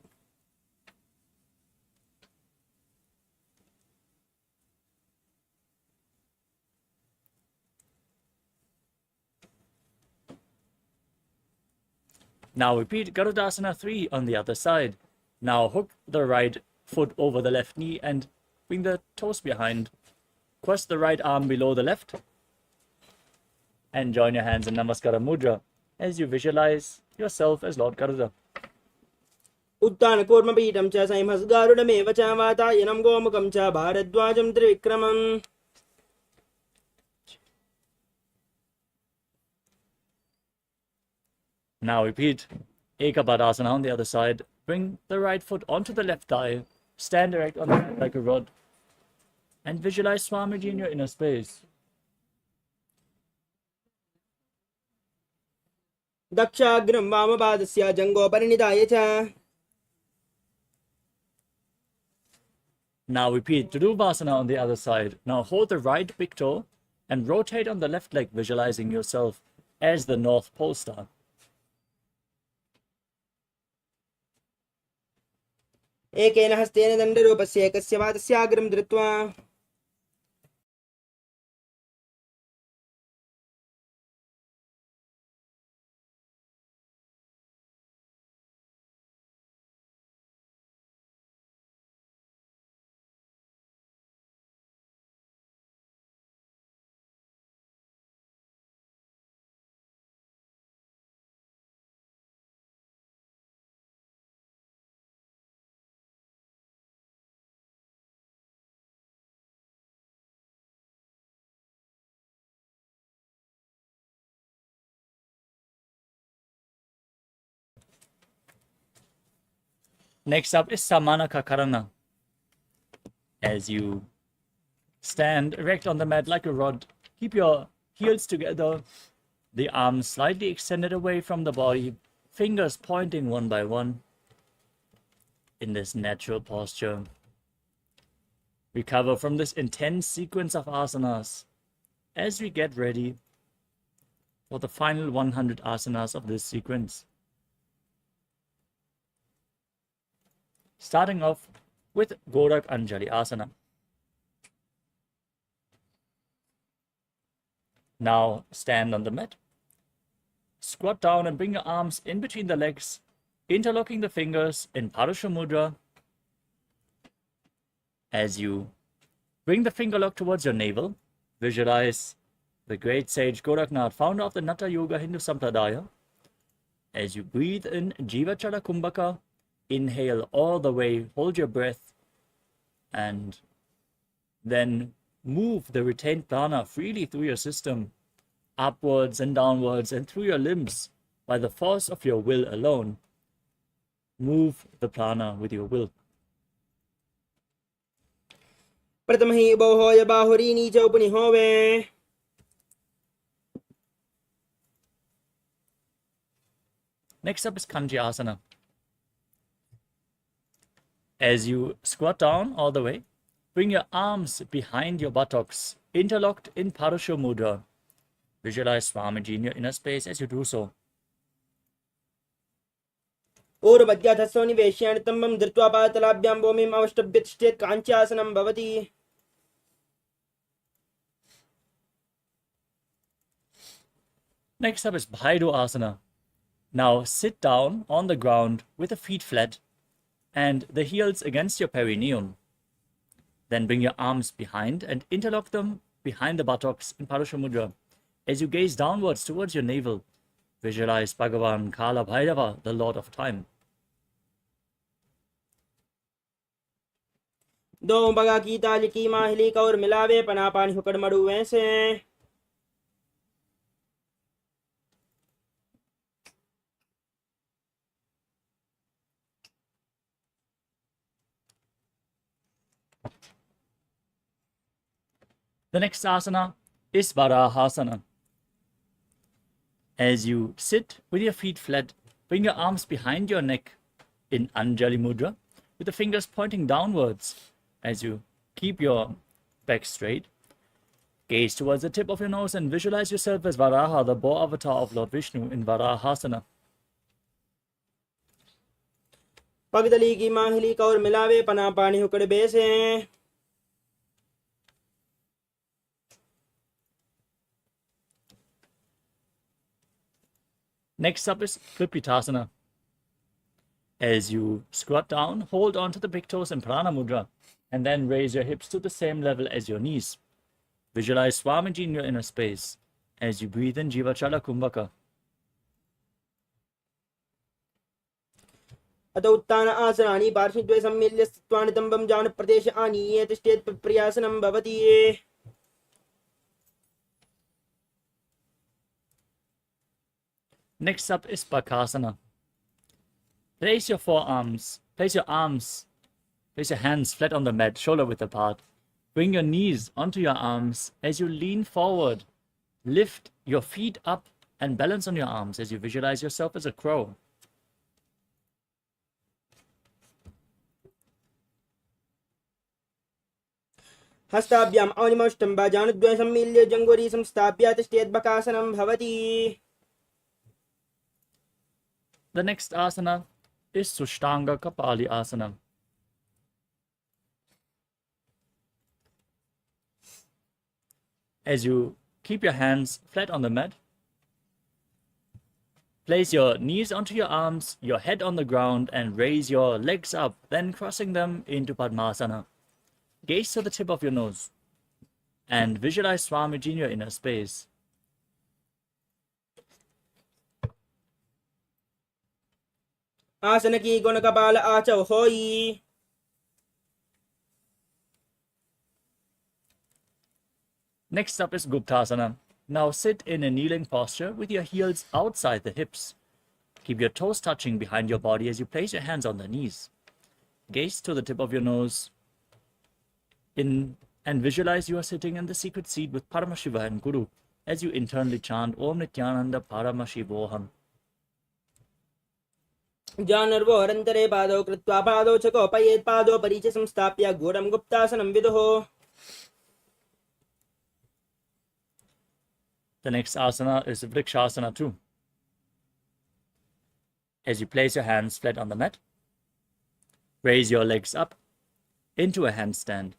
Now repeat Garudasana 3 on the other side. Now hook the right foot over the left knee and bring the toes behind. Cross the right arm below the left. And join your hands in Namaskara Mudra as you visualize yourself as Lord Garuda. उत्तानकूर्मपीठं च संहसगारुडमेव च वातायनं गोमुखं च भारद्वाजं त्रिविक्रमम् Now repeat Ekapadasana on the other side. Bring the right foot onto the left thigh. Stand erect on the mat like a rod. And visualize Swamiji in your inner space. दक्षाग्रं वामपादस्य जङ्घोपरिनिधाय च Now repeat Dhuruvasana on the other side. Now hold the right big toe and rotate on the left leg, visualizing yourself as the North Pole star. एकेन हस्तेन दण्डरूपस्य एकस्य पादस्याग्रं धृत्वा Next up is Samanaka Karana. As you stand erect on the mat like a rod, keep your heels together, the arms slightly extended away from the body, fingers pointing one by one in this natural posture. Recover from this intense sequence of asanas as we get ready for the final 100 asanas of this sequence. Starting off with Gorak Anjali Asana. Now stand on the mat. Squat down and bring your arms in between the legs, interlocking the fingers in Parasha Mudra. As you bring the finger lock towards your navel, visualize the great sage Goraknath, founder of the Natha Yoga Hindu Sampradaya. As you breathe in Jivachala Kumbhaka, inhale all the way, hold your breath, and then move the retained prana freely through your system, upwards and downwards and through your limbs by the force of your will alone. Move the prana with your will. प्रथमहि बोहोय बाहुरीनी च उपनिहोवे Next up is Kanji Asana. As you squat down all the way, bring your arms behind your buttocks, interlocked in Parasha Mudra. Visualize Swamiji in your inner space as you do so. ऊर्वद्याधस्सो निवेश्यानि तम्बं धृत्वा पादतलाभ्यां भूमिम् अवष्टभ्य तिष्ठेत् काञ्च्यासनं भवति. Next up is Bhaidu Asana. Now sit down on the ground with the feet flat and the heels against your perineum. Then bring your arms behind and interlock them behind the buttocks in Parasha Mudra. As you gaze downwards towards your navel, visualize Bhagavan Kala Bhairava, the Lord of Time. दो बगा की ताली की माहिली का और मिलावे पना पानी हुकड़ मड़ू वैसे. The next asana is Varahasana. As you sit with your feet flat, bring your arms behind your neck in Anjali Mudra with the fingers pointing downwards as you keep your back straight. Gaze towards the tip of your nose and visualize yourself as Varaha, the boar avatar of Lord Vishnu in Varahasana. पगदली की माहिली का और मिलावे पना पानी हुकड़ बेसे. Next up is Kripitasana. As you squat down, hold on to the big toes in Prana Mudra and then raise your hips to the same level as your knees. Visualize Swamiji in your inner space as you breathe in Jivachala Kumbhaka. अत उत्तान आसनानि पार्श्वद्वये सम्मिल्य स्थित्वा नितम्बं जान प्रदेश आनीय तिष्ठेत् प्रयासनं भवति. Next up is Bakasana. Place your hands flat on the mat, shoulder width apart. Bring your knees onto your arms as you lean forward. Lift your feet up and balance on your arms as you visualize yourself as a crow. हस्ताभ्याम् औनिमष्टं बाजानुद्वये सम्मील्य जङ्घोरी संस्थाप्य तिष्ठेत् बकासनं भवति. The next asana is Sushtanga Kapali Asana. As you keep your hands flat on the mat, place your knees onto your arms, your head on the ground, and raise your legs up, then crossing them into Padmasana. Gaze to the tip of your nose and visualize Swamiji in your inner space. आसन की गुण कपाल आचव होई. Next up is Guptasana. Now sit in a kneeling posture with your heels outside the hips. Keep your toes touching behind your body as you place your hands on the knees. gaze to the tip of your nose in and visualize you are sitting in the secret seat with Paramashiva and Guru as you internally chant Om Nityananda Paramashivoham. जानर्वोरन्तरे पादौ कृत्वा पादौ च कोपयेत् पादोपरि च संस्थाप्य गूढं गुप्तासनं विदुः. The next asana is Vrikshasana too. As you place your hands flat on the mat, raise your legs up into a handstand.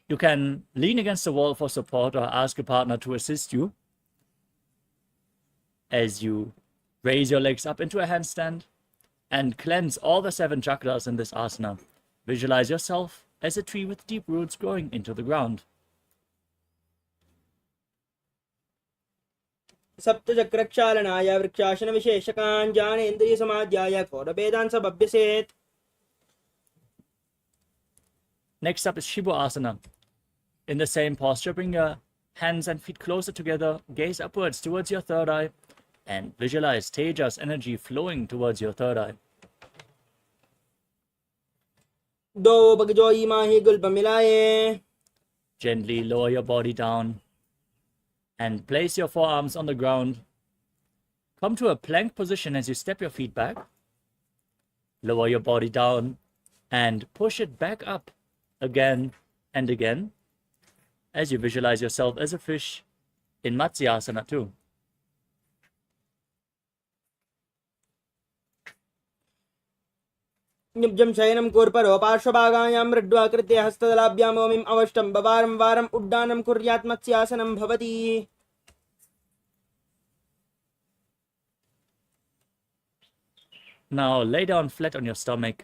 You can lean against the wall for support or ask a partner to assist you as you raise your legs up into a handstand and cleanse all the 7 chakras in this asana. Visualize yourself as a tree with deep roots growing into the ground. सप्तचक्रक्षालनाय वृक्षासनविशेषकान् ज्ञानेन्द्रियसमाध्याय घोरभेदान् समभ्यसेत्. Next up is Shiva Asana. In the same posture, bring your hands and feet closer together, gaze upwards towards your third eye, and visualize Tejas energy flowing towards your third eye. दो बगजो इमाहि गुल्प मिलाए. Gently lower your body down and place your forearms on the ground. Come to a plank position as you step your feet back. Lower your body down and push it back up again and again as you visualize yourself as a fish in Matsyasana too. निब्जं शयनं कूर्परो पार्श्वभागायां मृड्वा कृत्य हस्तदलाभ्यां ओमिम् अवष्टं वारं वारम् उड्डानं कुर्यात् मत्स्यासनं भवति. Now lay down flat on your stomach.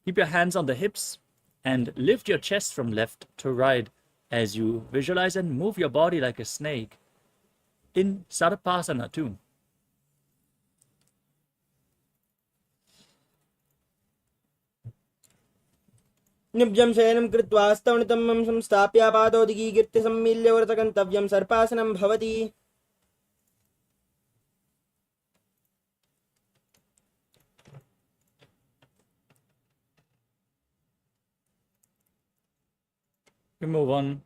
Keep your hands on the hips and lift your chest from left to right as you visualize and move your body like a snake in Sarapasana too. निब्जं शयनं कृत्वा स्तवनितं संस्थाप्य पादोदिगीर्त्य सम्मील्य व्रतगन्तव्यं सर्पासनं भवति. We move on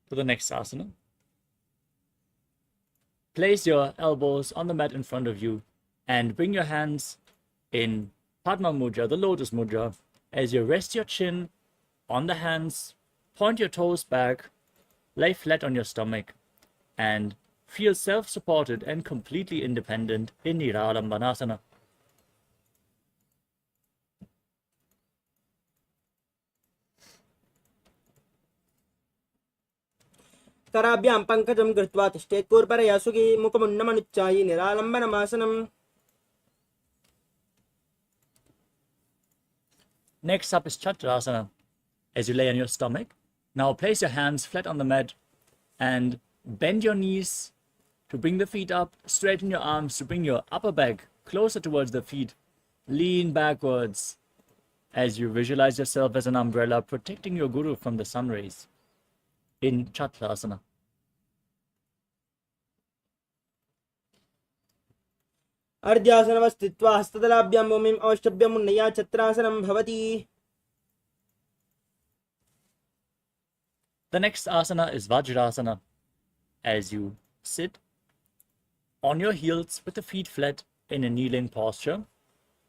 to the next asana. Place your elbows on the mat in front of you and bring your hands in Padma Mudra, the lotus mudra, as you rest your chin on the hands, point your toes back, lay flat on your stomach, and feel self-supported and completely independent in Niralambanasana. कराभ्यां पङ्कजं कृत्वा तिष्ठेत् कूर्परया सुखी मुखमुन्नमनुच्चायि निरालम्बनमासनम्. Next up is Chakrasana. As you lay on your stomach, now place your hands flat on the mat and bend your knees to bring the feet up, straighten your arms to bring your upper back closer towards the feet. Lean backwards as you visualize yourself as an umbrella protecting your guru from the sun rays in Chakrasana. अर्ध्यासनवस्थित्वा हस्तदलाभ्यां भूमिम् अवष्टभ्यम् उन्नया छत्रासनं भवति. The next asana is Vajrasana. As you sit on your heels with the feet flat in a kneeling posture,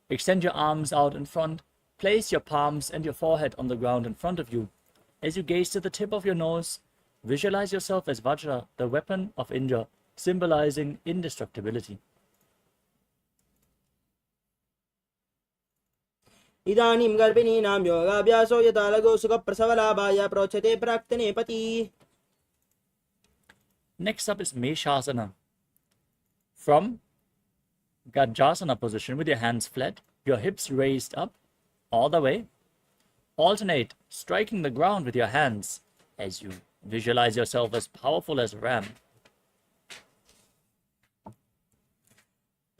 extend your arms out in front, place your palms and your forehead on the ground in front of you. As you gaze to the tip of your nose, visualize yourself as Vajra, the weapon of Indra, symbolizing indestructibility. इदानीं गर्भिणीनां योगाभ्यासो यथा लघु सुखप्रसवलाभाय प्रोच्यते प्राक्तने पति. Next up is Meshasana. From Gajasana position with your hands flat, your hips raised up all the way, alternate striking the ground with your hands as you visualize yourself as powerful as a ram.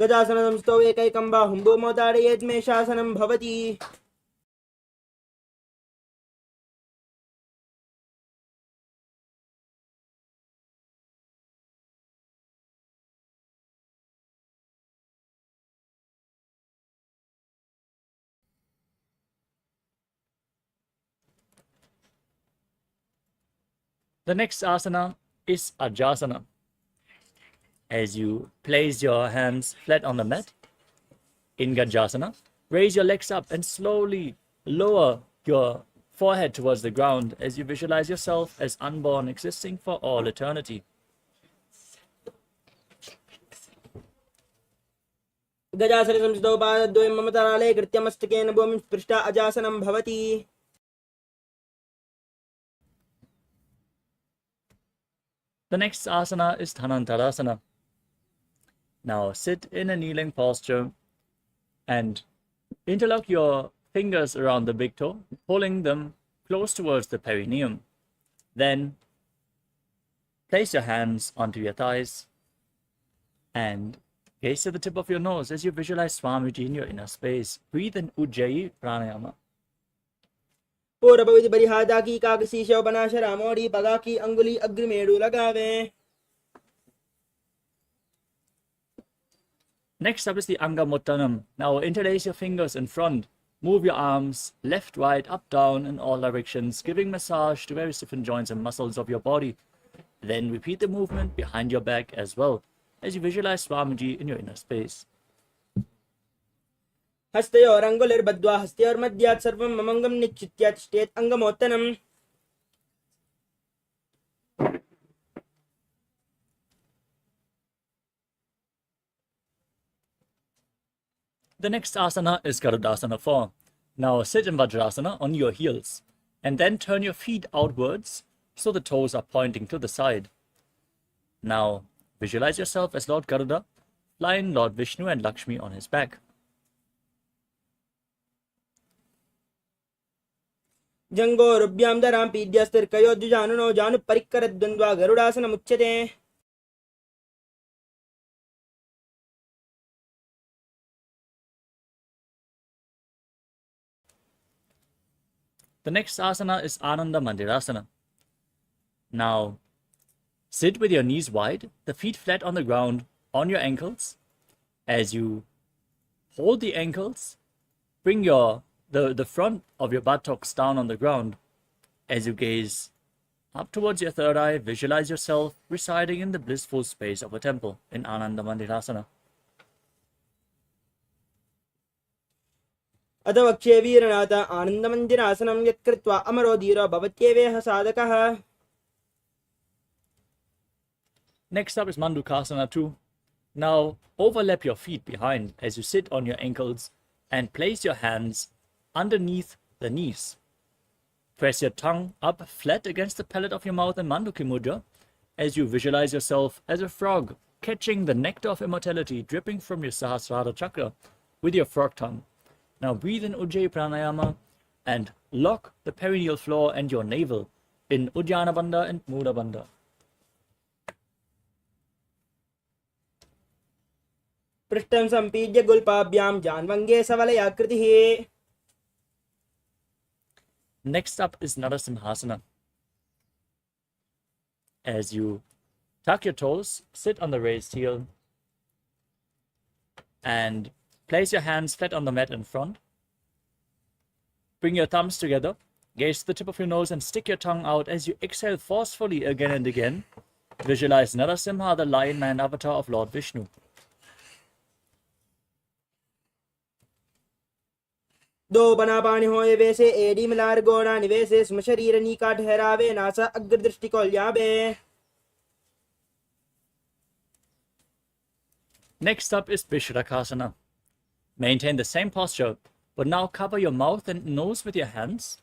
गजासनसंस्थौ एकैकं बाहुं भूमौ ताडयेत् मेषासनं भवति. The next asana is Ajasana. As you place your hands flat on the mat, in Gajasana, raise your legs up and slowly lower your forehead towards the ground as you visualize yourself as unborn, existing for all eternity. गजासने संस्थितौ पादद्वयं ममतरालये कृत्यमस्तकेन भूमिं स्पृष्टा अजासनं भवति. The next asana is Dhanantarasana. Now sit in a kneeling posture and interlock your fingers around the big toe, pulling them close towards the perineum. Then place your hands onto your thighs and gaze to the tip of your nose as you visualize Swamiji in your inner space. Breathe in Ujjayi Pranayama. पूर्वविधि परिहादा की काकसी शव बना शरामोड़ी पगा की अंगुली अग्रमेड़ू लगावे. Next up is the Anga Muttanam. Now interlace your fingers in front. Move your arms left, right, up, down in all directions, giving massage to various different joints and muscles of your body. Then repeat the movement behind your back as well as you visualize Swamiji in your inner space. हस्तयोरङ्गुलिर्बद्ध्वा हस्तयोर्मध्यात् सर्वं ममङ्गं निश्चित्य तिष्ठेत् अङ्गमोत्तनम्. The next asana is Garudasana 4. Now sit in Vajrasana on your heels and then turn your feet outwards so the toes are pointing to the side. Now visualize yourself as Lord Garuda, flying Lord Vishnu and Lakshmi on his back. जङ्गोरुभ्यां दरां पीड्यस्तिर्कयोद्युजानुनो जानुपरिक्करद्वन्द्वा गरुडासनमुच्यते. The next asana is Ananda Mandirasana. Now sit with your knees wide, the feet flat on the ground, on your ankles. As you hold the ankles, bring the front of your buttocks down on the ground. As you gaze up towards your third eye, visualize yourself residing in the blissful space of a temple in Ananda Mandirasana. अथवक्षे वीरनाथ आनन्दमन्दिरासनं यत्कृत्वा अमरो धीरो भवत्येवेह साधकः. Next up is Mandukasana 2. Now overlap your feet behind as you sit on your ankles and place your hands underneath the knees. Press your tongue up flat against the palate of your mouth in Manduki Mudra as you visualize yourself as a frog catching the nectar of immortality dripping from your Sahasrara chakra with your frog tongue. Now breathe in Ujjayi Pranayama and lock the perineal floor and your navel in Uddiyana Bandha and Mula Bandha. पृष्ठं सम्पीड्य गुल्पाभ्यां जान्वङ्गे सवलयाकृतिः. Next up is Narasimhasana. As you tuck your toes, sit on the raised heel, and place your hands flat on the mat in front. Bring your thumbs together, gaze to the tip of your nose and stick your tongue out as you exhale forcefully again and again. Visualize Narasimha, the lion man avatar of Lord Vishnu. दो बना पानी होए वैसे AD मिलार gonna निवेसे स्म शरीर नीका ठहरावे NASA अग्र दृष्टि को ल्याबे. Next up is Vishrakasana. Maintain the same posture, but now cover your mouth and nose with your hands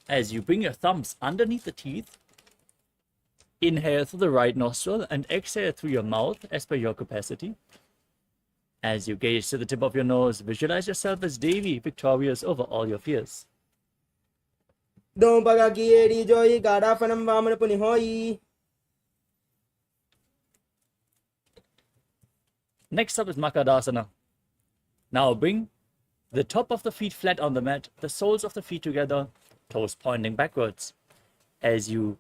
as you bring your thumbs underneath the teeth. Inhale through the right nostril and exhale through your mouth as per your capacity. As you gaze to the tip of your nose, visualize yourself as Devi, victorious over all your fears. दो पगा की AD जोई गाड़ा फनम वामन पुनि होई. Next up is Makadasana. Now bring the top of the feet flat on the mat, the soles of the feet together, toes pointing backwards. As you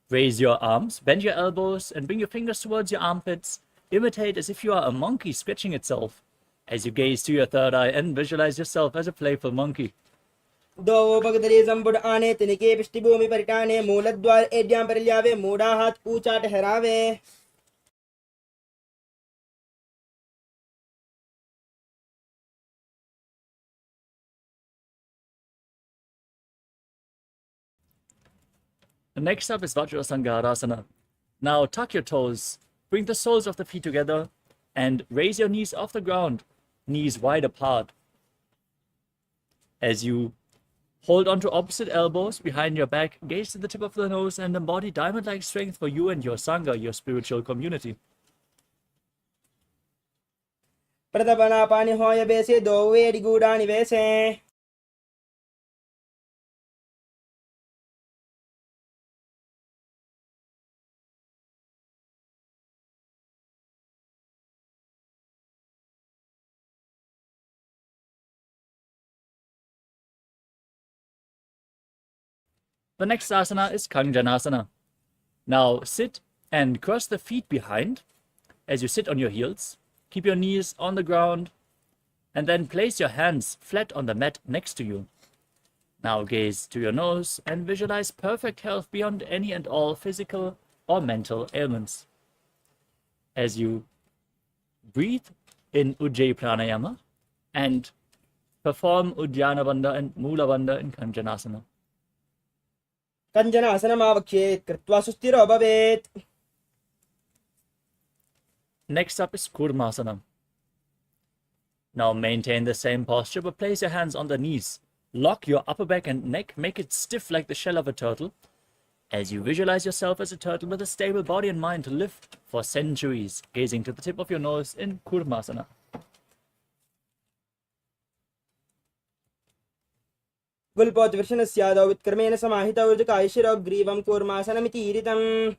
raise your arms, bend your elbows, and bring your fingers towards your armpits, imitate as if you are a monkey scratching itself. As you gaze to your third eye and visualize yourself as a playful monkey. दो भगदरी संबुड आने तिनके पृष्ठि भूमि परिटाने मूलद्वार एड्यां परिल्यावे मूढ़ा हाथ पूछा ठहरावे. Next up is Vajrasangarasana. Now tuck your toes, bring the soles of the feet together, and raise your knees off the ground, knees wide apart. As you hold onto opposite elbows behind your back, gaze to the tip of the nose, and embody diamond-like strength for you and your Sangha, your spiritual community. प्रतपना पानी होय बेसे दो वेड़ी गूढ़ानि वैसे. The next asana is Kanjanasana. Now sit and cross the feet behind as you sit on your heels. Keep your knees on the ground and then place your hands flat on the mat next to you. Now gaze to your nose and visualize perfect health beyond any and all physical or mental ailments. As you breathe in Ujjayi Pranayama and perform Uddiyana Bandha and Mula Bandha in Kanjanasana. कञ्जनासनमावक्ष्येत् कृत्वा सुस्थिरो भवेत्. Next up is Kurmasana. Now maintain the same posture, but place your hands on the knees. Lock your upper back and neck, make it stiff like the shell of a turtle. As you visualize yourself as a turtle with a stable body and mind to live for centuries, gazing to the tip of your nose in Kurmasana. गुल्पोद्वर्षणस्यादौ वित्क्रमेण समाहितौ ऋजुकायशिरो ग्रीवं कूर्मासनमिति ईरितम्.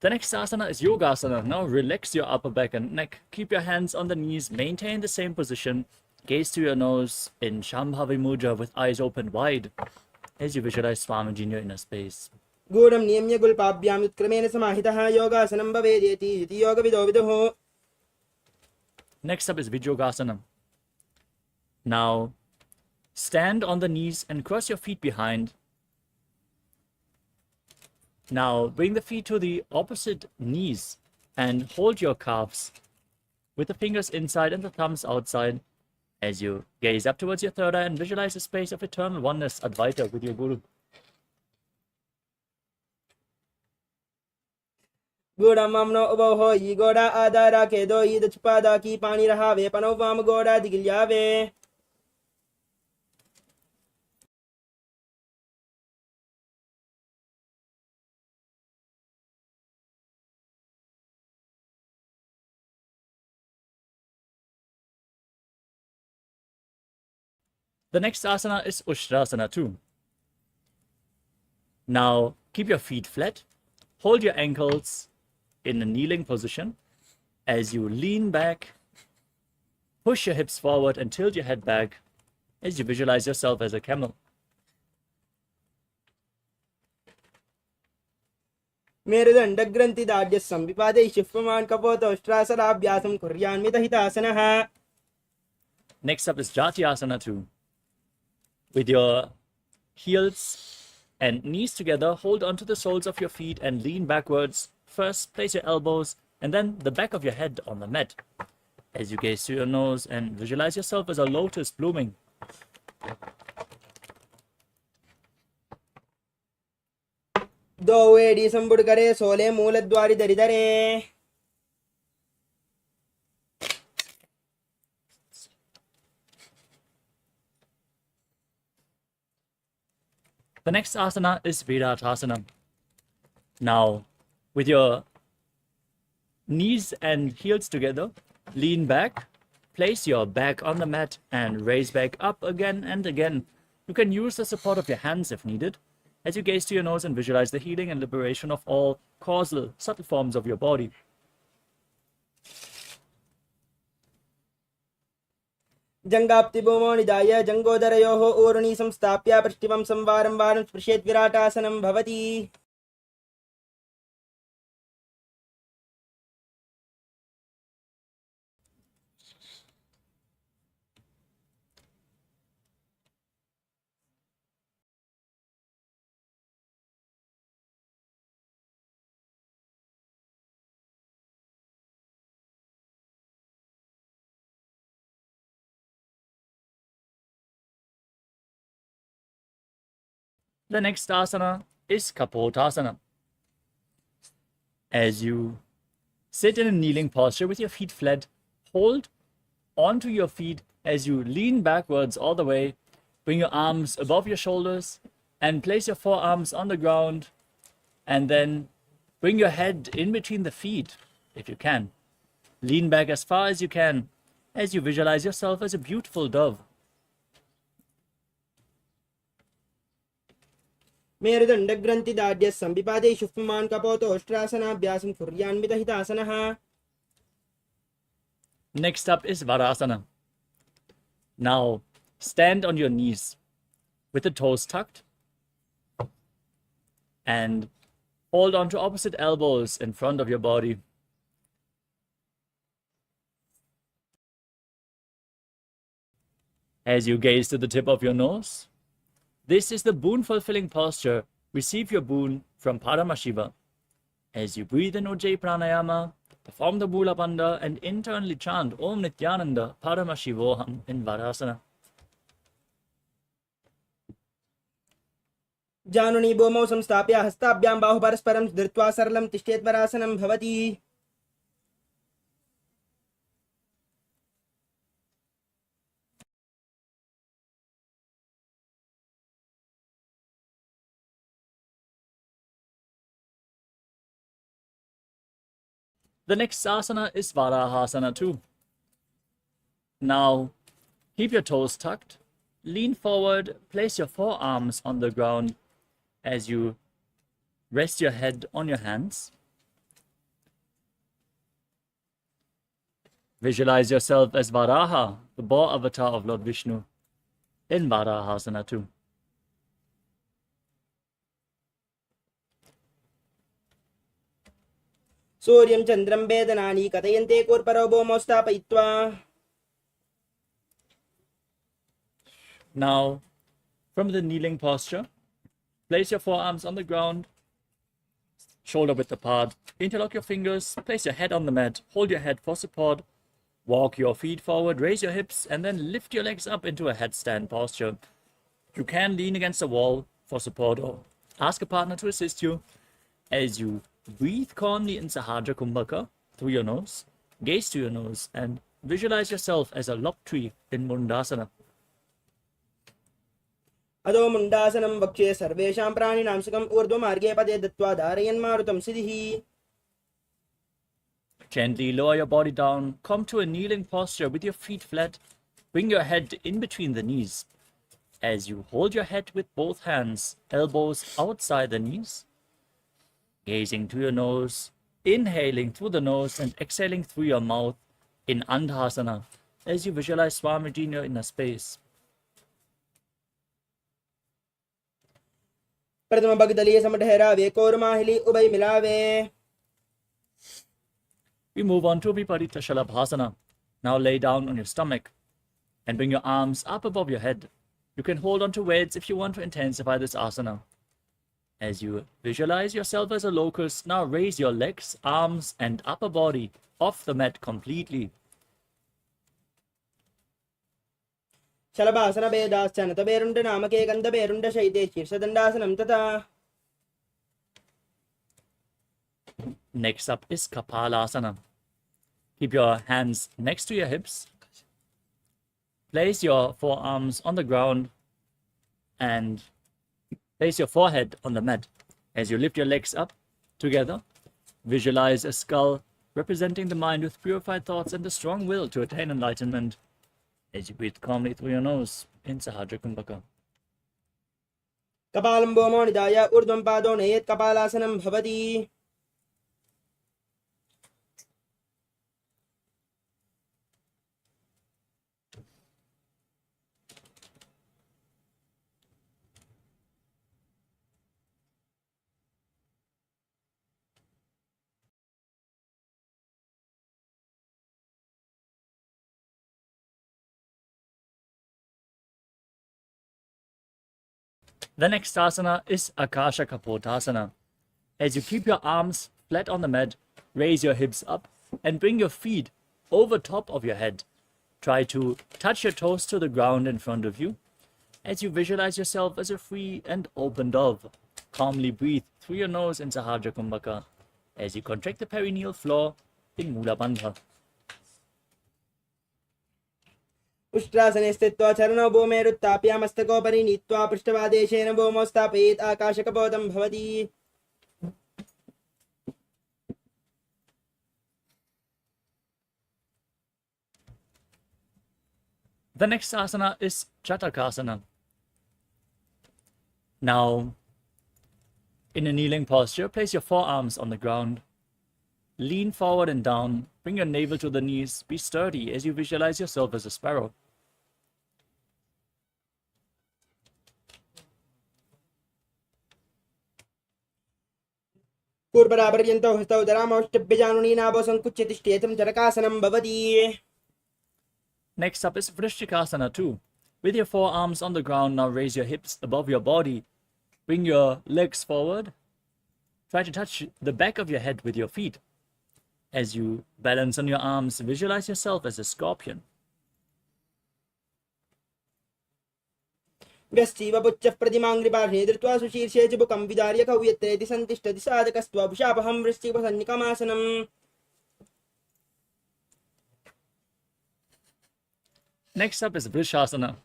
The next asana is Yogasana. Now relax your upper back and neck. Keep your hands on the knees. Maintain the same position. Gaze to your nose in Shambhavi Mudra with eyes open wide as you visualize Swamiji in your inner space. गूढं नियम्य गुल्पाभ्यां वित्क्रमेण समाहितः योगासनं भवेदेति इति योगविदो विदुः. Next up is Vijyogasana. Now stand on the knees and cross your feet behind. Now bring the feet to the opposite knees and hold your calves with the fingers inside and the thumbs outside as you gaze up towards your third eye and visualize a space of eternal oneness, Advaita, with your Guru. गूढं मम्नो उभौ होयि गोडा आधारा केदो ईद छुपादा की पानी रहावे पनौ वाम गोडा दिगिल्यावे. The next asana is Ushtrasana too. Now keep your feet flat, hold your ankles in a kneeling position as you lean back, push your hips forward and tilt your head back as you visualize yourself as a camel. मेरुदण्डग्रन्थिदाढ्यः संविपादैः शिफ्यमान् कपोतोष्ट्रासनाभ्यासं कुर्यान्वितहितासनः. Next up is Jatyasana too. With your heels and knees together, hold onto the soles of your feet and lean backwards. First, place your elbows and then the back of your head on the mat. As you gaze to your nose and visualize yourself as a lotus blooming. दो वेड़ी संबुड करे सोले मूलद्वारि दरिदरे. The next asana is Viratasana. Now, with your knees and heels together, lean back, place your back on the mat and raise back up again and again. You can use the support of your hands if needed, as you gaze to your nose and visualize the healing and liberation of all causal, subtle forms of your body. जङ्गाप्तिभूमो निधाय जङ्गोदरयोः ऊर्णी संस्थाप्य पृष्ठिवं संवारं वारं स्पृशेत् विराटासनं भवति. The next asana is Kapotasana. As you sit in a kneeling posture with your feet flat, hold onto your feet as you lean backwards all the way. Bring your arms above your shoulders and place your forearms on the ground, and then bring your head in between the feet if you can. Lean back as far as you can as you visualize yourself as a beautiful dove. मेरुदण्डग्रन्थिदाढ्यः संविपादे शुष्मान् कपोतोष्ट्रासनाभ्यासं कुर्यान्वितहितासनः. Next up is Varasana. Now stand on your knees with the toes tucked and hold on to opposite elbows in front of your body. As you gaze to the tip of your nose, this is the boon-fulfilling posture. Receive your boon from Paramashiva. As you breathe in Ujjayi Pranayama, perform the Mula Bandha and internally chant Om Nityananda Paramashivoham in Varasana. जानुनी भूमौ संस्थाप्य हस्ताभ्यां बाहुपरस्परं धृत्वा सरलं तिष्ठेत् वरासनं भवति. The next asana is Varahasana too. Now, keep your toes tucked, lean forward, place your forearms on the ground as you rest your head on your hands. Visualize yourself as Varaha, the boar avatar of Lord Vishnu, in Varahasana too. सूर्यं चन्द्रं वेदनानि कथयन्ते कोर्परो भूमौ स्थापयित्वा. Now, from the kneeling posture, place your forearms on the ground, shoulder width apart, interlock your fingers, place your head on the mat, hold your head for support, walk your feet forward, raise your hips, and then lift your legs up into a headstand posture. You can lean against a wall for support or ask a partner to assist you. As you breathe calmly in Sahajra Kumbhaka through your nose, gaze to your nose, and visualize yourself as a lop tree in Mundasana. अदो मुण्डासनं वक्ष्ये सर्वेषां प्राणिनां सुखम् ऊर्ध्वमार्गे पदे दत्त्वा धारयन् मारुतं सिद्धिः. Gently lower your body down, come to a kneeling posture with your feet flat, bring your head in between the knees. As you hold your head with both hands, elbows outside the knees, gazing to your nose, inhaling through the nose and exhaling through your mouth in Andhasana as you visualize Swamiji in your inner space. प्रथम भगदलीय समठहरावे कोरमाहिली उभय मिलावे. We move on to Viparita Shalabhasana. Now lay down on your stomach and bring your arms up above your head. You can hold on to weights if you want to intensify this asana. As you visualize yourself as a locust, now raise your legs, arms, and upper body off the mat completely. शलभासन भेदाश्च नतभेरुण्ड नामके गन्धभेरुण्ड शैते शीर्षदण्डासनं तथा. Next up is Kapalasana. Keep your hands next to your hips. Place your forearms on the ground and place your forehead on the mat. As you lift your legs up together, visualize a skull representing the mind with purified thoughts and a strong will to attain enlightenment. As you breathe calmly through your nose in Sahajra Kumbhaka. कपालं भूमौ निधाय ऊर्ध्वं पादौ नयेत् कपालासनं भवति. The next asana is Akasha Kapotasana. As you keep your arms flat on the mat, raise your hips up and bring your feet over top of your head. Try to touch your toes to the ground in front of you. as you visualize yourself as a free and open dove. Calmly breathe through your nose in Sahasrara Kumbhaka as you contract the perineal floor in Mula Bandha. उष्ट्रासने स्थित्वा चरणौ भूमेरुत्थाप्य मस्तकोपरि नीत्वा पृष्ठभागेशेन भूमौ स्थापयेत् आकाशकपोतं भवति. The next asana is Chatakasana. Now, in a kneeling posture, place your forearms on the ground. Lean forward and down. Bring your navel to the knees. Be sturdy as you visualize yourself as a sparrow. पूर्वरापर्यन्तौ हस्तौ धरामौष्टभ्यजानुनीनाभो सङ्कुच्य तिष्ठेतं चरकासनं भवति. Next up is Vrishchikasana 2. With your forearms on the ground, now raise your hips above your body. Bring your legs forward. Try to touch the back of your head with your feet. As you balance on your arms, visualize yourself as a scorpion. व्यश्चीव पुच्छः प्रतिमाङ्घ्रिपार्श्वे धृत्वा सुशीर्षे च बुकं विदार्य कौ यत्रेति सन्तिष्ठति साधकस्त्वपुषापहं वृश्चिकसन्निकमासनम्. Next up is Vrishasana.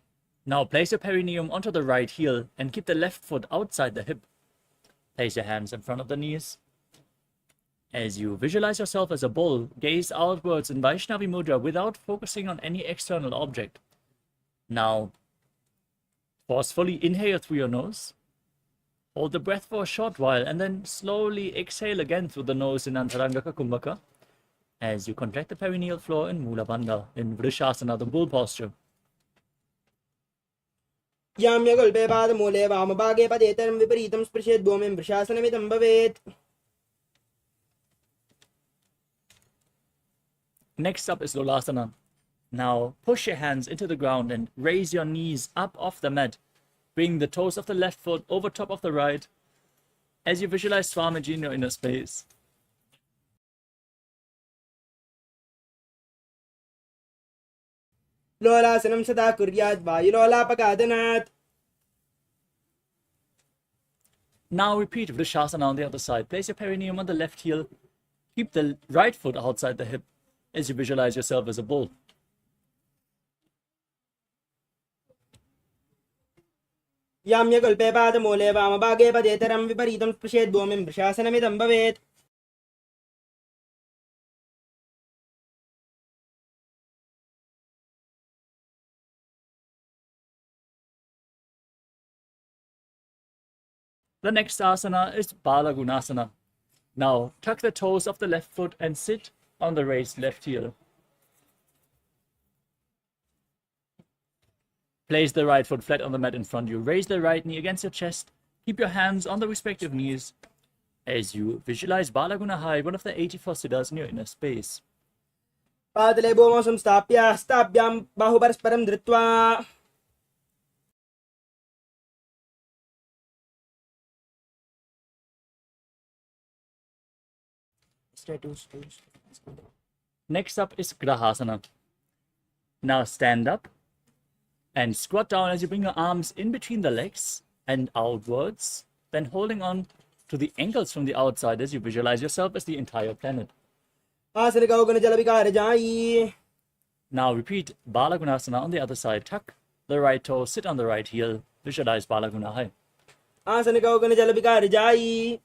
Now place your perineum onto the right heel and keep the left foot outside the hip. Place your hands in front of the knees. As you visualize yourself as a bull, gaze outwards in Vaishnavi Mudra without focusing on any external object. Now, forcefully inhale through your nose. Hold the breath for a short while and then slowly exhale again through the nose in Antarangaka Kumbhaka as you contract the perineal floor in Mula Bandha in Vrishasana, the bull posture. याम्यगल्पे पादमूले वामभागे पदेतरं विपरीतं स्पृशेत् भूमिं वृषासनमिदं भवेत्. Next up is Lolasana. Now push your hands into the ground and raise your knees up off the mat. Bring the toes of the left foot over top of the right as you visualize Swamiji in your inner space. लोलासनं सदा कुर्यात् वायुलोलापकादनात्. Now repeat Vrishasana on the other side. Place your perineum on the left heel. Keep the right foot outside the hip as you visualize yourself as a bull. याम्यगल्पे पादमूले वामभागे पदेतरं विपरीतं स्पृशेत् भूमिं वृषासनमिदं भवेत्. The next asana is Balagunasana. Now tuck the toes of the left foot and sit on the raised left heel. Place the right foot flat on the mat in front of you. Raise the right knee against your chest. Keep your hands on the respective knees as you visualize Balagunahai, one of the 84 siddhas in your inner space. पादले भूमौ संस्थाप्य हस्ताभ्यां बाहुपरस्परं धृत्वा Next up is Grahasana. Now stand up and squat down as you bring your arms in between the legs and outwards, then holding on to the ankles from the outside as you visualize yourself as the entire planet. आसनिकौ गणजलविकारजायी. Now repeat Balagunasana on the other side. Tuck the right toe, sit on the right heel, visualize Balagunahai. आसनिकौ गणजलविकारजायी.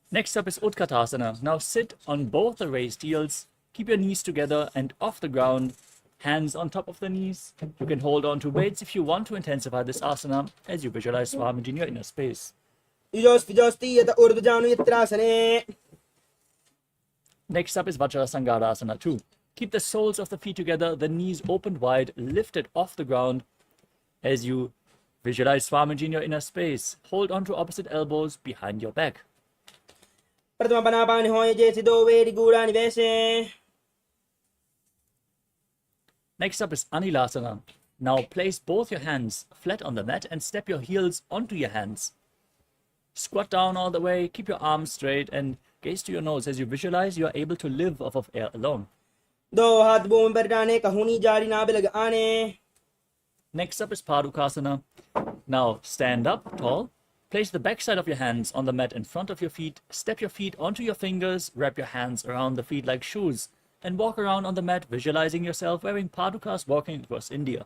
Next up is Utkatasana. Now sit on both the raised heels. Keep your knees together and off the ground. Hands on top of the knees. You can hold on to weights if you want to intensify this asana as you visualize Swamiji in your inner space. युजोस्ति यत ऊर्ध्वजानु यत्रासने. Next up is Vajrasangarasana 2. Keep the soles of the feet together, the knees opened wide, lifted off the ground as you visualize Swamiji in your inner space. Hold on to opposite elbows behind your back. प्रथमपनापानि होयजे सिदो वेरि गूढानि वेशे. Next up is Anilasana. Now place both your hands flat on the mat and step your heels onto your hands. Squat down all the way, keep your arms straight and gaze to your nose as you visualize you are able to live off of air alone. दो हाथ भूमि पर डाले कहूनी जारी नाभि लगाने. Next up is Padukasana. Now stand up tall. Place the backside of your hands on the mat in front of your feet. Step your feet onto your fingers. Wrap your hands around the feet like shoes. And walk around on the mat, visualizing yourself wearing padukas walking across India.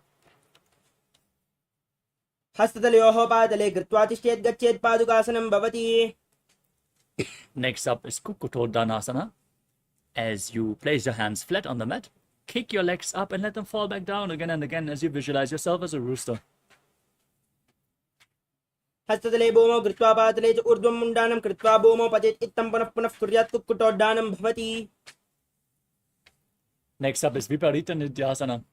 हस्ततलयोः पादले कृत्वा तिष्ठेत् गच्छेत् पादुकासनं भवति. Next up is Kukkutodanasana. As you place your hands flat on the mat, kick your legs up and let them fall back down again and again as you visualize yourself as a rooster. हस्ततले भूमौ कृत्वा पादले च ऊर्ध्वं मुण्डानं कृत्वा भूमौ पतेत् इत्थं पुनः पुनः कुर्यात् कुक्कुटोड्डानं भवति. Next up is Viparita Nityasana.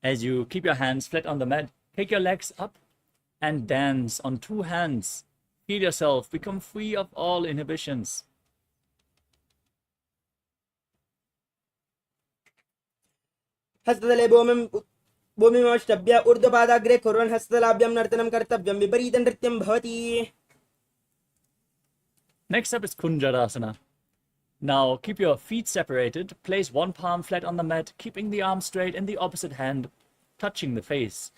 As you keep your hands flat on the mat, kick your legs up and dance on two hands. Feel yourself become free of all inhibitions. हस्ततले भूमिमवष्टभ्य ऊर्ध्वपादाग्रे कुर्वन् हस्ततलाभ्यां नर्तनं कर्तव्यं विपरीतनृत्यं भवति. Next up is Kunjarasana. Now keep your feet separated. Place one palm flat on the mat, keeping the arm straight and the opposite hand touching the face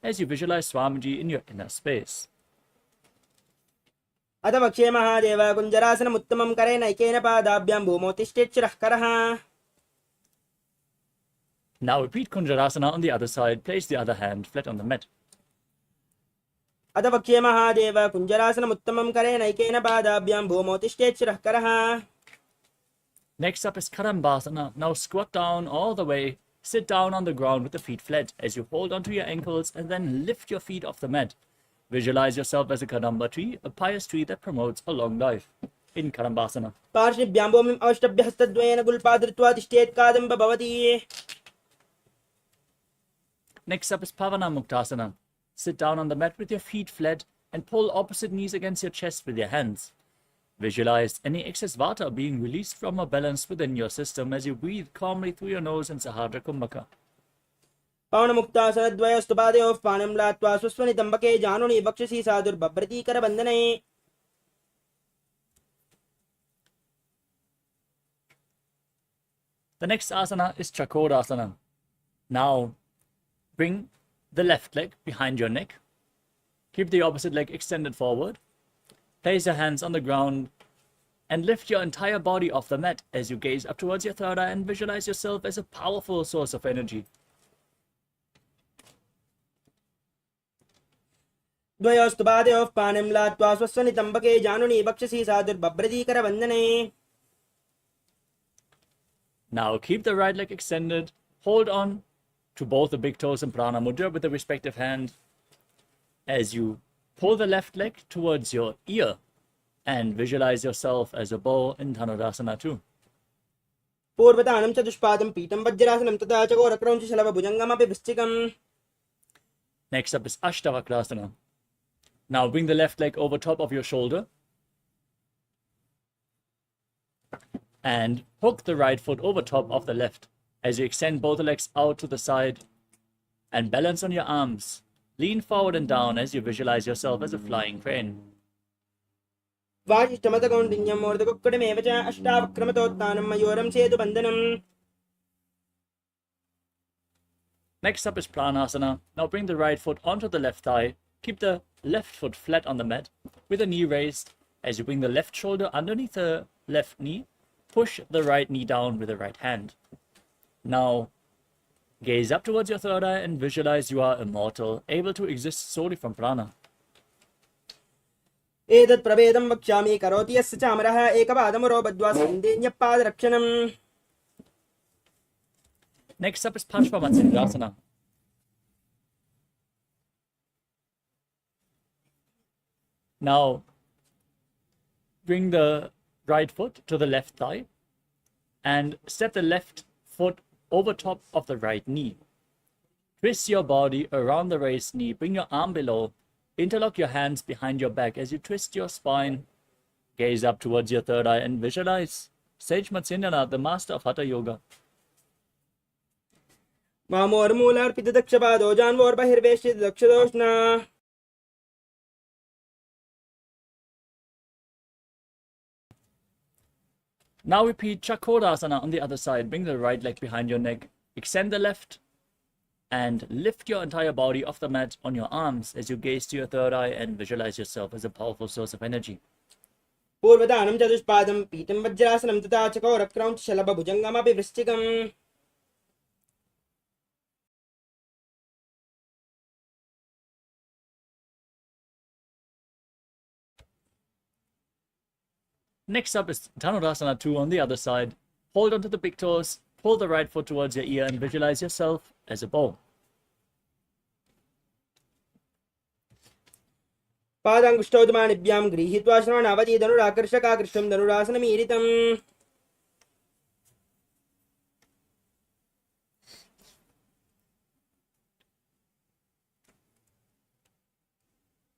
as you visualize Swamiji in your inner space. अथ वक्ष्ये महादेव कुञ्जरासनम् उत्तमं करेण ऐकेन पादाभ्यां भूमौ तिष्ठेत् शिरः करः. Now repeat Kunjarasana on the other side. Place the other hand flat on the mat. अथ वक्ष्ये महादेव कुञ्जरासनम् उत्तमं करेण ऐकेन पादाभ्यां भूमौ तिष्ठेत् शिरः करः. Next up is Karambasana. Now squat down all the way. Sit down on the ground with the feet flat as you hold onto your ankles and then lift your feet off the mat. Visualize yourself as a Kadamba tree, a pious tree that promotes a long life. In Karambasana. पार्श्वभ्यां भूमिम् अवष्टभ्य हस्तद्वयेन गुल्पा धृत्वा तिष्ठेत् कादम्ब भवति. Next up is Pavana Muktasana. Sit down on the mat with your feet flat and pull opposite knees against your chest with your hands. Visualize any excess vata being released from or balanced within your system as you breathe calmly through your nose in Sahadra Kumbhaka. पवनमुक्तासनद्वयोस्तु पादयोः पाणिं लात्वा स्वस्वनितम्बके जानुनि वक्षसि साधुर्बभ्रतीकरबन्धने. The next asana is Chakodasana. Now bring the left leg behind your neck. Keep the opposite leg extended forward. Place your hands on the ground and lift your entire body off the mat as you gaze up towards your third eye and visualize yourself as a powerful source of energy. द्वयोस्तु पादयोः पाणिं लात्वा स्वस्वनितम्बके जानुनि वक्षसि साधुर्बभ्रतीकरबन्धने. Now keep the right leg extended. Hold on to both the big toes and prana mudra with the respective hand as you pull the left leg towards your ear and visualize yourself as a bow in Dhanurasana too. पूर्वतानं चतुष्पादं पीठं वज्रासनं तथा चकोरक्रौञ्च शलभभुजङ्गमपि वृश्चिकम्. Next up is Ashtavakrasana. Now bring the left leg over top of your shoulder and hook the right foot over top of the left as you extend both the legs out to the side and balance on your arms. Lean forward and down as you visualize yourself as a flying crane. वाजिष्ठमतकौण्डिन्यं मूर्धकुक्कुटमेव च अष्टावक्रमतोत्थानं मयूरं सेतुबन्धनम्. Next up is Pranasana. Now bring the right foot onto the left thigh. Keep the left foot flat on the mat with the knee raised as you bring the left shoulder underneath the left knee. Push the right knee down with the right hand. Now gaze up towards your third eye and visualize you are immortal, able to exist solely from prana. एतत् प्रभेदं वक्ष्यामि करोति यस्य चामरः एकपादमुरो बद्ध्वा सन्देन्यपादरक्षणम्. Next up is Panchamatsindasana. Now bring the right foot to the left thigh and step the left foot over top of the right knee. Twist your body around the raised knee. Bring your arm below. Interlock your hands behind your back as you twist your spine. Gaze up towards your third eye and visualize Sage Matsyendana, the master of Hatha Yoga. वामोर्मूलार्पितदक्षपादो जान्वोर्बहिर्वेष्टितदक्षदोष्णा. Now repeat Chakodasana on the other side. Bring the right leg behind your neck. Extend the left and lift your entire body off the mat on your arms as you gaze to your third eye and visualize yourself as a powerful source of energy. पूर्वदानं चतुष्पादं पीठं वज्रासनं तथा चकोरक्रौञ्च शलभभुजङ्गमपि वृश्चिकम्. Next up is Dhanurasana 2 on the other side. Hold onto the big toes, pull the right foot towards your ear and visualize yourself as a bow. पादाङ्गुष्ठौतमानिभ्यां गृहीत्वा श्रवणावधि धनुराकर्षकाकृष्टं धनुरासनमीरितम्.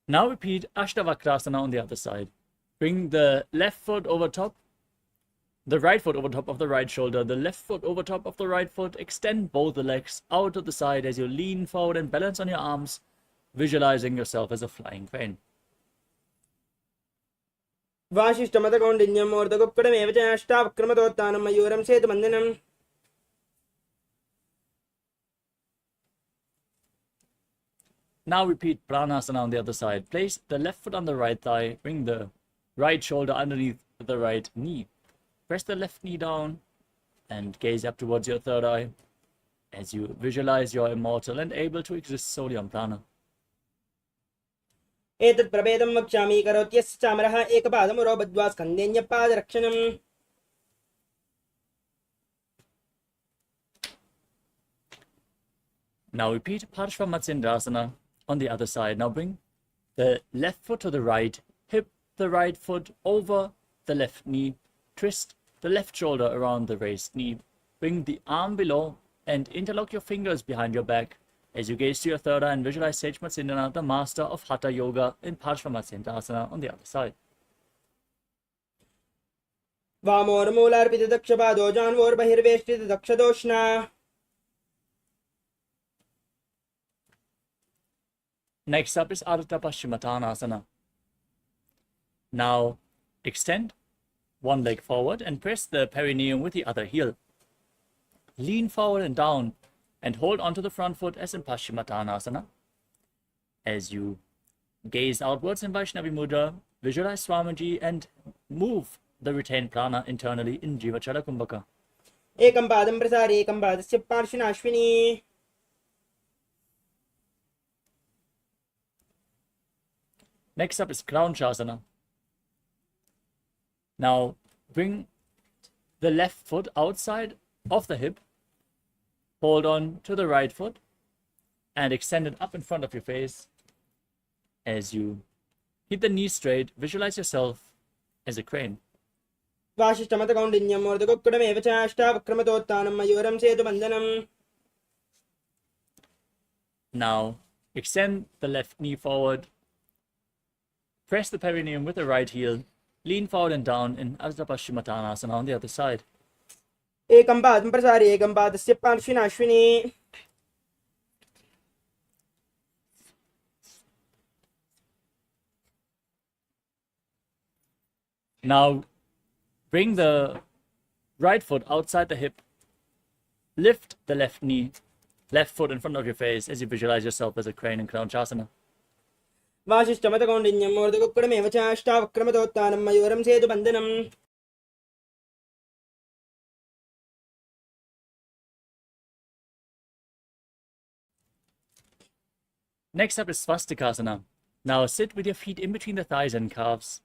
Now repeat Ashtavakrasana on the other side. Bring the left foot over top, the right foot over top of the right shoulder, the left foot over top of the right foot. Extend both the legs out to the side as you lean forward and balance on your arms, visualizing yourself as a flying crane. वासिष्ठमतकौण्डिन्यम् ऊर्ध्वगुप्कुटमेव च अष्टावक्रमतोत्थानं मयूरं सेतुबन्धनम्. Now repeat Pranasana on the other side. Place the left foot on the right thigh, bring the right shoulder underneath the right knee. Press the left knee down and gaze up towards your third eye as you visualize you're immortal and able to exist solely on prana. एतत् प्रभेदं वक्ष्यामि करोत्यस्य चामरः एकपादमुरो बद्ध्वा स्कन्देऽन्यपादरक्षणम्. Now repeat Parshvamatsindrasana on the other side. Now bring the left foot to the right, hip the right foot over the left knee, twist the left shoulder around the raised knee, bring the arm below and interlock your fingers behind your back as you gaze to your third eye and visualize Sage Matsindana, the master of Hatha Yoga, in Parshvamatsindrasana on the other side. वामोर्मूलार्पितदक्षपादो जान्वोर्बहिर्वेष्टितदक्षदोष्णा. Next up is Ardha Paschimottanasana. Now extend one leg forward and press the perineum with the other heel. Lean forward and down and hold onto the front foot as in Paschimottanasana. As you gaze outwards in Vaishnavi Mudra, visualize Swamiji and move the retained prana internally in Jivachala Kumbhaka. एकं पादं प्रसार्य एकं पादस्य पार्श्विनाश्विनी. Next up is Kraunchasana. Now bring the left foot outside of the hip, hold on to the right foot and extend it up in front of your face. As you keep the knees straight, visualize yourself as a crane. वासिष्ठमतकौण्डिन्यम् ऊर्ध्वगुप्कुटमेव च अष्टावक्रमतोत्थानं मयूरं सेतुबन्धनम्. Now extend the left knee forward, press the perineum with the right heel, lean forward and down in Ardha Paschimottanasana on the other side. एकं पादं प्रसार्य एकं पादस्य पार्श्विनाश्विनी. Now bring the right foot outside the hip, lift the left knee, left foot in front of your face as you visualize yourself as a crane in Kraunchasana. वासिष्ठमतकौण्डिन्यम् ऊर्ध्वगुप्कुटमेव च अष्टावक्रमतोत्थानं मयूरं सेतुबन्धनम्. Next up is Swastikasana. Now sit with your feet in between the thighs and calves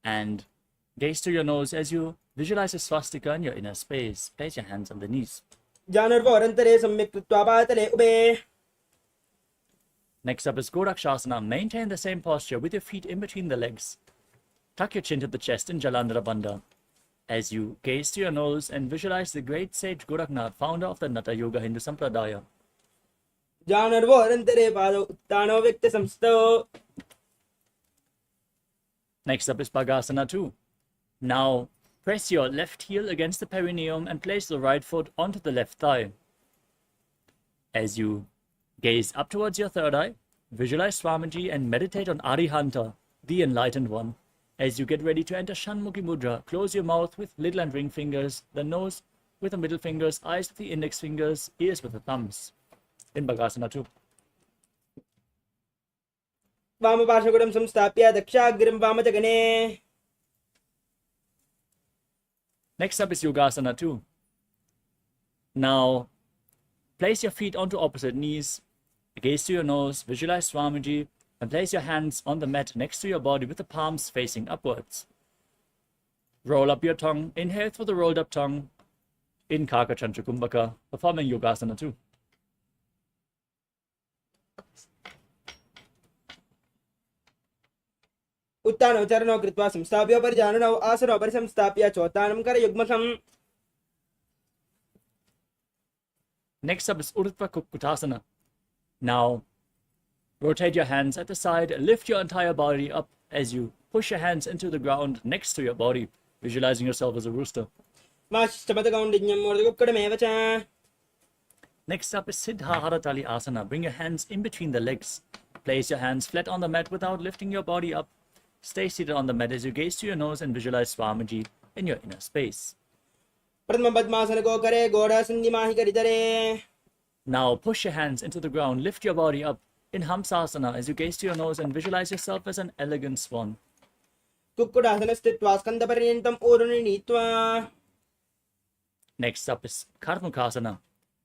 and gaze to your nose as you visualize a swastika in your inner space. Place your hands on the knees. जानर्वोरन्तरे सम्यक् कृत्वा पातले उभे. Next up is Gorakshasana. Maintain the same posture with your feet in between the legs. Tuck your chin to the chest in Jalandhara Bandha as you gaze to your nose and visualize the great sage Goraknath, founder of the Natha Yoga Hindu Sampradaya. जानर्वोरन्तरे पादौ उत्थानो व्यक्तसंस्थौ. Next up is Bhagasana 2. Now press your left heel against the perineum and place the right foot onto the left thigh. As you gaze up towards your third eye, visualize Swamiji and meditate on Arihanta, the enlightened one. As you get ready to enter Shanmukhi Mudra, close your mouth with little and ring fingers, the nose with the middle fingers, eyes with the index fingers, ears with the thumbs. in Bhagasana 2. वामपार्श्वगुणं संस्थाप्य दक्षाग्रं वामजगने. Next up is Yogasana 2. Now, place your feet onto opposite knees, gaze to your nose, visualize Swamiji, and place your hands on the mat next to your body with the palms facing upwards. Roll up your tongue, inhale through the rolled up tongue, in Kaka Chandrakumbhaka, performing Yogasana 2. उत्तानौ चरणौ कृत्वा संस्थाप्य परिजाननौ आसनौ परिसंस्थाप्य चोत्तानं करयुग्मकम्. Next up is Urdhva Kukkutasana. Now, rotate your hands at the side, lift your entire body up as you push your hands into the ground next to your body, visualizing yourself as a rooster. माश्चमतकौण्डिन्यं मूर्धकुक्कुटमेव च. Next up is Siddha Haratali Asana. Bring your hands in between the legs. Place your hands flat on the mat without lifting your body up. Stay seated on the mat as you gaze to your nose and visualize Swamiji in your inner space. प्रथम पद्मासन को करे घोड़ासन्दि माहि करितरे. Now push your hands into the ground, lift your body up in Hamsasana as you gaze to your nose and visualize yourself as an elegant swan. Kukkutasana स्थित्वा स्कन्धपर्यन्तं ऊरुनि नीत्वा. Next up is Karmukasana.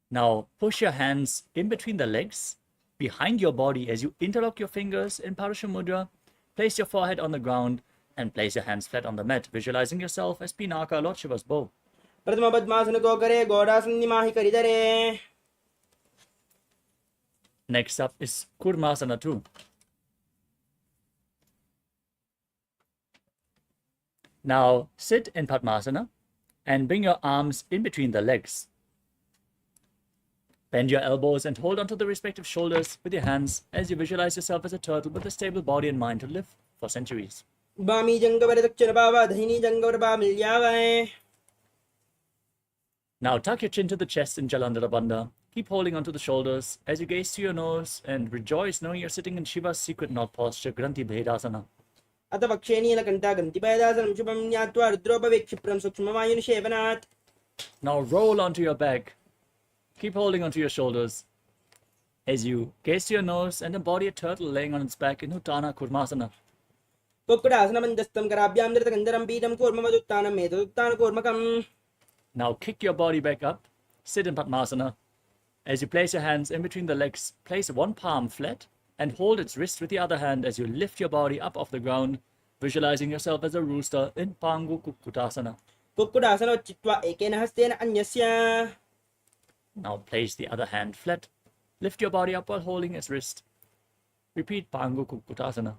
Now push your hands in between the legs, behind your body as you interlock your fingers in Parasha Mudra. Place your forehead on the ground and place your hands flat on the mat, visualizing yourself as Pinaka, Lord Shiva's bow. प्रथम पद्मासन को करे घोड़ासन्दि माहि करितरे. Next up is Kurmasana 2. Now sit in Padmasana and bring your arms in between the legs. Bend your elbows and hold onto the respective shoulders with your hands as you visualize yourself as a turtle with a stable body and mind to live for centuries. बामी जंगवर दक्षिण बावा धहिनी जंगवर बामिल्यावै. Now tuck your chin to the chest in Jalandhara Bandha. Keep holding onto the shoulders as you gaze to your nose and rejoice knowing you're sitting in Shiva's secret knot posture, Granthi Bhedasana. अथ वक्षेनीलकण्ठा गन्तिपयदासनं शुभं ज्ञात्वा रुद्रोपवेक्षिप्रं सूक्ष्मवायुनिषेवनात्. Now roll onto your back. Keep holding onto your shoulders as you gaze to your nose and embody a turtle laying on its back in Uttana Kurmasana. कुक्कुटासनमन्दस्तं कराभ्यां धृतकन्दरं पीठं कूर्मवदुत्थानम् एतदुत्थानकूर्मकम्. Now kick your body back up. Sit in Padmasana. As you place your hands in between the legs, place one palm flat and hold its wrist with the other hand as you lift your body up off the ground, visualizing yourself as a rooster in Pangu Kukkutasana. कुक्कुटासनोच्चित्वा एकेन हस्तेन अन्यस्य. Now place the other hand flat. Lift your body up while holding its wrist. Repeat Pangu Kukkutasana.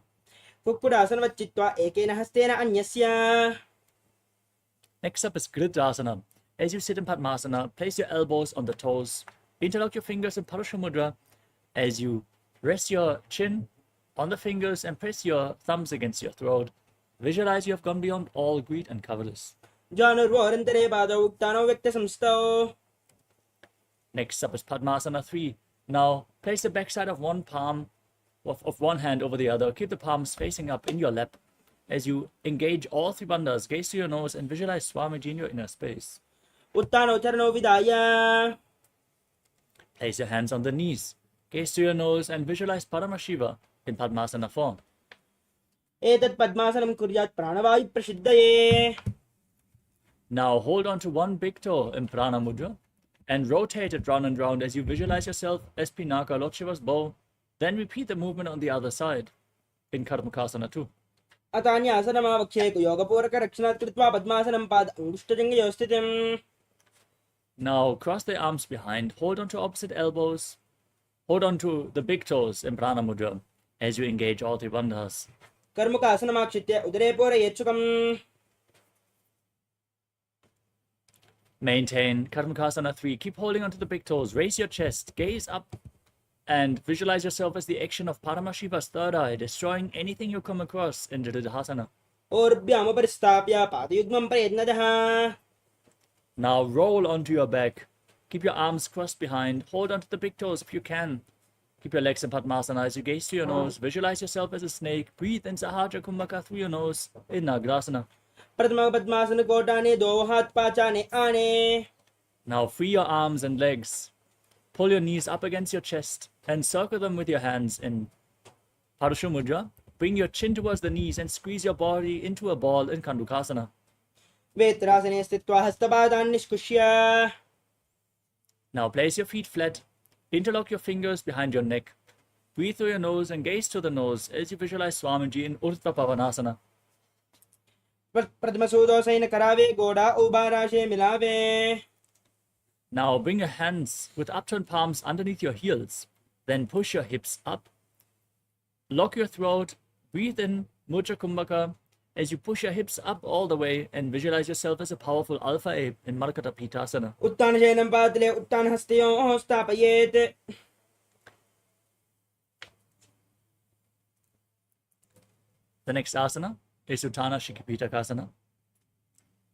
कुक्कुटासनवच्चित्वा एकेन हस्तेन अन्यस्य. Next up is Gridasana. As you sit in Padmasana, place your elbows on the toes. Interlock your fingers in Parasha Mudra as you rest your chin on the fingers and press your thumbs against your throat. Visualize you have gone beyond all greed and covetous. जानुर्वोरन्तरे पादौ उक्तानौ व्यक्तसंस्थौ. Next up is Padmasana 3. Now place the backside of one palm of one hand over the other. Keep the palms facing up in your lap as you engage all three bandhas. Gaze to your nose and visualize Swamiji in your inner space. उत्तानौ चरणौ विधाय. Place your hands on the knees. Gaze to your nose and visualize Paramashiva in Padmasana form. एतत् पद्मासनं कुर्यात् प्राणवायुप्रसिद्धये. Now hold on to one big toe in Prana Mudra and rotate it round and round as you visualize yourself as Pinaka, Lord Shiva's bow. Then repeat the movement on the other side in Karmakasana 2. अतान्यासनमावक्षे योगपूरकरक्षणात् कृत्वा पद्मासनं पाद अङ्गुष्ठजङ्घयोः स्थितिम्. Now cross the arms behind, hold on to opposite elbows, hold on to the big toes in Prana Mudra as you engage all three bandhas. कर्मुकासनमाक्षित्य उदरे पूरयेच्छुकम्. Maintain Karmakasana 3. Keep holding onto the big toes. Raise your chest. Gaze up and visualize yourself as the action of Paramashiva's third eye, destroying anything you come across in Dridhasana. ओर्भ्यामुपरिस्थाप्य पादयुग्मं प्रयत्नतः. Now roll onto your back. Keep your arms crossed behind. Hold onto the big toes if you can. Keep your legs in Padmasana as you gaze to your nose. Visualize yourself as a snake. Breathe in Sahaja Kumbhaka through your nose in Nagrasana. प्रथम पद्मासन कोटाने दो हाथ पाचाने आने. Now free your arms and legs. Pull your knees up against your chest and circle them with your hands in Parashu Mudra. Bring your chin towards the knees and squeeze your body into a ball in Kandukasana. वेत्रासने स्थित्वा हस्तपादान् निष्कुष्य Now place your feet flat. Interlock your fingers behind your neck. Breathe through your nose and gaze to the nose as you visualize Swamiji in Urdhva Pavanasana. प्रथमसूदोसैन करावे गोड़ा उबाराशे मिलावे. Now bring your hands with upturned palms underneath your heels. Then push your hips up. Lock your throat. Breathe in Mudra Kumbhaka as you push your hips up all the way and visualize yourself as a powerful alpha ape in Markata Pitasana. उत्तानशयनं पातले उत्तानहस्तयोः स्थापयेत्. The next asana is Uttana Shikipitakasana.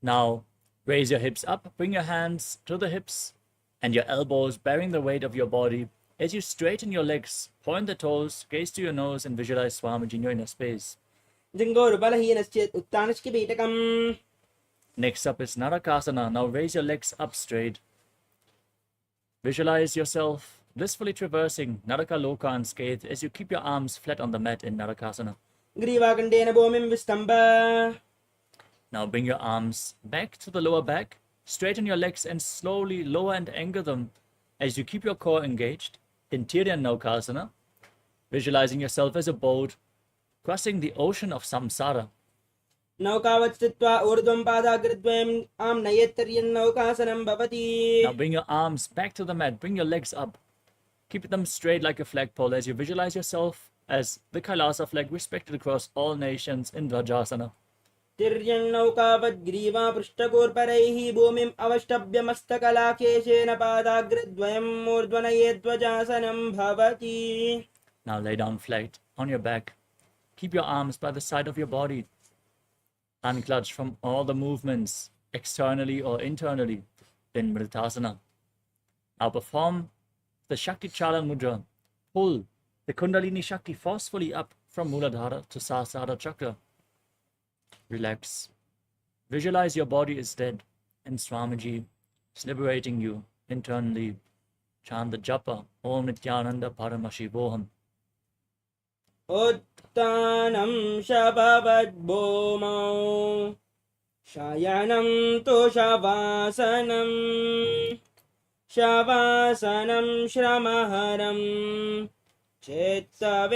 Now raise your hips up, bring your hands to the hips and your elbows bearing the weight of your body. As you straighten your legs, point the toes, gaze to your nose and visualize Swamiji in your inner space. जिङ्गोरुबलहीनश्चेत् उत्तानश्किपीटकम्. Next up is Narakasana. Now raise your legs up straight. Visualize yourself blissfully traversing Naraka Loka unscathed as you keep your arms flat on the mat in Narakasana. ग्रीवाकण्डेन भूमिं विस्तम्भ. Now bring your arms back to the lower back. Straighten your legs and slowly lower and anchor them as you keep your core engaged in Tiryan-Naukasana, visualizing yourself as a boat crossing the ocean of samsara. नौकावत् स्थित्वा ऊर्ध्वं पादाग्रद्वयम् आम्नयेत्तर्यन्नौकासनं भवति. Now bring your arms back to the mat. Bring your legs up. Keep them straight like a flagpole as you visualize yourself as the Kailasa flag respected across all nations in Dvajasana. तिर्यन्नौकावद्ग्रीवा पृष्ठगोर्परैः भूमिम् अवष्टभ्यमस्तकलाकेशेन पादाग्रद्वयम् मूर्ध्वनयेद्वजासनं भवति. Now lay down flat on your back. Keep your arms by the side of your body. Unclutch from all the movements, externally or internally, in Mritasana. Now perform the Shakti Chala Mudra. Pull the Kundalini Shakti forcefully up from Muladhara to Sahasrara Chakra. Relax. Visualize your body is dead and Swamiji is liberating you internally. Chant the japa Om Nityananda Paramashivoham. उत्तानं शववद्भूमौ शयनं तु शवासनं शवासनं श्रमहरं चित्तविश्रान्तिकारणम्.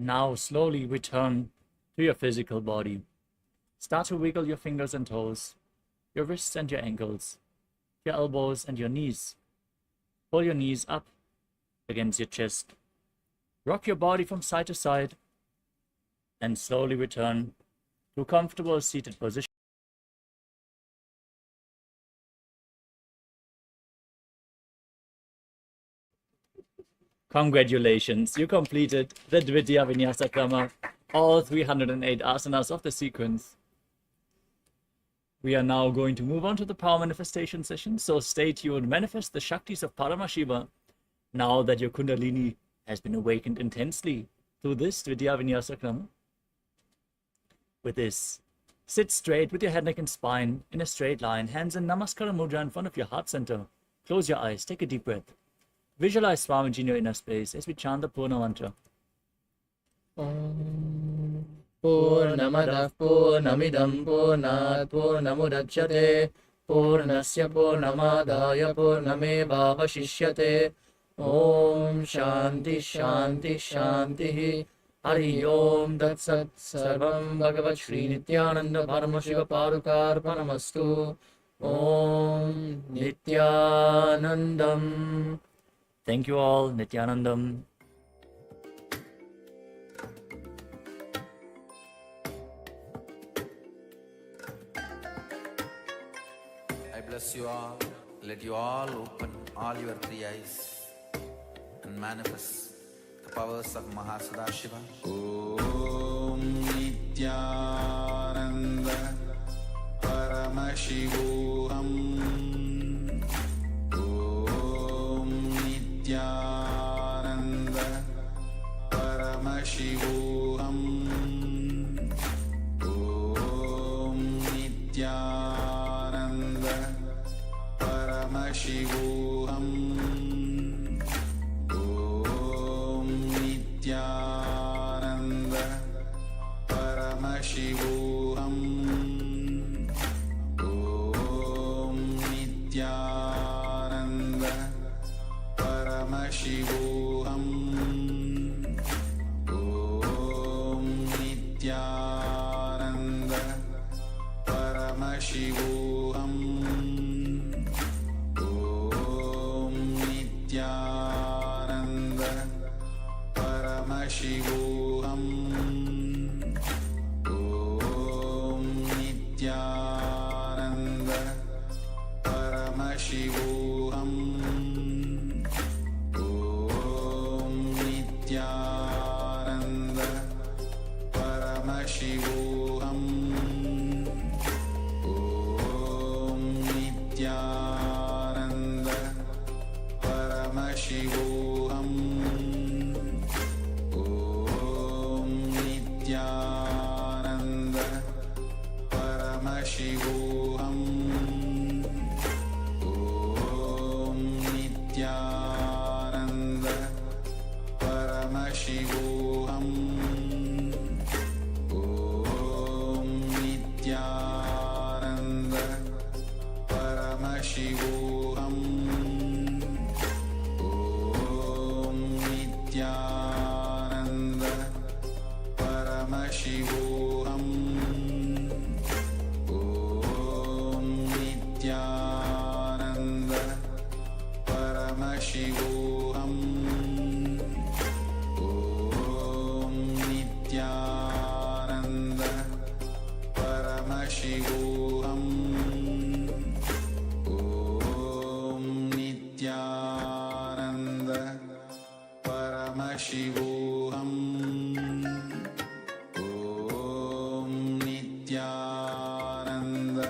Now slowly return to your physical body. Start to wiggle your fingers and toes, your wrists and your ankles, your elbows and your knees. Pull your knees up against your chest. Rock your body from side to side and slowly return to a comfortable seated position. Congratulations, you completed the Dvitiya Vinyasa Krama all 308 asanas of the sequence. We are now going to move on to the power manifestation session, so stay tuned. Manifest the Shaktis of Paramashiva now that your Kundalini has been awakened intensely through this Vidya Vinyasa Krama. With this, sit straight with your head, neck, and spine in a straight line, hands in Namaskara Mudra in front of your heart center. Close your eyes, take a deep breath. Visualize Swamiji in your inner space as we chant the Purna mantra. Om Purnamadah Purnamidam Purnat Purnamudachyate Purnasya Purnamadaya Purnamevavashishyate. Om Shanti Shanti Shanti. Hari Om Tat Sat. Sarvam Bhagavat Shri Nityananda Paramashiva Parukarpanamastu. Om Nityanandam. Thank you all, Nityanandam. I bless you all. Let you all open all your three eyes and manifest the powers of Mahasada Om Nityananda Paramashivoham. Om Nityananda Paramashivoham. Om Nityananda Paramashivoham. Om Nityananda Paramashivoham. Om Nityananda Paramashivoham. Om Nityananda Paramashivoham. Om Nityananda Paramashivoham. Om Nityananda Paramashivoham. Om Nityananda Paramashivoham. Om Nityananda Paramashivoham. Om Nityananda Paramashivoham. Om Nityananda Paramashivoham. Om Nityananda Paramashivoham. Om Nityananda Paramashivoham. Om Nityananda Paramashivoham. Om Nityananda Paramashivoham. Om Nityananda Paramashivoham. Om Nityananda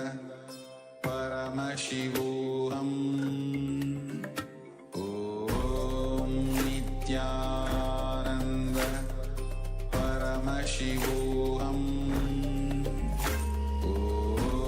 Paramashivoham. Om Nityananda Paramashivoham. Om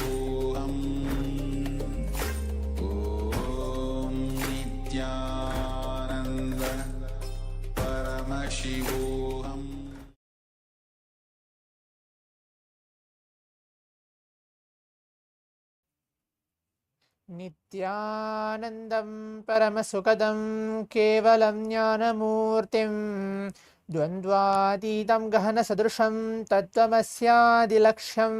ॐ नित्यानन्द परमशिवोऽहम् नित्यानन्दं परमसुखदं केवलं ज्ञानमूर्तिं द्वन्द्वातीतं गहनसदृशं तत्त्वमस्यादिलक्ष्यम्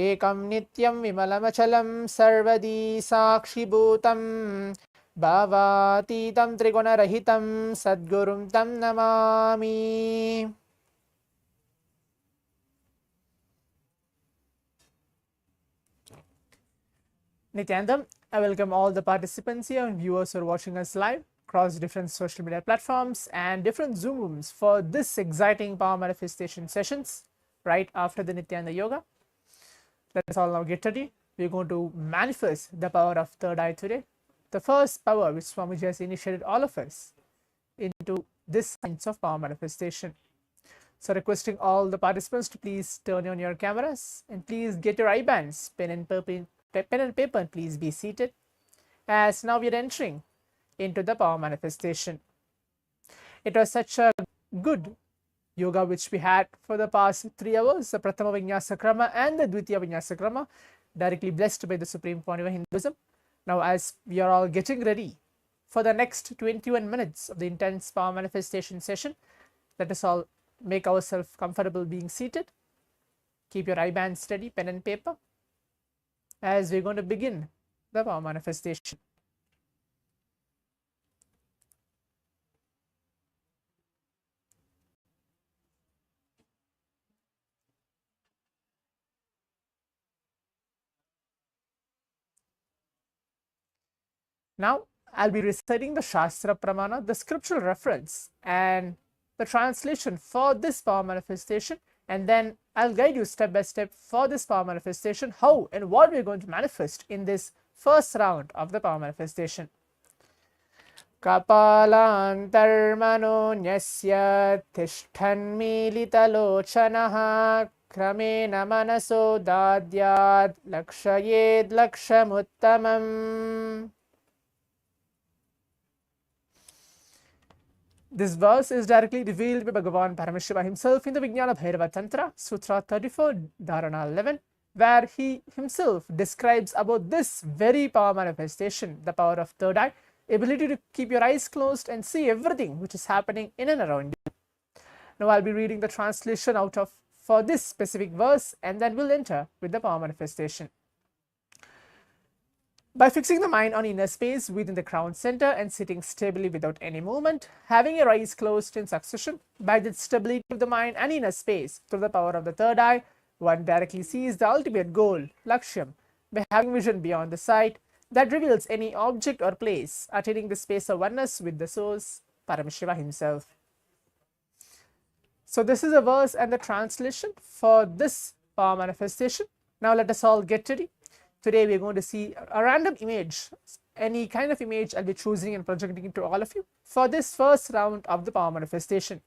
एकं नित्यं विमलमचलं सर्वदी साक्षिभूतं भावातीतं त्रिगुणरहितं सद्गुरुं तं Namami. Nityanandam, I welcome all the participants here and viewers who are watching us live across different social media platforms and different Zoom rooms for this exciting power manifestation sessions right after the Nityananda Yoga. Let us all now get ready. We're going to manifest the power of third eye today. The first power which Swamiji has initiated all of us into this science of power manifestation. So requesting all the participants to please turn on your cameras and please get your eye bands, pen and paper, and please be seated, as now we are entering into the power manifestation. It was such a good yoga which we had for the past 3 hours, the Prathama Vinyasa Krama and the Dvitiya Vinyasa Krama, directly blessed by the Supreme Point of Hinduism. Now as we are all getting ready for the next 21 minutes of the intense power manifestation session, let us all make ourselves comfortable being seated. Keep your eye band steady, pen and paper, as we're going to begin the power manifestation. Now I'll be reciting the Shastra Pramana, the scriptural reference and the translation for this power manifestation, and then I'll guide you step by step for this power manifestation, how and what we're going to manifest in this first round of the power manifestation. Kapalantarmanonyasya tishthanmilitalochanaha kramena manaso dadyad lakshayed lakshamuttamam. This verse is directly revealed by Bhagavan Paramashiva himself in the Vijnana Bhairava Tantra, Sutra 34, Dharana 11, where he himself describes about this very power manifestation, the power of third eye, ability to keep your eyes closed and see everything which is happening in and around you. Now I'll be reading the translation out of for this specific verse, and then we'll enter with the power manifestation. By fixing the mind on inner space within the crown center and sitting stably without any movement, having your eyes closed in succession, by the stability of the mind and inner space through the power of the third eye, one directly sees the ultimate goal, Lakshyam, by having vision beyond the sight that reveals any object or place, attaining the space of oneness with the source, Paramashiva himself. So this is a verse and the translation for this power manifestation. Now let us all get ready. Today we are going to see a random image, any kind of image I'll be choosing and projecting it to all of you for this first round of the power manifestation.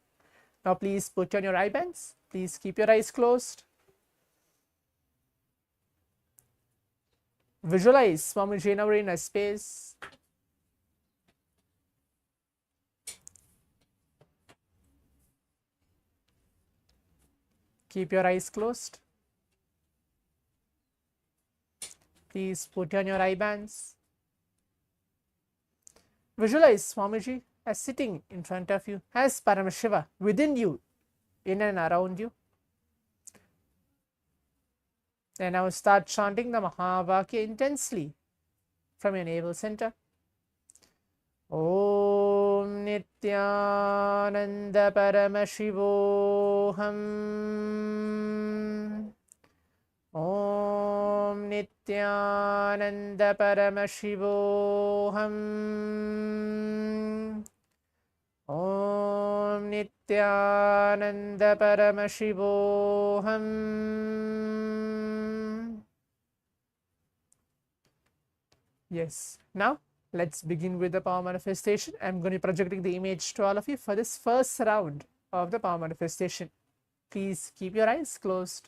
Now please put on your eye bands, please keep your eyes closed. Visualize Swamiji in our inner space. Keep your eyes closed. Please put on your eye bands. Visualize Swamiji as sitting in front of you, as Paramashiva within you, in and around you. And now start chanting the Mahavakya intensely from your navel center. Om Nityananda Paramashivoham. Om Nityananda Paramashivoham. Om Nityananda Paramashivoham. Yes, now let's begin with the power manifestation. I'm going to be projecting the image to all of you for this first round of the power manifestation. Please keep your eyes closed.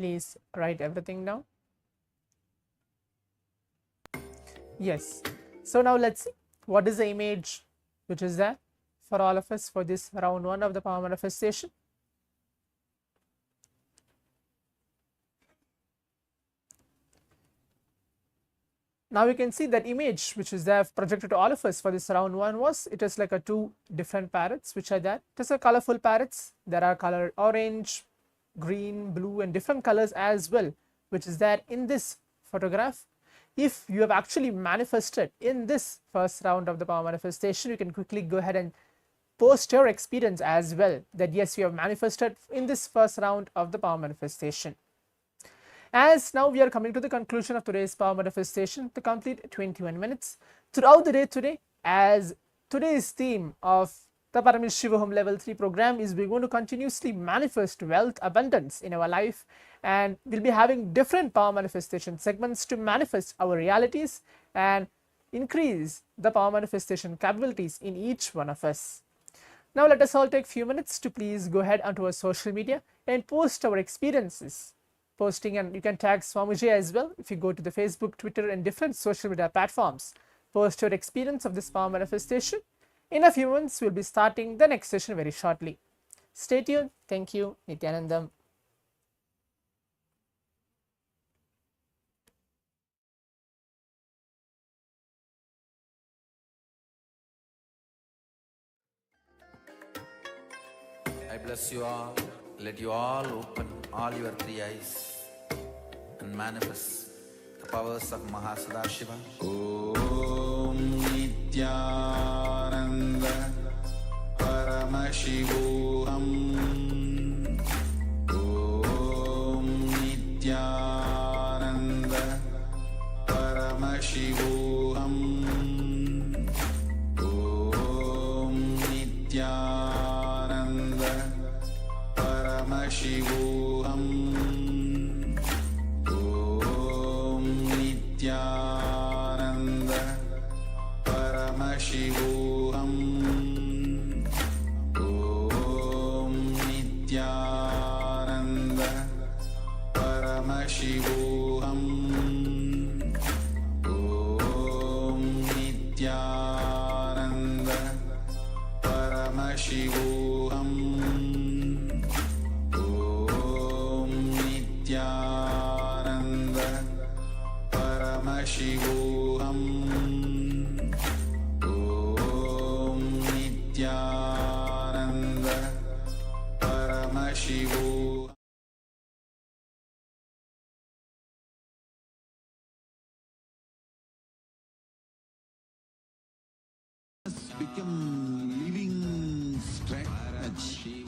Please write everything down. Yes. So now let's see what is the image which is there for all of us for this round 1 of the power manifestation. Now you can see that image which is there projected to all of us for this round 1 was, it is like a 2 different parrots which are there. It is a colorful parrots. There are color orange, green, blue and different colors as well which is there in this photograph. If you have actually manifested in this first round of the power manifestation, you can quickly go ahead and post your experience as well, that yes, you have manifested in this first round of the power manifestation. As now we are coming to the conclusion of today's power manifestation, the complete 21 minutes throughout the day today, as today's theme of the Paramashivoham level 3 program is we're going to continuously manifest wealth abundance in our life, and we'll be having different power manifestation segments to manifest our realities and increase the power manifestation capabilities in each one of us. Now let us all take few minutes to please go ahead onto our social media and post our experiences. Posting, and you can tag Swamiji as well if you go to the Facebook, Twitter and different social media platforms. Post your experience of this power manifestation. In a few moments, we'll be starting the next session very shortly. Stay tuned. Thank you. Nityanandam. I bless you all. Let you all open all your 3 eyes and manifest the powers of Mahasada Om Nityananda Paramashivoham. Om Nityananda Paramashivoham. Om Nityananda Paramashivoham. Om Nityananda Paramashivoham. Om Nityananda Paramashivoham. Om Nityananda Paramashivoham. Om Nityananda Paramashivoham. Om Nityananda Paramashivoham. Become living strategy,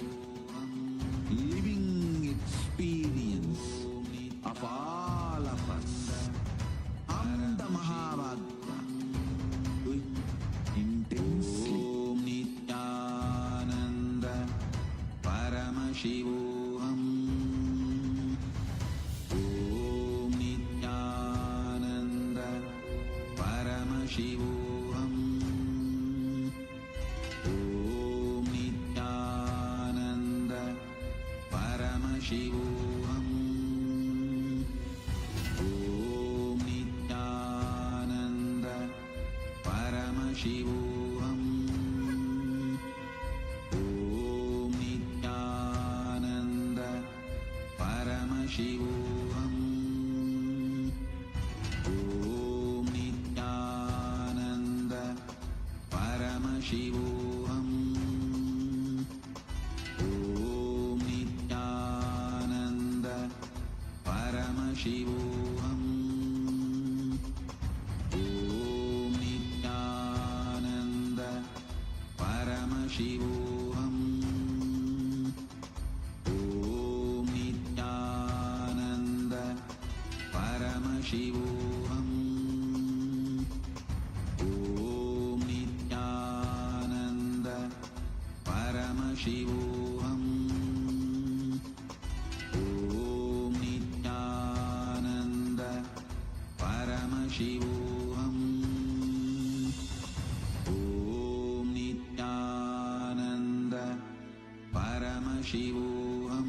living experience of all of us. I'm the Mahabharata, intensely. Om Nityananda Paramashivoham. Om Nityananda Paramashivoham. Om Nityananda Paramashivoham. Om Nityananda Paramashivoham. Om Nityananda Paramashivoham. Om Nityananda Paramashivoham. Om Nityananda Paramashivoham. Om Nityananda Paramashivoham. Om Nityananda Paramashivoham. Om Nityananda Paramashivoham. Om Nityananda Paramashivoham. Om Nityananda Paramashivoham.